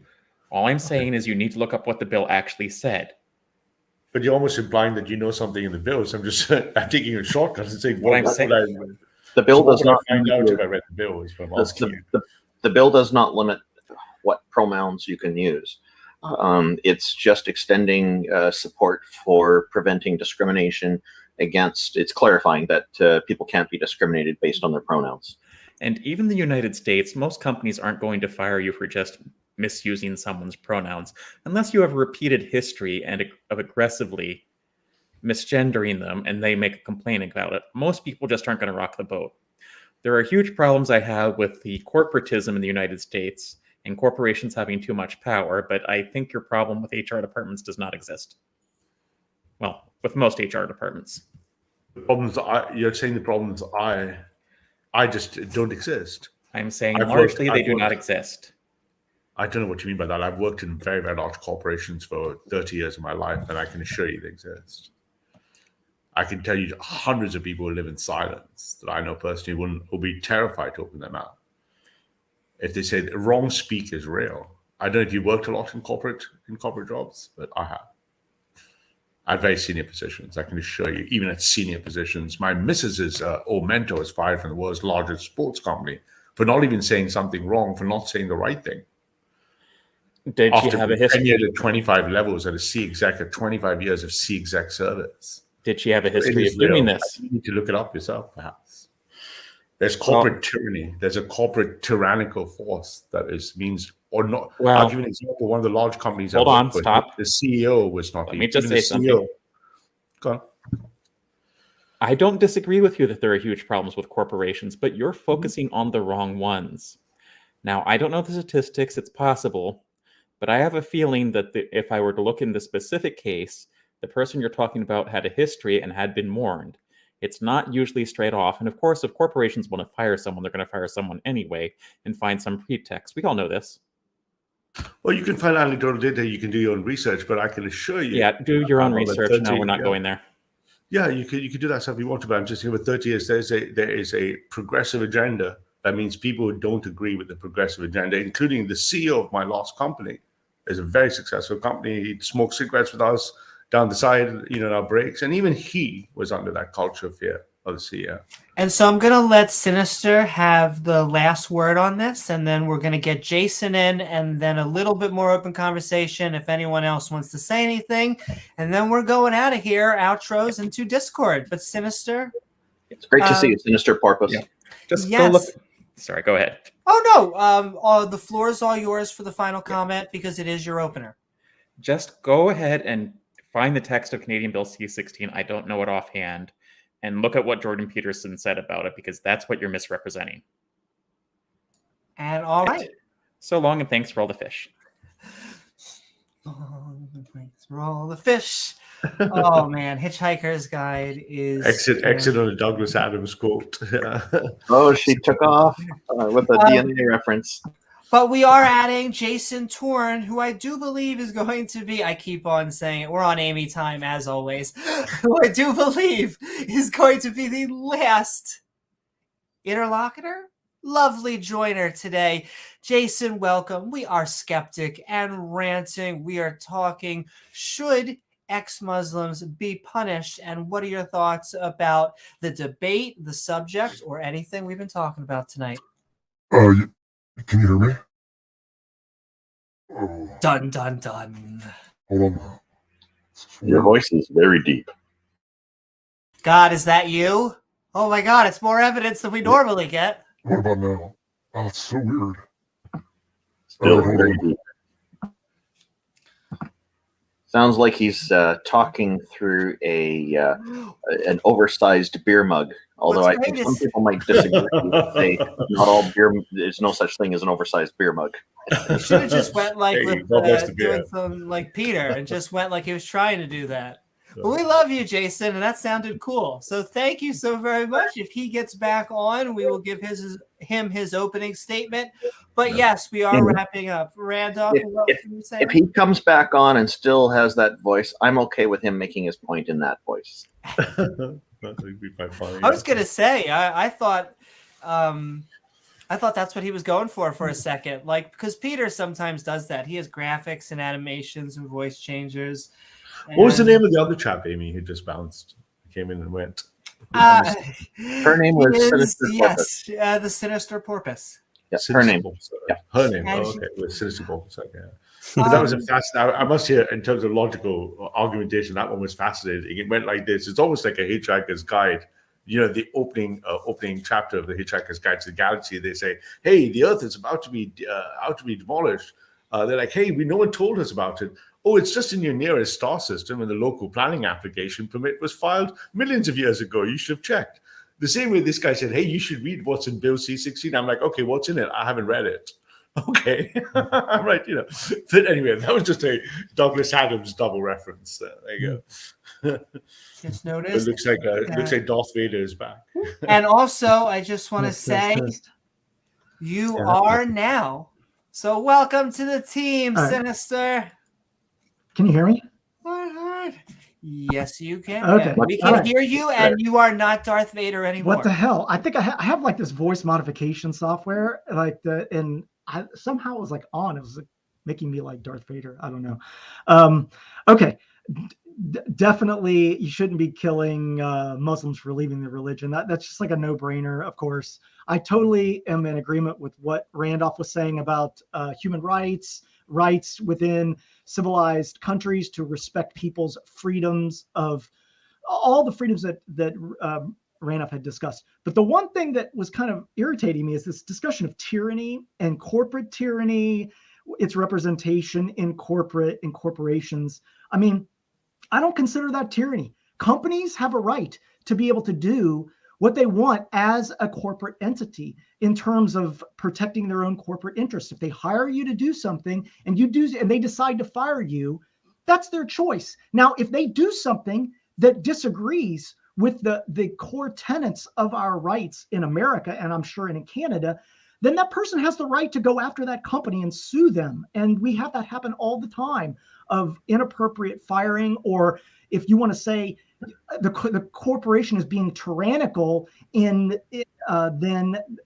All I'm saying is you need to look up what the bill actually said. But you're almost implying that you know something in the bill. So I'm just I'm taking a shortcut and saying What I'm what saying- would I. The bill So what does would I not find out limit- if I read the bill. Is what I'm asking you. the bill does not limit what pronouns you can use. It's just extending support for preventing discrimination against. It's clarifying that people can't be discriminated based on their pronouns. And even the United States, most companies aren't going to fire you for just misusing someone's pronouns, unless you have a repeated history of aggressively misgendering them and they make a complaint about it. Most people just aren't going to rock the boat. There are huge problems I have with the corporatism in the United States and corporations having too much power, but I think your problem with HR departments does not exist. Well, with most HR departments. The problems you're saying the problems I just don't exist. I'm saying I've largely worked- they I've do not worked- exist. I don't know what you mean by that. I've worked in very, very large corporations for 30 years of my life, and I can assure you they exist. I can tell you hundreds of people who live in silence that I know personally will be terrified to open their mouth if they say the wrong speak is real. I don't know if you worked a lot in corporate jobs, but I have. At very senior positions, I can assure you, even at senior positions, my missus's old mentor was fired from the world's largest sports company for not even saying something wrong, for not saying the right thing. Did After she have a history? tenured at 25 levels at a C exec, at 25 years of C exec service. Did she have a It history is of doing real. this? You need to look it up yourself, perhaps. There's corporate tyranny. There's a corporate tyrannical force that means or not. Well, I'll give you an example. One of the large companies. Hold I on, worked for, stop. The CEO was not. Let me just even the say something. CEO Go on. I don't disagree with you that there are huge problems with corporations, but you're focusing on the wrong ones. Now, I don't know the statistics, it's possible, but I have a feeling that if I were to look in the specific case, the person you're talking about had a history and had been warned. It's not usually straight off. And of course, if corporations want to fire someone, they're going to fire someone anyway and find some pretext. We all know this. Well, you can find anecdotal data. You can do your own research, but I can assure you. Yeah, do your own over research. 30 No, we're not going there. Yeah, you could do that stuff if you want to, but I'm just saying, over 30 years, there is a progressive agenda. That means people who don't agree with the progressive agenda, including the CEO of my last company, is a very successful company. He smoked cigarettes with us down the side, in our breaks, and even he was under that culture of fear of the CEO. And so I'm going to let Sinister have the last word on this, and then we're going to get Jason in, and then a little bit more open conversation if anyone else wants to say anything. And then we're going out of here, outros into Discord. But Sinister? It's great to see you, Sinister Porpoise. Yeah. Just Yes. go look. Sorry, go ahead. Oh, no. The floor is all yours for the final comment because it is your opener. Just go ahead and find the text of Canadian Bill C-16. I don't know it offhand. And look at what Jordan Peterson said about it, because that's what you're misrepresenting. And all right. So long, and thanks for all the fish. Thanks for all the fish. Oh man, Hitchhiker's Guide is exit on a Douglas Adams quote. Oh, she took off with a DNA reference. But we are adding Jason Torn, who I do believe is going to be, I keep on saying it, we're on Amy time as always, who I do believe is going to be the last interlocutor, lovely joiner today. Jason, welcome. We are Skeptic and Ranting. We are talking, should ex-Muslims be punished? And what are your thoughts about the debate, the subject, or anything we've been talking about tonight? Can you hear me? Dun, dun, dun. Hold on. Your voice is very deep. God, is that you? Oh my God, it's more evidence than we normally get. What about now? Oh, it's so weird. Still hold very on. deep. Sounds like he's talking through an oversized beer mug. Although I think some people might disagree and say not all beer. There's no such thing as an oversized beer mug. He should have just went like Hey, with doing some like Peter and just went like he was trying to do that. But we love you, Jason, and that sounded cool. So thank you so very much. If he gets back on, we will give him his opening statement. But yes, we are wrapping up. Randolph, what were you saying? If he comes back on and still has that voice, I'm okay with him making his point in that voice. That would be quite funny. I was gonna say, I thought that's what he was going for a second. Like, because Peter sometimes does that. He has graphics and animations and voice changers. What was the name of the other chap, Amy, who just bounced? Came in and went. Her name was Sinister Porpoise. Yes, the Sinister Porpoise. Yes, her name. Yeah, her name. And okay, with Sinister Porpoise. Okay. But that was a fascinating. I must say, in terms of logical argumentation, that one was fascinating. It went like this. It's almost like a Hitchhiker's Guide. You know, the opening chapter of the Hitchhiker's Guide to the Galaxy. They say, "Hey, the Earth is about to be demolished." They're like, "Hey, no one told us about it." Oh, it's just in your nearest star system, and the local planning application permit was filed millions of years ago. You should have checked. The same way this guy said, "Hey, you should read what's in Bill C-16." I'm like, "Okay, what's in it? I haven't read it." Okay, I'm right, you know. But anyway, that was just a Douglas Adams double reference. There you go. Just noticed. It looks like Darth Vader is back. And also, I just want to say, you are now. So welcome to the team, Sinister. Can you hear me? Yes, you can. Okay. We can hear you, and you are not Darth Vader anymore. What the hell? I think I have like this voice modification software, somehow it was like on. It was like making me like Darth Vader. I don't know. Okay. Definitely, you shouldn't be killing Muslims for leaving the religion. That's just like a no-brainer, of course. I totally am in agreement with what Randolph was saying about human rights within civilized countries to respect people's freedoms of all the freedoms that Randolph had discussed. But the one thing that was kind of irritating me is this discussion of tyranny and corporate tyranny, its representation in corporations. I mean, I don't consider that tyranny. Companies have a right to be able to do what they want as a corporate entity in terms of protecting their own corporate interests. If they hire you to do something and they decide to fire you, that's their choice. Now, if they do something that disagrees with the core tenets of our rights in America, and I'm sure in Canada, then that person has the right to go after that company and sue them. And we have that happen all the time of inappropriate firing, or if you want to say the corporation is being tyrannical, then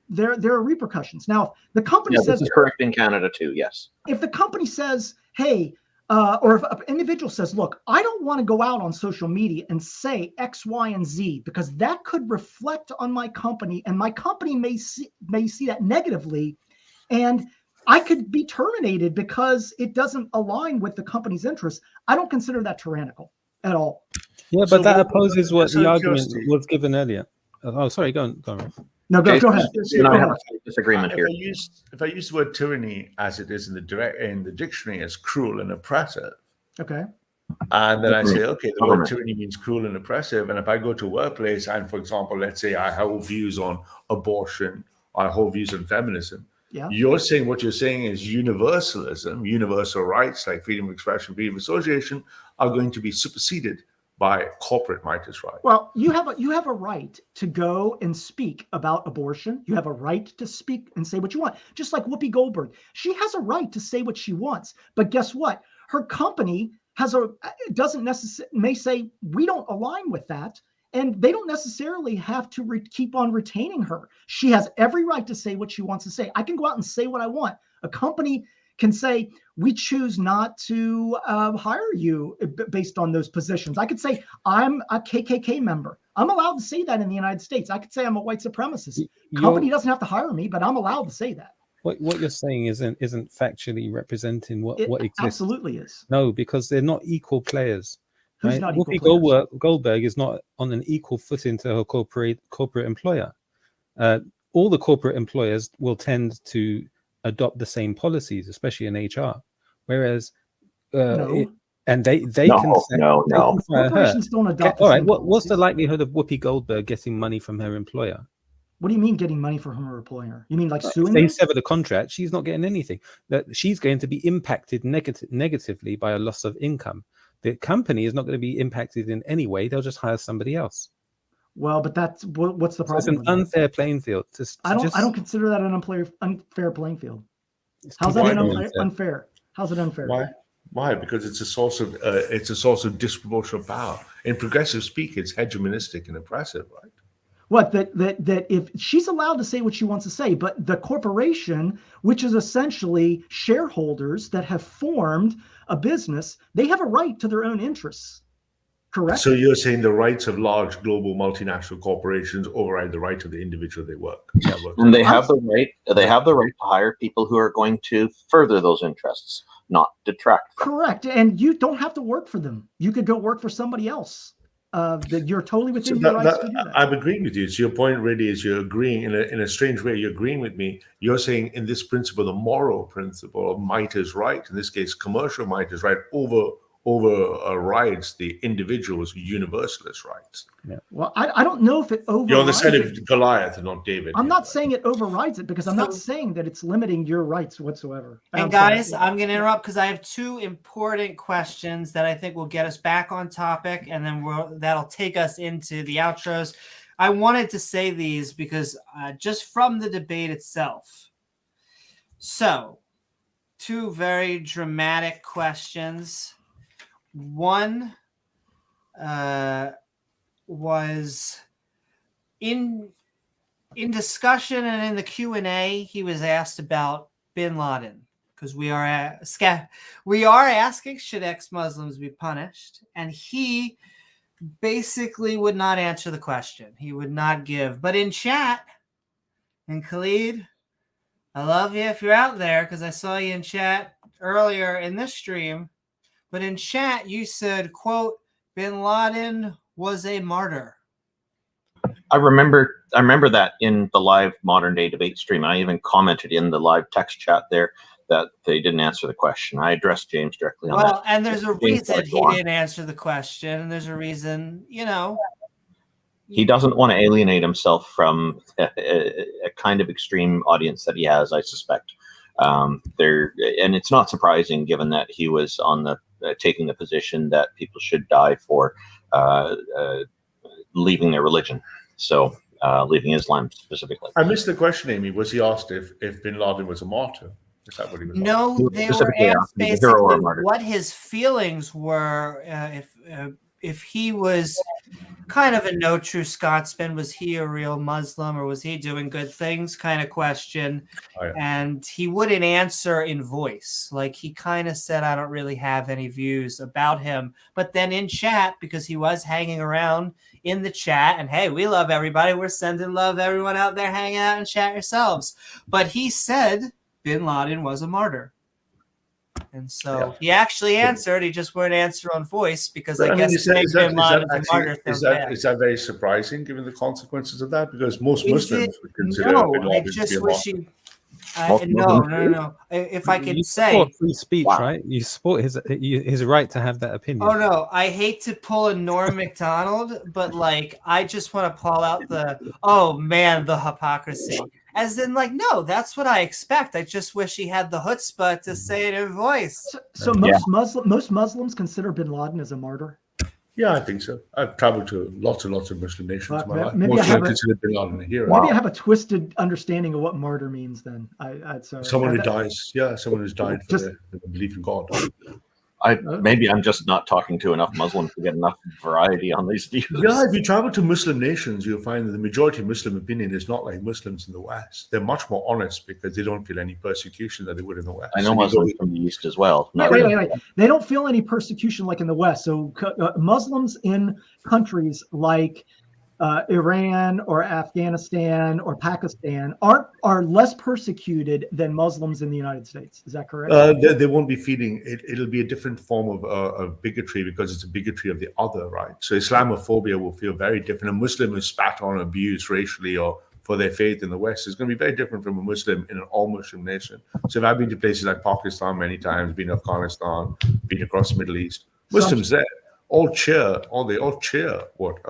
there are repercussions. Now, if the company says, this is correct in Canada too. Yes. If the company says, "Hey," or if an individual says, "Look, I don't want to go out on social media and say X, Y, and Z because that could reflect on my company, and my company may see that negatively, and I could be terminated because it doesn't align with the company's interests," I don't consider that tyrannical at all. Yeah, but that opposes what the argument was given earlier. Oh, sorry, go on. No, go ahead. I have a disagreement here. If I use the word tyranny as it is in the dictionary as cruel and oppressive, Okay. And then I say, okay, the word Government. tyranny means cruel and oppressive. And if I go to a workplace and, for example, let's say I hold views on abortion, I hold views on feminism, Yeah. you're saying what you're saying is universalism, universal rights like freedom of expression, freedom of association are going to be superseded by corporate mightiest rights. Well, you have a right to go and speak about abortion. You have a right to speak and say what you want. Just like Whoopi Goldberg, she has a right to say what she wants. But guess what? Her company may say we don't align with that, and they don't necessarily have to keep on retaining her. She has every right to say what she wants to say. I can go out and say what I want. A company can say, we choose not to hire you based on those positions. I could say, I'm a KKK member. I'm allowed to say that in the United States. I could say I'm a white supremacist. Company doesn't have to hire me, but I'm allowed to say that. What you're saying isn't factually representing what exists. Absolutely is. No, because they're not equal players. Who's right? not equal Whoopi players? Goldberg is not on an equal footing to her corporate employer. All the corporate employers will tend to adopt the same policies, especially in HR. Whereas, No. and they can No. fire her. Corporations don't adopt. All right, what's policies. the likelihood of Whoopi Goldberg getting money from her employer? What do you mean getting money from her employer? You mean like suing If they them? sever the contract, she's not getting anything. That she's going to be impacted negatively by a loss of income. The company is not going to be impacted in any way. They'll just hire somebody else. Well, but that's what's the So it's problem? an with that? unfair playing field. I don't consider that an unfair playing field. It's How's that completely unfair? How's it unfair? Why? Because it's a source of disproportional power. In progressive speak, it's hegemonistic and oppressive, right? What that if she's allowed to say what she wants to say, but the corporation, which is essentially shareholders that have formed a business, they have a right to their own interests. Correct? So you're saying the rights of large global multinational corporations override the right of the individual they work. And they have the right. They have the right to hire people who are going to further those interests, not detract from. Correct. And you don't have to work for them. You could go work for somebody else. You're totally within your rights to do that. I'm agreeing with you. So your point really is you're agreeing in a strange way. You're agreeing with me. You're saying in this principle, the moral principle of might is right. In this case, commercial might is right overrides the individual's universalist rights. Yeah. Well, I don't know if it overrides. You're on the side of Goliath and not David. I'm not saying it overrides it because I'm not saying that it's limiting your rights whatsoever. And guys, I'm going to interrupt because I have two important questions that I think will get us back on topic, and then that'll take us into the outros. I wanted to say these because just from the debate itself. So, two very dramatic questions. One was in discussion and in the Q&A, he was asked about bin Laden because we are asking, should ex-Muslims be punished? And he basically would not answer the question. He would not give. But in chat, and Khalid, I love you if you're out there because I saw you in chat earlier in this stream. But in chat, you said, quote, bin Laden was a martyr. I remember that in the live modern day debate stream. I even commented in the live text chat there that they didn't answer the question. I addressed James directly on that. Well, and there's a reason he didn't answer the question. And there's a reason, He doesn't want to alienate himself from a kind of extreme audience that he has, I suspect. And it's not surprising given that he was on the taking the position that people should die for leaving their religion. So leaving Islam specifically. I missed the question, Amy. Was he asked if bin Laden was a martyr? Is that what he was asked? No, they were asked basically what his feelings were if he was kind of a no true Scotsman. Was he a real Muslim or was he doing good things kind of question? Oh, yeah. And he wouldn't answer in voice. Like he kind of said, I don't really have any views about him. But then in chat, because he was hanging around in the chat, and hey, we love everybody. We're sending love everyone out there hanging out and chat yourselves. But he said bin Laden was a martyr. And so he actually answered. He just wouldn't answer on voice because I guess is that very surprising given the consequences of that? Because most Muslims would consider bin Laden to be a martyr. No. If I You could support say, free speech, Wow. right? You support his right to have that opinion. oh no, I hate to pull a Norm Macdonald, but like I just want to pull out the the hypocrisy. As in, like, no, that's what I expect. I just wish he had the chutzpah to say it in voice. So most Muslims consider Bin Laden as a martyr. Yeah, I think so. I've traveled to lots and lots of Muslim nations in my life. Maybe Most I of them consider Bin Laden a hero. Maybe I have a twisted understanding of what martyr means. Then Someone who dies. Yeah, someone who's died for their belief in God. Maybe I'm just not talking to enough Muslims to get enough variety on these views. Yeah, if you travel to Muslim nations, you'll find that the majority of Muslim opinion is not like Muslims in the West. They're much more honest because they don't feel any persecution that they would in the West. I know Muslims from the East as well. Wait. They don't feel any persecution like in the West. So Muslims in countries like Iran or Afghanistan or Pakistan are less persecuted than Muslims in the United States. Is that correct? They won't be feeling it. It'll be a different form of bigotry because it's a bigotry of the other, right? So Islamophobia will feel very different. A Muslim who's spat on, abused racially or for their faith in the West is going to be very different from a Muslim in an all-Muslim nation. So if I've been to places like Pakistan many times, been to Afghanistan, been across the Middle East, Muslims there all cheer what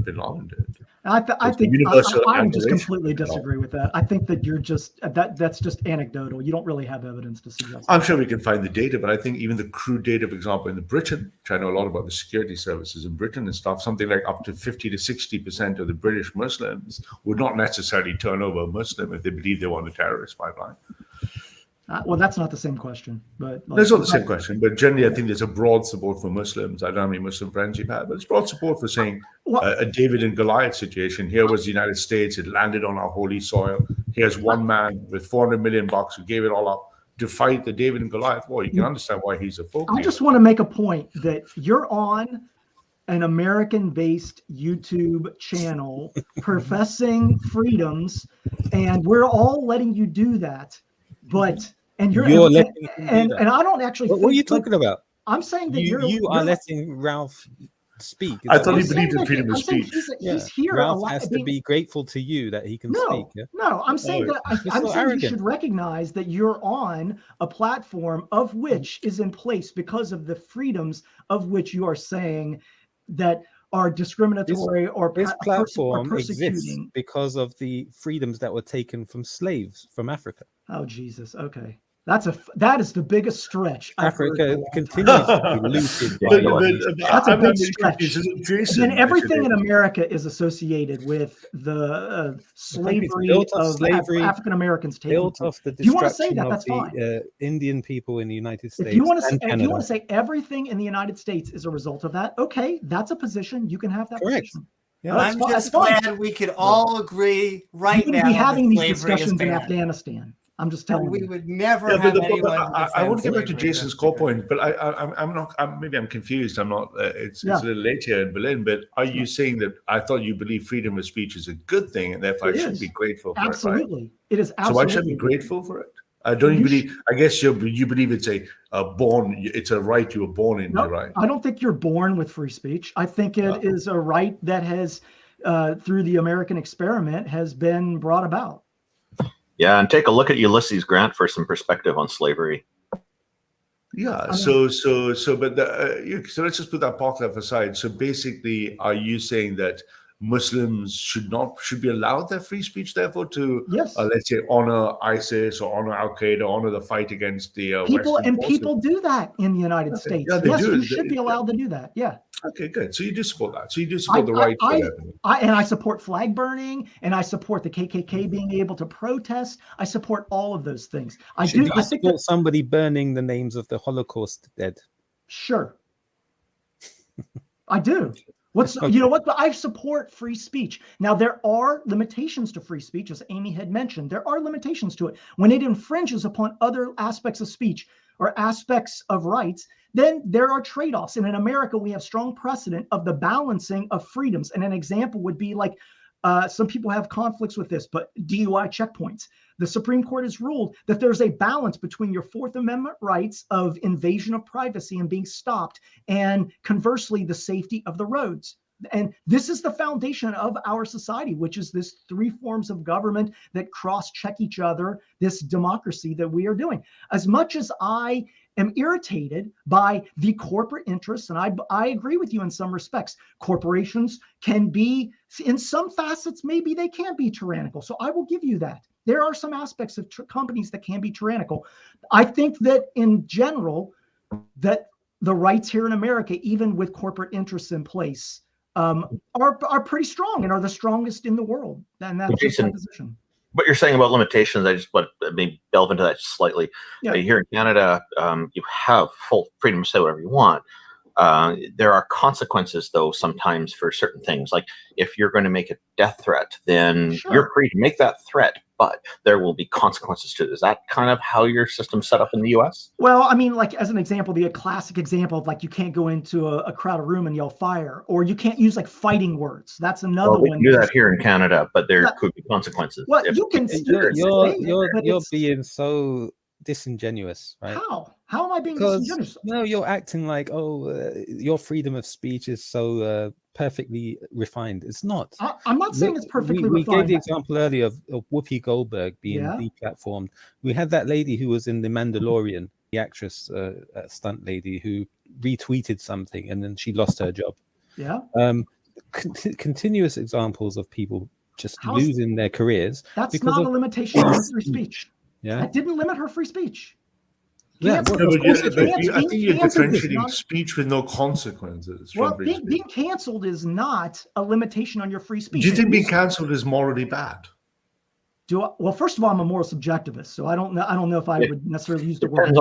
Bin Laden did. I would just completely disagree with that. I think that you're just that's just anecdotal. You don't really have evidence to suggest. I'm sure we can find the data, but I think even the crude data, for example, in Britain, which I know a lot about the security services in Britain and stuff, something like up to 50 to 60% of the British Muslims would not necessarily turn over a Muslim if they believe they want a terrorist pipeline. Well, that's not the same question, but that's not the same question. But generally, I think there's a broad support for Muslims. I don't know how many Muslim friends you've had, but it's broad support for saying a David and Goliath situation. Here was the United States; it landed on our holy soil. Here's one man with $400 million who gave it all up to fight the David and Goliath war. You can understand why he's a folk. I just want to make a point that you're on an American-based YouTube channel professing freedoms, and we're all letting you do that, but. And I don't actually. What are you talking about? I'm saying that you are letting Ralph speak. I thought he believed in freedom of speech. He's here. Ralph has to be grateful to you that he can speak. Yeah? No, I'm saying that I'm saying you should recognize that you're on a platform of which is in place because of the freedoms of which you are saying that are discriminatory or this platform persecuting. Exists because of the freedoms that were taken from slaves from Africa. Oh Jesus! Okay. That is the biggest stretch. Africa continues to be looted. That's a big stretch. And everything in America is associated with the slavery of African Americans. Built off the destruction of the Indian people in the United States. If you want to say everything in the United States is a result of that, okay, that's a position. You can have that position. Yeah, I'm just glad we could all agree right now. Be having these discussions in Afghanistan. I'm just telling you. We would never have anyone. I want to get back to Jason's core point, but I'm not. Maybe I'm confused. I'm not. It's a little late here in Berlin. But are you saying that I thought you believe freedom of speech is a good thing, and therefore I should be grateful for it? Absolutely, it is. So why should I be grateful for it? Don't you believe? I guess you believe it's it's a right you were born into, right? I don't think you're born with free speech. I think it is a right that has, through the American experiment, has been brought about. Yeah, and take a look at Ulysses Grant for some perspective on slavery. Yeah. So let's just put that part aside. So basically, are you saying that Muslims should be allowed their free speech, therefore, to let's say honor ISIS or honor Al Qaeda, honor the fight against the people do that in the United States. Yeah, yes, you should be allowed to do that. Yeah. Okay, good. So you do support that. So you do support the right. I support flag burning, and I support the KKK being able to protest. I support all of those things. I support somebody burning the names of the Holocaust dead. Sure, I do. You know what? But I support free speech. Now, there are limitations to free speech, as Amy had mentioned. There are limitations to it. When it infringes upon other aspects of speech or aspects of rights, then there are trade-offs. And in America, we have strong precedent of the balancing of freedoms. And an example would be like, some people have conflicts with this, but DUI checkpoints. The Supreme Court has ruled that there's a balance between your Fourth Amendment rights of invasion of privacy and being stopped, and conversely, the safety of the roads. And this is the foundation of our society, which is this 3 forms of government that cross-check each other, this democracy that we are doing. As much as I am irritated by the corporate interests, and I agree with you in some respects, corporations can be, in some facets, maybe they can be tyrannical. So I will give you that. There are some aspects of companies that can be tyrannical. I think that in general, that the rights here in America, even with corporate interests in place, are pretty strong and are the strongest in the world. And that's just my position. What you're saying about limitations, I just want to maybe delve into that slightly. Yeah. Here in Canada, you have full freedom to say whatever you want. There are consequences, though, sometimes for certain things. Like if you're going to make a death threat, then you're free to make that threat, but there will be consequences to it. Is that kind of how your system's set up in the US? Well, I mean, like as an example, the classic example of like you can't go into a crowded room and yell fire, or you can't use like fighting words. That's another we one. can do that here in Canada, but there could be consequences. Well, you can still you're being so disingenuous, right? How am I being disingenuous? No, you're acting like, your freedom of speech is so perfectly refined. It's not. I'm not saying it's perfectly refined. We gave the example earlier of Whoopi Goldberg being deplatformed. We had that lady who was in The Mandalorian, the actress, stunt lady, who retweeted something and then she lost her job. Yeah. Continuous examples of people just losing their careers. That's not a limitation on free speech. Yeah. That didn't limit her free speech. I think you're differentiating speech with no consequences. Well, being canceled is not a limitation on your free speech. Do you think being canceled is morally bad? Well, first of all, I'm a moral subjectivist, so I don't know if I would necessarily use the word.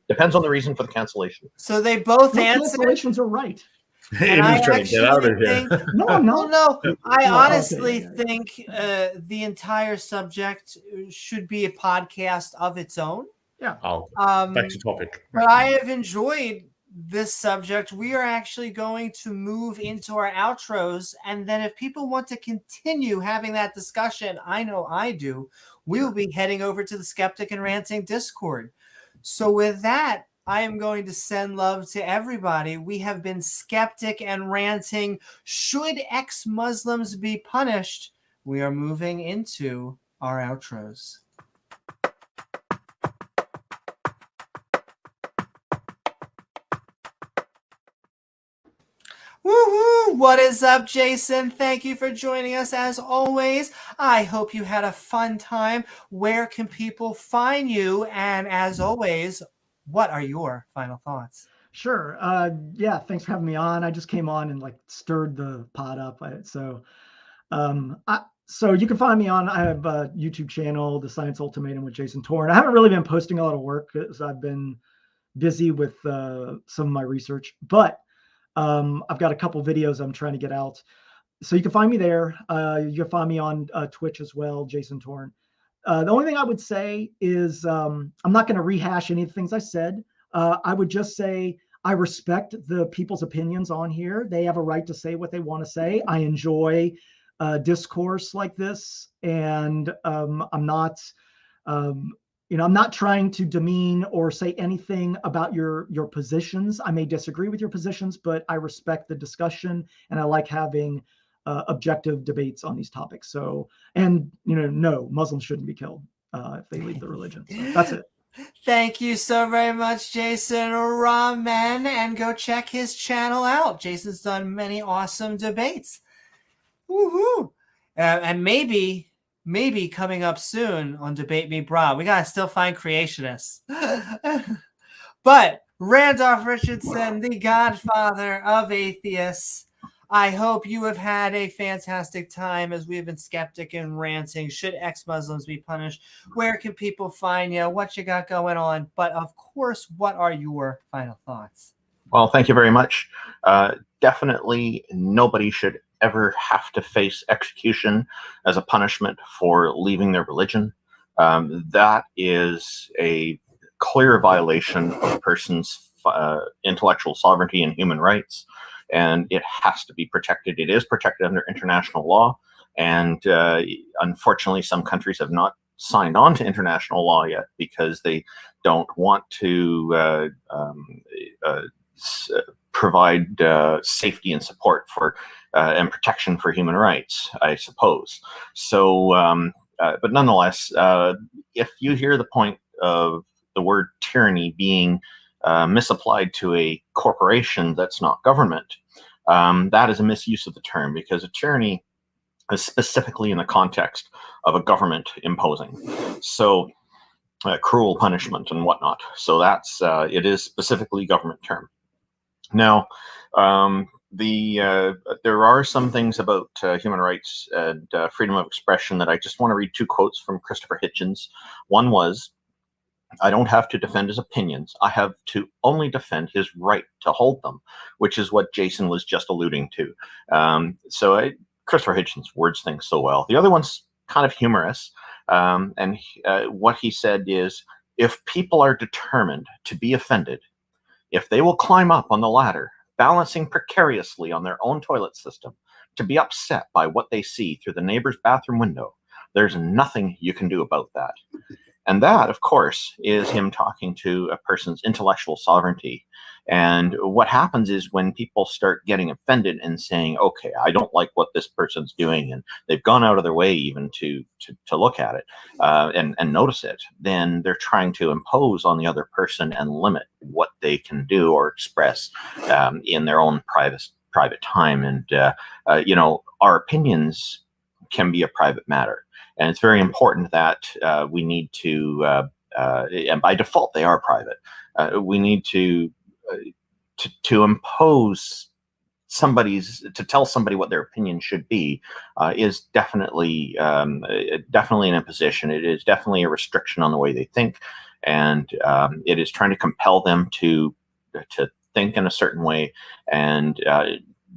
Depends on the reason for the cancellation. So they both answered. Cancellations are right. Amy's trying to get out of here. No, I'm not. No, I honestly think the entire subject should be a podcast of its own. Yeah. Back to topic. But I have enjoyed this subject. We are actually going to move into our outros, and then if people want to continue having that discussion, I know I do, we will be heading over to the Skeptic and Ranting Discord. So with that, I am going to send love to everybody. We have been Skeptic and Ranting. Should ex-Muslims be punished? We are moving into our outros. Woohoo! What is up, Jason? Thank you for joining us as always. I hope you had a fun time. Where can people find you? And as always, what are your final thoughts? Sure. Yeah, thanks for having me on. I just came on and like stirred the pot up. So you can find me on, I have a YouTube channel, The Science Ultimatum with Jason Torn. I haven't really been posting a lot of work because I've been busy with some of my research, but I've got a couple videos I'm trying to get out. So you can find me there. You can find me on Twitch as well, Jason Torn. The only thing I would say is I'm not going to rehash any of the things I said. I would just say I respect the people's opinions on here. They have a right to say what they want to say. I enjoy discourse like this, and I'm not trying to demean or say anything about your positions. I may disagree with your positions, but I respect the discussion, and I like having objective debates on these topics. So, no, Muslims shouldn't be killed if they leave the religion. So that's it. Thank you so very much, Jason Ramen, and go check his channel out. Jason's done many awesome debates. Woohoo! And maybe coming up soon on Debate Me Bra. We gotta still find creationists. But Randolph Richardson, the godfather of atheists, I hope you have had a fantastic time as we have been Skeptic and Ranting. Should ex-Muslims be punished? Where can people find you? What you got going on? But of course, what are your final thoughts? Well, thank you very much. Definitely nobody should ever have to face execution as a punishment for leaving their religion. That is a clear violation of a person's intellectual sovereignty and human rights, and it has to be protected. It is protected under international law, and unfortunately, some countries have not signed on to international law yet because they don't want to provide safety and support for and protection for human rights, I suppose. So, but nonetheless, if you hear the point of the word tyranny being misapplied to a corporation that's not government, that is a misuse of the term, because a tyranny is specifically in the context of a government imposing. So cruel punishment and whatnot. So that's it is specifically government term. Now, there are some things about human rights and freedom of expression that I just want to read two quotes from Christopher Hitchens. One was, "I don't have to defend his opinions. I have to only defend his right to hold them," which is what Jason was just alluding to. Christopher Hitchens words things so well. The other one's kind of humorous. What he said is, "If people are determined to be offended, if they will climb up on the ladder, balancing precariously on their own toilet system, to be upset by what they see through the neighbor's bathroom window, there's nothing you can do about that." And that, of course, is him talking to a person's intellectual sovereignty. And what happens is when people start getting offended and saying, okay, I don't like what this person's doing, and they've gone out of their way even to look at it and notice it, then they're trying to impose on the other person and limit what they can do or express in their own private time. And, our opinions can be a private matter. And it's very important that we need to, and by default, they are private. We need to impose to tell somebody what their opinion should be is definitely an imposition. It is definitely a restriction on the way they think, and it is trying to compel them to think in a certain way. And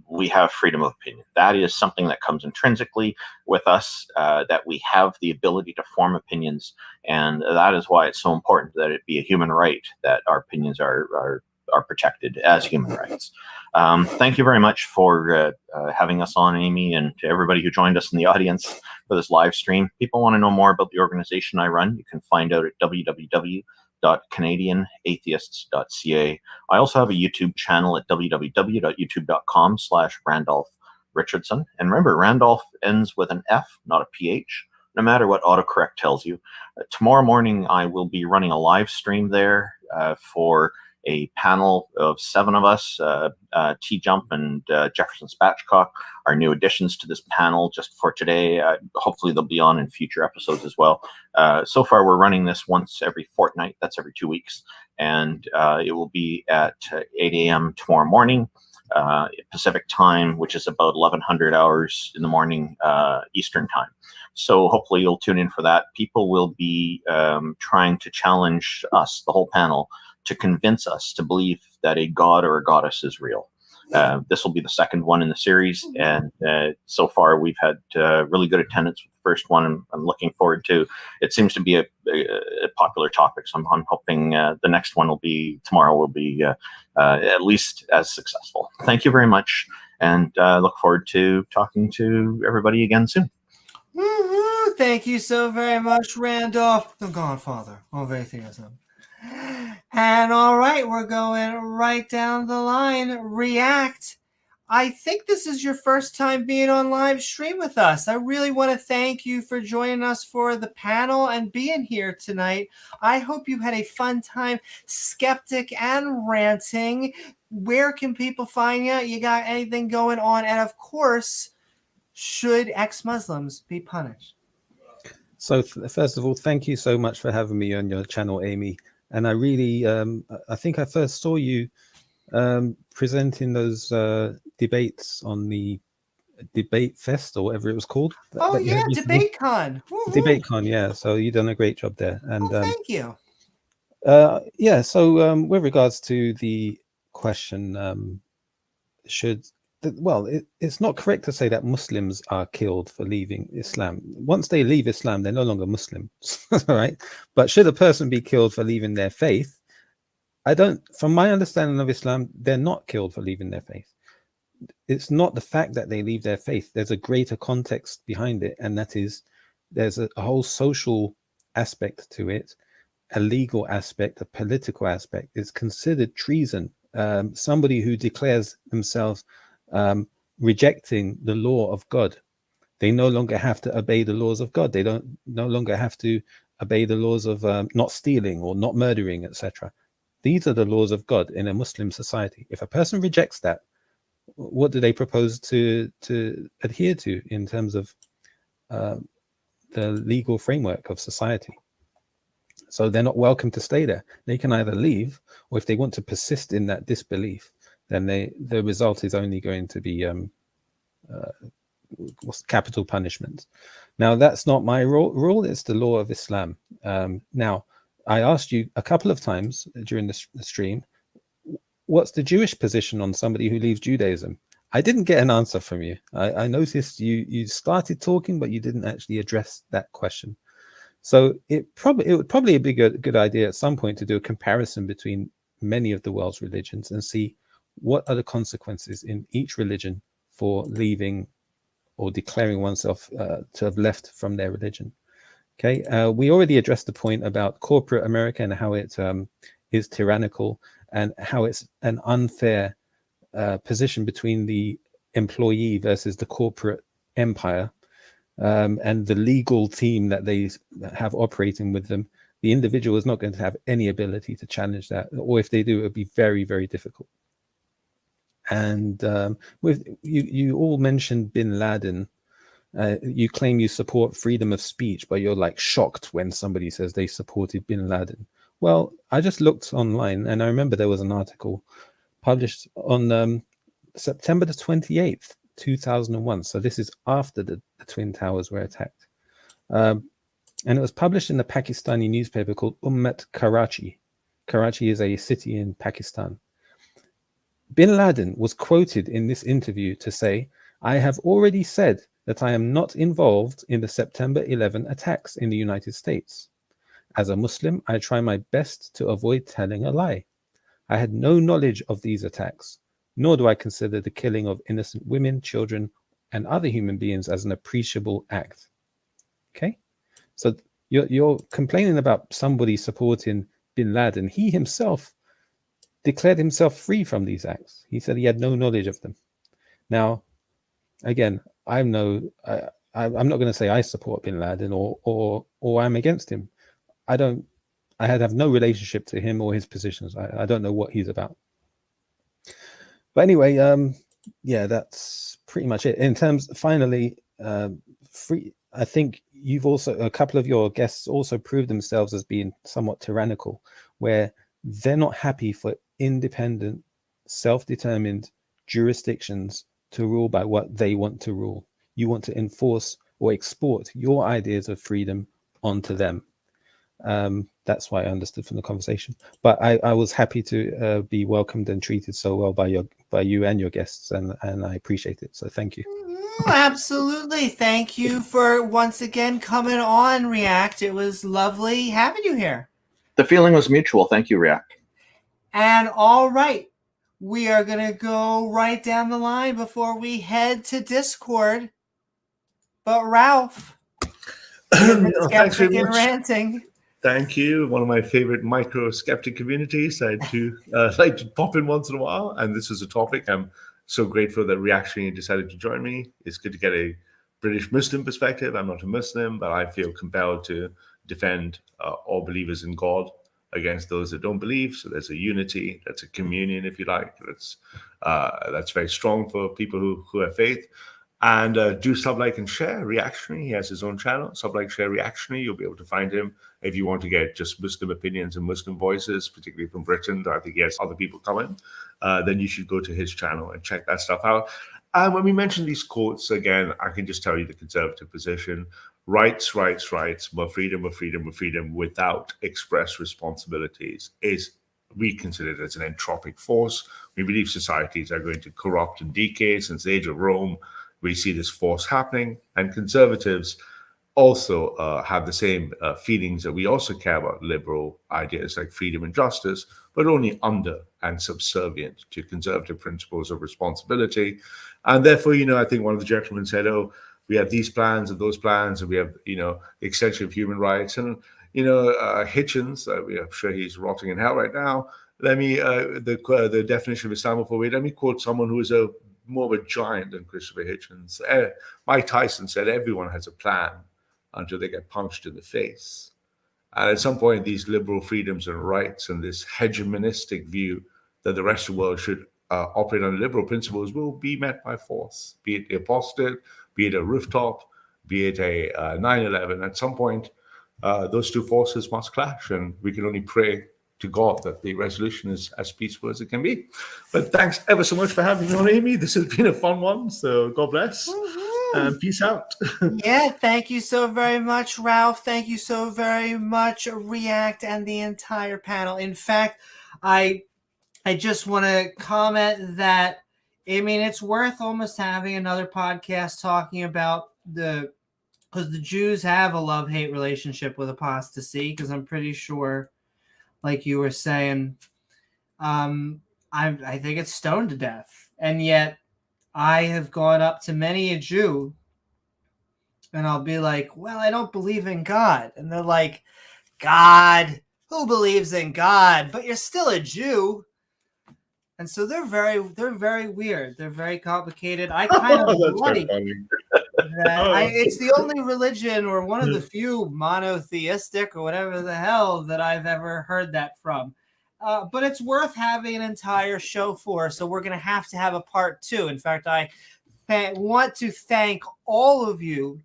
we have freedom of opinion. That is something that comes intrinsically with us, that we have the ability to form opinions. And that is why it's so important that it be a human right, that our opinions are protected as human rights. Thank you very much for having us on, Amy, and to everybody who joined us in the audience for this live stream. People want to know more about the organization I run. You can find out at www.canadianatheists.ca. I also have a YouTube channel at www.youtube.com/Randolph Richardson. And remember, Randolph ends with an F, not a PH, no matter what autocorrect tells you. Tomorrow morning, I will be running a live stream there for a panel of 7 of us, T-Jump and Jefferson Spatchcock, are new additions to this panel just for today. Hopefully they'll be on in future episodes as well. So far, we're running this once every fortnight. That's every 2 weeks. And it will be at 8 a.m. tomorrow morning, Pacific time, which is about 1100 hours in the morning, Eastern time. So hopefully you'll tune in for that. People will be trying to challenge us, the whole panel, to convince us to believe that a god or a goddess is real. This will be the second one in the series, and so far we've had really good attendance with the first one, and I'm looking forward to. It seems to be a popular topic, so I'm hoping the next one tomorrow will be at least as successful. Thank you very much, and look forward to talking to everybody again soon. Woo-hoo. Thank you so very much, Randolph, the Godfather of atheism. And all right, we're going right down the line. React. I think this is your first time being on live stream with us. I really want to thank you for joining us for the panel and being here tonight. I hope you had a fun time, Skeptic and Ranting. Where can people find you? You got anything going on? And of course, should ex-Muslims be punished? So first of all, thank you so much for having me on your channel, Amy. And I really, I think I first saw you presenting those debates on the Debate Fest or whatever it was called. Oh, yeah, DebateCon. DebateCon, yeah. So you've done a great job there. And thank you. Yeah, so with regards to the question, it's not correct to say that Muslims are killed for leaving Islam. Once they leave Islam, they're no longer Muslims, all right? But should a person be killed for leaving their faith? From my understanding of Islam, they're not killed for leaving their faith. It's not the fact that they leave their faith. There's a greater context behind it, and that is there's a whole social aspect to it, a legal aspect, a political aspect. It's considered treason somebody who declares themselves rejecting the law of God. They no longer have to obey the laws of God. They don't no longer have to obey the laws of not stealing or not murdering, etc. These are the laws of God in a Muslim society. If a person rejects that, what do they propose to adhere to in terms of the legal framework of society? So they're not welcome to stay there. They can either leave, or if they want to persist in that disbelief, then the result is only going to be capital punishment. Now, that's not my rule. It's the law of Islam. Now, I asked you a couple of times during the stream, what's the Jewish position on somebody who leaves Judaism? I didn't get an answer from you. I noticed you started talking, but you didn't actually address that question. So it would probably be a good idea at some point to do a comparison between many of the world's religions and see what are the consequences in each religion for leaving or declaring oneself to have left from their religion. Okay, we already addressed the point about corporate America and how it is tyrannical and how it's an unfair position between the employee versus the corporate empire. And the legal team that they have operating with them. The individual is not going to have any ability to challenge that, or if they do, it would be very, very difficult. And with you all mentioned bin Laden. You claim you support freedom of speech, but you're like shocked when somebody says they supported bin Laden. Well, I just looked online, and I remember there was an article published on September the 28th, 2001. So this is after the Twin Towers were attacked. And it was published in a Pakistani newspaper called Ummat Karachi. Karachi is a city in Pakistan. Bin Laden was quoted in this interview to say, "I have already said that I am not involved in the September 11 attacks in the United States. As a Muslim, I try my best to avoid telling a lie. I had no knowledge of these attacks, nor do I consider the killing of innocent women, children, and other human beings as an appreciable act." Okay, so you're complaining about somebody supporting bin Laden. He himself declared himself free from these acts. He said he had no knowledge of them. Now, again, I'm not going to say I support bin Laden or I'm against him. I have no relationship to him or his positions. I don't know what he's about. But anyway, yeah, that's pretty much it. In terms, finally, I think you've also, a couple of your guests also proved themselves as being somewhat tyrannical, where they're not happy for independent, self-determined jurisdictions to rule by what they want to rule. You want to enforce or export your ideas of freedom onto them. That's why I understood from the conversation. But I was happy to be welcomed and treated so well by you and your guests, and I appreciate it. So thank you. Absolutely. Thank you for once again coming on, React. It was lovely having you here. The feeling was mutual. Thank you, React. And all right, we are going to go right down the line before we head to Discord. But Ralph, Thanks very Skeptic and much. Ranting. Thank you. One of my favorite micro skeptic communities. I do like to pop in once in a while. And this is a topic. I'm so grateful that Reactionary decided to join me. It's good to get a British Muslim perspective. I'm not a Muslim, but I feel compelled to defend all believers in God against those that don't believe. So there's a unity. That's a communion, if you like. That's very strong for people who have faith. And do sub, like, and share Reactionary. He has his own channel, sub, like, share Reactionary. You'll be able to find him if you want to get just Muslim opinions and Muslim voices, particularly from Britain. I think he has other people coming. Then you should go to his channel and check that stuff out. And when we mention these quotes, again, I can just tell you the conservative position. Rights, rights, rights, more freedom, more freedom, more freedom without express responsibilities is we consider it as an entropic force. We believe societies are going to corrupt and decay. Since the age of Rome, we see this force happening, and conservatives also have the same feelings that we also care about liberal ideas like freedom and justice, but only under and subservient to conservative principles of responsibility. And therefore, I think one of the gentlemen said, "Oh, we have these plans and those plans, and we have, the extension of human rights." And, Hitchens, I'm sure he's rotting in hell right now. Let me, the definition of Islamophobia, let me quote someone who is more of a giant than Christopher Hitchens. Mike Tyson said everyone has a plan until they get punched in the face. And at some point, these liberal freedoms and rights and this hegemonistic view that the rest of the world should operate on liberal principles will be met by force, be it the apostate, be it a rooftop, be it a 9/11. At some point, those two forces must clash, and we can only pray to God that the resolution is as peaceful as it can be. But thanks ever so much for having me on, Amy. This has been a fun one, so God bless. And peace out. Yeah, thank you so very much, Ralph. Thank you so very much, React, and the entire panel. In fact, I just want to comment that, I mean, it's worth almost having another podcast talking about because the Jews have a love-hate relationship with apostasy, because I'm pretty sure, like you were saying, I think it's stoned to death. And yet I have gone up to many a Jew and I'll be like, well, I don't believe in God. And they're like, God? Who believes in God? But you're still a Jew. And so they're very weird. They're very complicated. I kind of like that. It's the only religion, or one of the few monotheistic or whatever the hell, that I've ever heard that from. But it's worth having an entire show for. So we're going to have a part 2. In fact, I want to thank all of you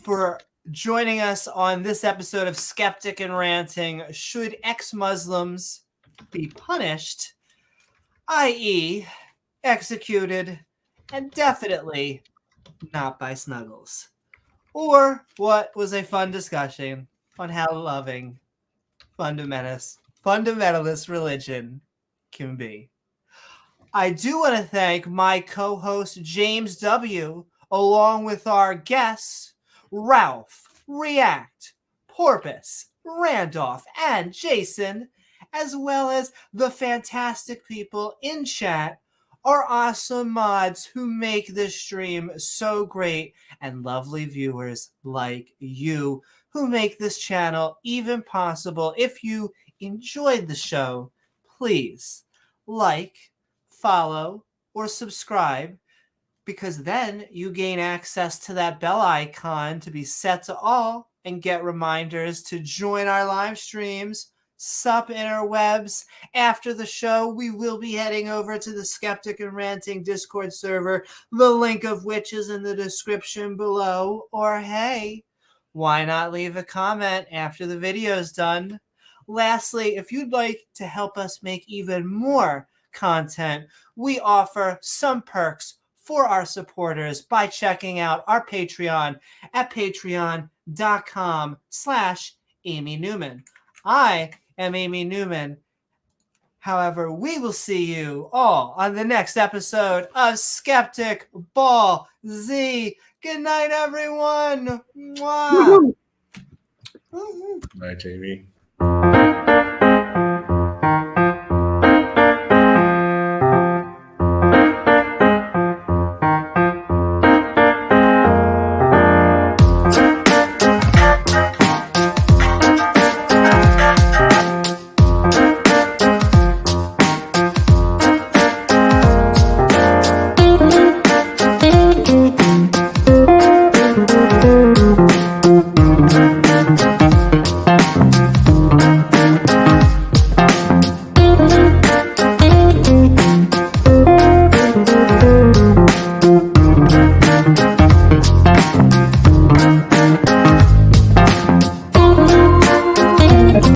for joining us on this episode of Skeptic and Ranting. Should ex-Muslims be punished, i.e. executed, and definitely not by Snuggles? Or what was a fun discussion on how loving fundamentalist religion can be. I do want to thank my co-host James W., along with our guests Ralph, React, Porpoise, Randolph, and Jason, as well as the fantastic people in chat, our awesome mods who make this stream so great, and lovely viewers like you who make this channel even possible. If you enjoyed the show, please like, follow, or subscribe, because then you gain access to that bell icon to be set to all and get reminders to join our live streams. Sup interwebs. After the show, we will be heading over to the Skeptic and Ranting Discord server, the link of which is in the description below. Or hey, why not leave a comment after the video's done? Lastly, if you'd like to help us make even more content, we offer some perks for our supporters by checking out our Patreon at patreon.com/Amy Newman. I am Amy Newman. However, we will see you all on the next episode of Skeptic Ball Z. Good night, everyone. Mwah. Night, Amy.